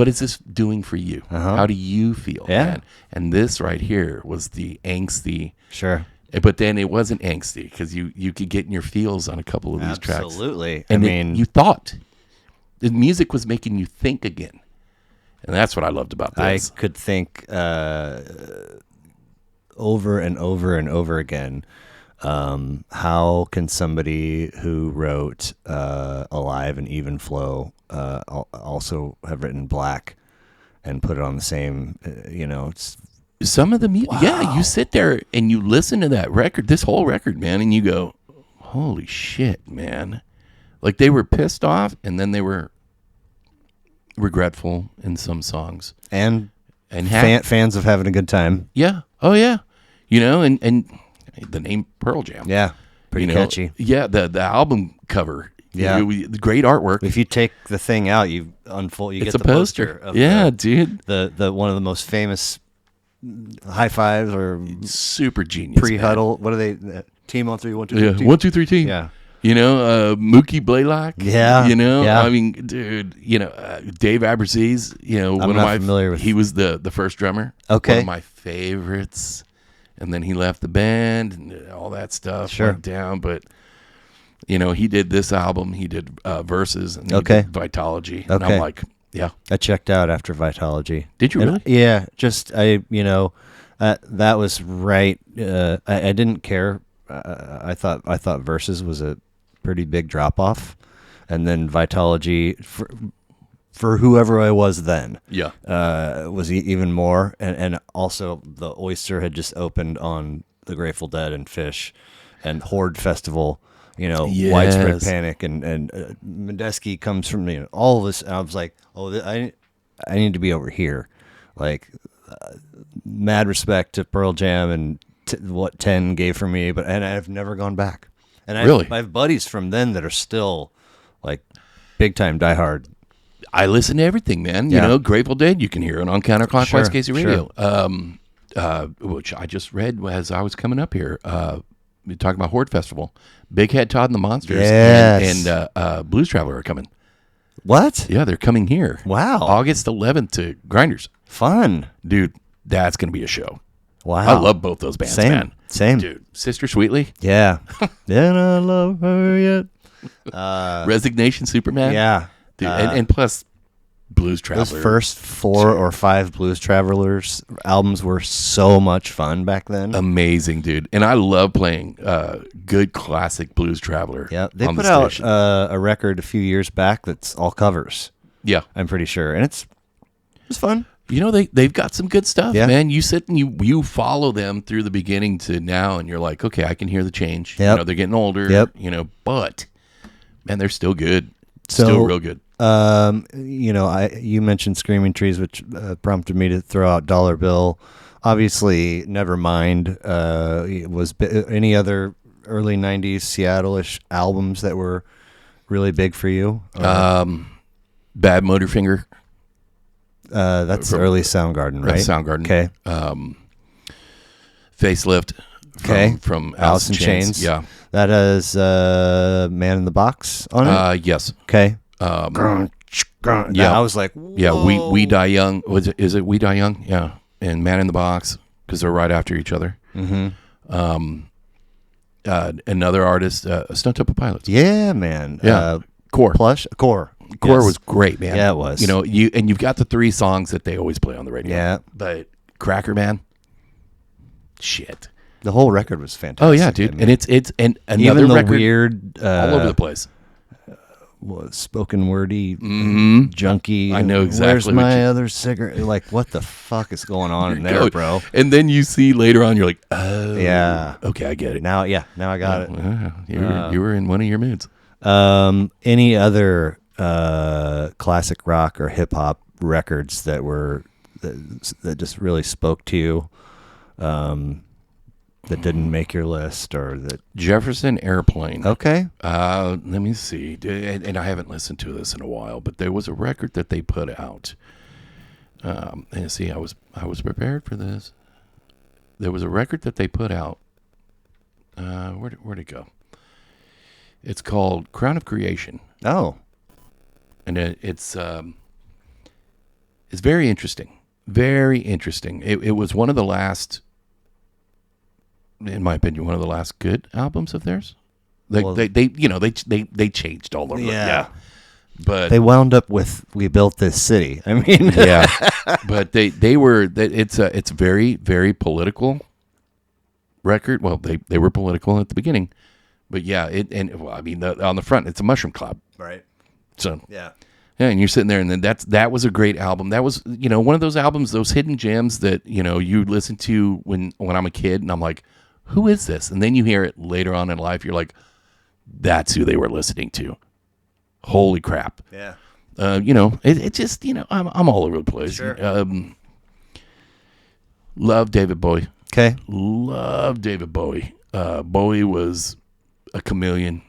is this doing for you? Uh-huh. How do you feel? Yeah. Man? And this right here was the angsty. Sure. But then it wasn't angsty because you could get in your feels on a couple of these tracks. Absolutely. And you thought. The music was making you think again. And that's what I loved about this. I could think over and over and over again. How can somebody who wrote Alive and Even Flow also have written Black and put it on the same, it's Some of the music, yeah, you sit there and you listen to that record, this whole record, man, and you go, holy shit, man. Like they were pissed off and then they were regretful in some songs. and And fans of having a good time. yeah. Oh, yeah. And the name Pearl Jam. Yeah. Pretty catchy. Yeah, the album cover. Yeah. The great artwork. If you take the thing out, you unfold. You It's get a the poster. of Yeah, dude. the one of the most famous high fives or Super genius. pre-huddle. What are they? Team on 3, 1, 2, 3. Yeah, team. 1, 2, 3 team. Yeah. Mookie Blaylock. Yeah, yeah. I mean, dude, Dave Abruzzese, I'm not familiar with- he was the first drummer. Okay. One of my favorites. And then he left the band and all that stuff Sure. went down. But, he did this album. He did Verses and he Okay. did Vitology. And Okay. I'm like, yeah. I checked out after Vitology. Did you really? Yeah, just that was right. I didn't care. I thought Versus was a pretty big drop off, and then Vitology for whoever I was then, Yeah. was even more. And also the Oyster had just opened on the Grateful Dead and Fish, and Horde Festival. Yes. Widespread Panic and Medeski comes from all of this. And I was like, I need to be over here. Like, mad respect to Pearl Jam and what 10 gave for me, and I've never gone back. And I have buddies from then that are still like big time diehard. I listen to everything, man. Yeah. Grateful Dead, you can hear it on Counter Clockwise Sure, KC Radio. Which I just read as I was coming up here. We're talking about Horde Festival. Big Head Todd and the Monsters Yes. and Blues Traveler are coming. What? Yeah, they're coming here. Wow. August 11th to Grinders. Fun. Dude, that's going to be a show. Wow. I love both those bands, man. Same. Dude, Sister Sweetly, Yeah. Then I love her yet. Resignation Superman. Yeah. Dude, and plus Blues Traveler. Those first 4 or 5 Blues Travelers albums were so much fun back then. Amazing, dude. And I love playing good classic Blues Traveler. Yeah, they on put the out station. a record a few years back that's all covers. Yeah. I'm pretty sure, and it's fun. They've got some good stuff, Yeah. man. You sit and you follow them through the beginning to now, and you're like, okay, I can hear the change. Yep. They're getting older. Yep. But man, they're still good. So, Still real good. You mentioned Screaming Trees, which prompted me to throw out Dollar Bill. Obviously, Nevermind was any other early '90s Seattle-ish albums that were really big for you? Or, Bad Motorfinger. that's early Soundgarden, right? Soundgarden. Okay. Facelift. Okay. From Alice in Chains. Yeah. That has Man in the Box on it? Yes. Okay. Yeah. I was like, yeah, whoa. We Die Young. Is it We Die Young? Yeah. And Man in the Box, because they're right after each other. Mm-hmm. Another artist, Stone Temple Pilots. Yeah, man. Yeah. Core. Core. Core Yes. was great, man. Yeah, it was. You know, you've got the 3 songs that they always play on the radio. Yeah. But Cracker Man, shit. The whole record was fantastic. Oh yeah, dude. I mean, And it's and another even the record weird all over the place. Spoken wordy junkie. I know exactly Where's what my other cigarette? Like, what the fuck is going on in there, bro? And then you see later on, you're like, oh, Yeah. okay, I get it. Now I got it. You were in one of your moods. Any other classic rock or hip hop records that just really spoke to you, that didn't make your list, or that Jefferson Airplane. Okay. Let me see. And I haven't listened to this in a while, but there was a record that they put out. And see, I was prepared for this. There was a record that they put out. Where'd it go? It's called Crown of Creation. Oh. And it's very interesting. Very interesting. It was one of the last, in my opinion, one of the last good albums of theirs. They changed all over. Yeah. But they wound up with "We Built This City." I mean, yeah. But it's very, very political record. Well, they were political at the beginning, but yeah, on the front it's a mushroom cloud. Right. So yeah. Yeah, and you're sitting there, and then that was a great album. That was, one of those albums, those hidden gems that, you listen to when I'm a kid, and I'm like, who is this? And then you hear it later on in life, you're like, that's who they were listening to. Holy crap. Yeah. It just, I'm all over the place. Sure. Love David Bowie. Okay. Love David Bowie. Bowie was a chameleon.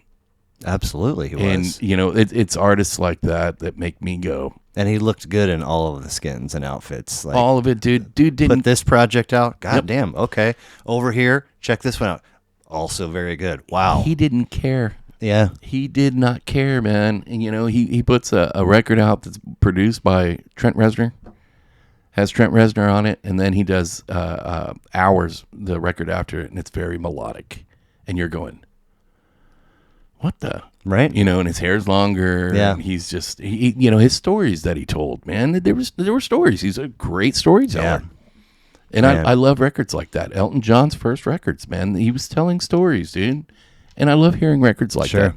Absolutely, he was. And it's artists like that make me go. And he looked good in all of the skins and outfits. Like, all of it, dude. Dude didn't put this project out. God Yep. damn. Okay, over here, check this one out. Also very good. Wow. He didn't care. Yeah. He did not care, man. And he puts a record out that's produced by Trent Reznor. Has Trent Reznor on it, and then he does Hours, the record after it, and it's very melodic. And you're going, what the? Right. And his hair's longer. Yeah. And he's just, his stories that he told, man, there were stories. He's a great storyteller. Yeah. And Man. I love records like that. Elton John's first records, man, he was telling stories, dude. And I love hearing records like Sure.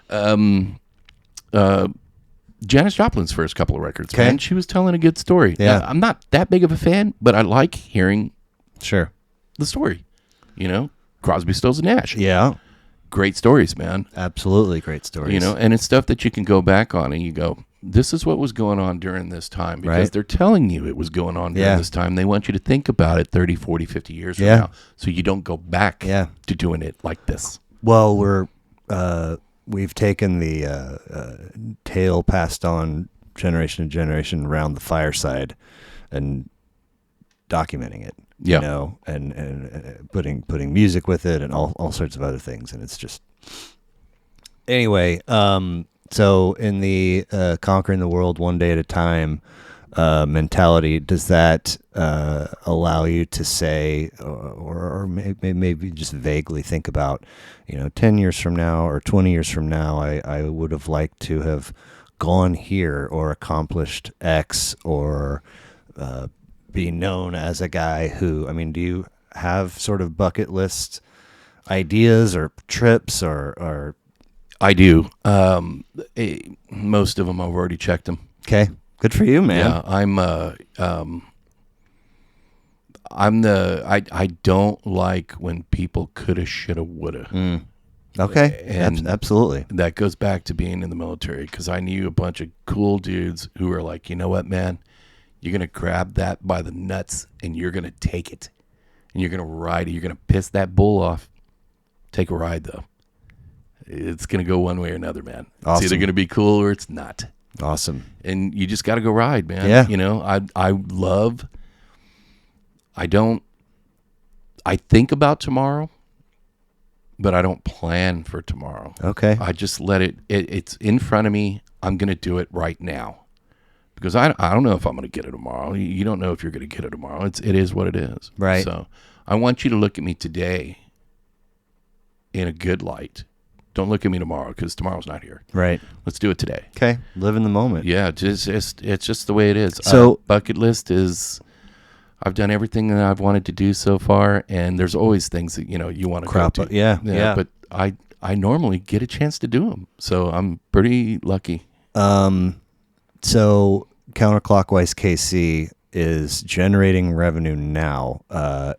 that. Janis Joplin's first couple of records, Okay. man, she was telling a good story. Yeah. I'm not that big of a fan, but I like hearing Sure. the story. Crosby, Stills, and Nash. Yeah. Great stories, man. Absolutely great stories. And it's stuff that you can go back on and you go, this is what was going on during this time, because Right. they're telling you it was going on during Yeah. this time. They want you to think about it 30, 40, 50 years from Yeah. now, so you don't go back Yeah. to doing it like this. Well, we've taken the tale passed on generation to generation around the fireside and documenting it. Yeah. And putting music with it and all sorts of other things, and it's just anyway. So in the conquering the world one day at a time mentality, does that allow you to say, or maybe just vaguely think about, 10 years from now or 20 years from now, I would have liked to have gone here or accomplished X, or be known as a guy who, do you have sort of bucket list ideas or trips or I do. Most of them I've already checked them. Okay, good for you, man. Yeah, I don't like when people coulda, shoulda, woulda. Okay, And absolutely. That goes back to being in the military, because I knew a bunch of cool dudes who were like, you know what, man? You're going to grab that by the nuts and you're going to take it. And you're going to ride it. You're going to piss that bull off. Take a ride, though. it's going to go one way or another, man. Awesome. It's either going to be cool or it's not. Awesome. And you just got to go ride, man. Yeah. You know, I think about tomorrow, but I don't plan for tomorrow. Okay. I just let it's in front of me. I'm going to do it right now. Because I don't know if I'm going to get it tomorrow. You don't know if you're going to get it tomorrow. It is what it is. Right. So I want you to look at me today in a good light. Don't look at me tomorrow because tomorrow's not here. Right. Let's do it today. Okay. Live in the moment. Yeah, it's just the way it is. So bucket list is, I've done everything that I've wanted to do so far, and there's always things that you want to crop go up. to. Yeah. But I normally get a chance to do them, so I'm pretty lucky. So Counter Clockwise KC is generating revenue now.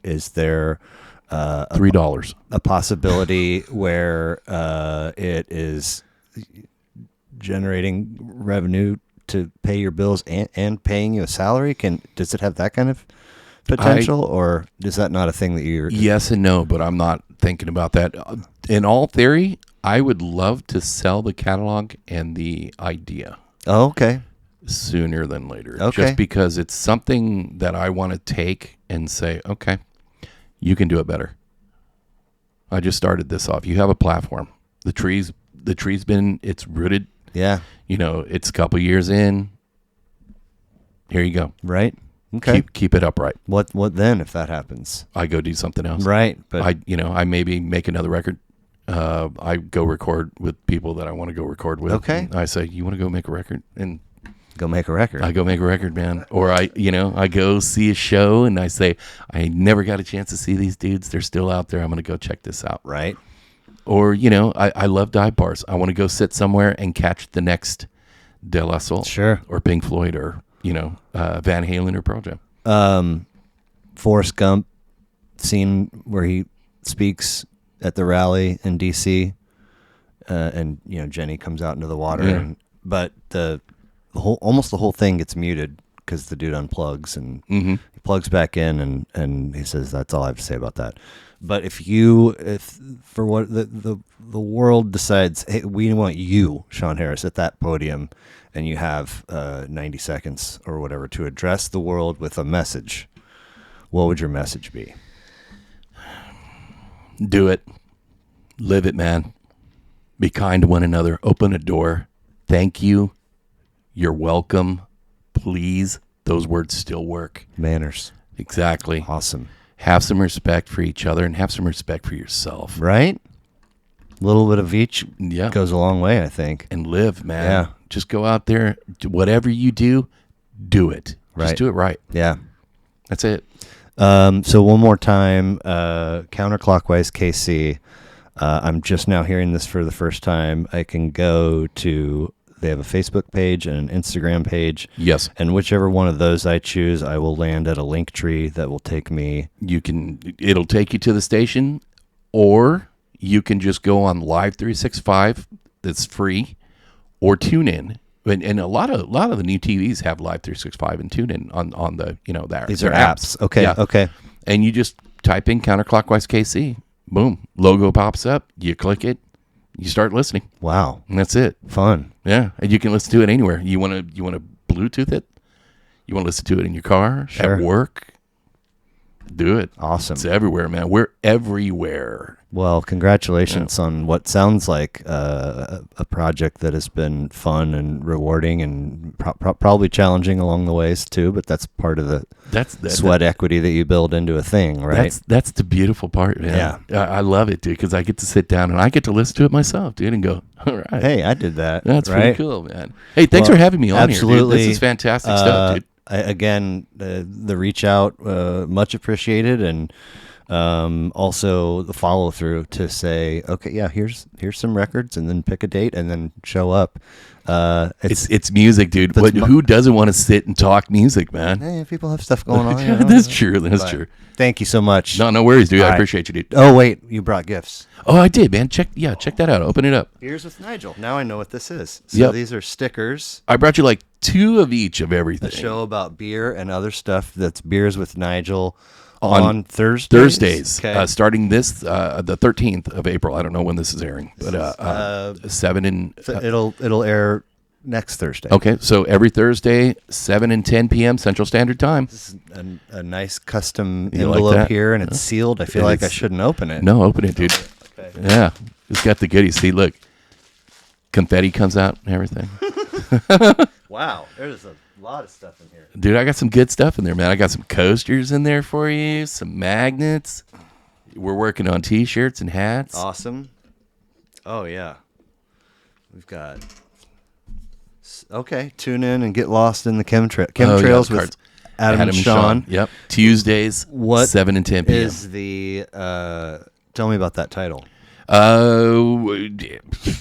Is there $3 a possibility where it is generating revenue to pay your bills and paying you a salary? Does it have that kind of potential, or is that not a thing that you're... Yes and no, but I'm not thinking about that. In all theory, I would love to sell the catalog and the idea. Oh, okay. Sooner than later. Okay. Just because it's something that I want to take and say, okay, you can do it better. I just started this off. You have a platform. The tree's it's rooted. Yeah. It's a couple years in. Here you go. Right. Okay. Keep it upright. What then if that happens? I go do something else. Right. But I maybe make another record. I go record with people that I want to go record with. Okay. I say, you want to go make a record? And go make a record. I go make a record, man. Or I go see a show and I say, I never got a chance to see these dudes. They're still out there. I'm going to go check this out. Right. Or, I love dive bars. I want to go sit somewhere and catch the next De La Soul. Sure. Or Pink Floyd or, Van Halen or Pearl Jam. Forrest Gump scene where he speaks at the rally in D.C. And Jenny comes out into the water. Yeah. But almost the whole thing gets muted because the dude unplugs and he plugs back in and he says, that's all I have to say about that. But if for what the world decides, hey, we want you, Sean Harris, at that podium, and you have 90 seconds or whatever to address the world with a message, what would your message be? Do it. Live it, man. Be kind to one another. Open a door. Thank you. You're welcome. Please. Those words still work. Manners. Exactly. Awesome. Have some respect for each other and have some respect for yourself. Right? A little bit of each goes a long way, I think. And live, man. Yeah. Just go out there. Whatever you do it. Right. Just do it right. Yeah. That's it. So one more time, Counter Clockwise KC. I'm just now hearing this for the first time. I can go to... They have a Facebook page and an Instagram page. Yes. And whichever one of those I choose, I will land at a link tree that will take me. It'll take you to the station, or you can just go on Live 365. That's free, or tune in. And a lot of the new TVs have Live 365 and tune in on the These are apps. Okay. Yeah. Okay. And you just type in Counter Clockwise KC. Boom. Logo pops up. You click it. You start listening. Wow. And that's it. Fun. Yeah. And you can listen to it anywhere. You want to Bluetooth it? You want to listen to it in your car, at work? Do it. Awesome. It's everywhere, man. We're everywhere. Well, congratulations on what sounds like a project that has been fun and rewarding and probably challenging along the ways too, but that's part of the sweat equity that you build into a thing, right? That's the beautiful part, man. Yeah. I love it, dude, because I get to sit down and I get to listen to it myself, dude, and go, all right. Hey, I did that. That's right? pretty cool, man. Hey, thanks for having me on here, dude. This is fantastic stuff, dude. Again, the reach out, much appreciated, and also the follow through to say, okay, yeah, here's some records, and then pick a date, and then show up. It's music, dude. Who doesn't want to sit and talk musik, man? Hey, people have stuff going on. That's true. That's true. Thank you so much. No worries, dude. I appreciate you, dude. Oh wait, you brought gifts. Oh, I did, man. Check that out. Open it up. Beers with Nigel. Now I know what this is. So these are stickers. I brought you like 2 of each of everything. A show about beer and other stuff. That's Beers with Nigel on Thursdays. Thursdays, Okay. starting the 13th of April. I don't know when this is airing, but 7 and It'll air next Thursday. okay. So every Thursday, 7 and 10 p.m. Central Standard Time. This is a nice custom You like envelope that? here, and it's sealed. I feel like I shouldn't open it. No, open it, dude. Okay. Yeah, it's got the goodies. See, look, confetti comes out and everything. Wow, there's a lot of stuff in here. Dude, I got some good stuff in there, man. I got some coasters in there for you, some magnets. We're working on T-shirts and hats. Awesome. Oh yeah, we've got. Okay, tune in and get lost in the chemtrails with Adam and Sean. Yep. Tuesdays, What 7 and 10 p.m. is the? Tell me about that title.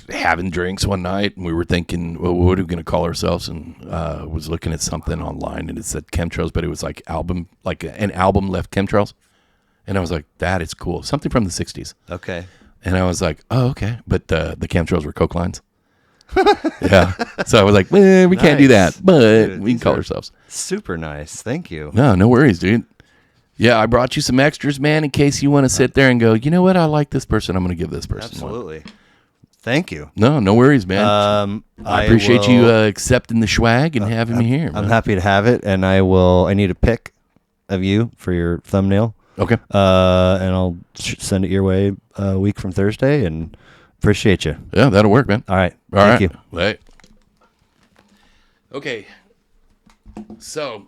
Having drinks one night, and we were thinking, well, what are we going to call ourselves? And was looking at something online, and it said chemtrails, but it was like an album left chemtrails. And I was like, that is cool. Something from the 60s. Okay. And I was like, oh, okay. But the chemtrails were Coke lines. Yeah. So I was like, we can't do that, but Dude, we can call are ourselves. Super nice. Thank you. No worries, dude. Yeah, I brought you some extras, man, in case you want to sit there and go, you know what? I like this person. I'm going to give this person one. Absolutely. Thank you. No worries, man. I appreciate you accepting the swag and having me here. I'm Man. happy to have it, and I need a pic of you for your thumbnail. Okay. And I'll send it your way a week from Thursday, and appreciate you. Yeah, that'll work, man. All right. All Thank right. you. Right. Okay. So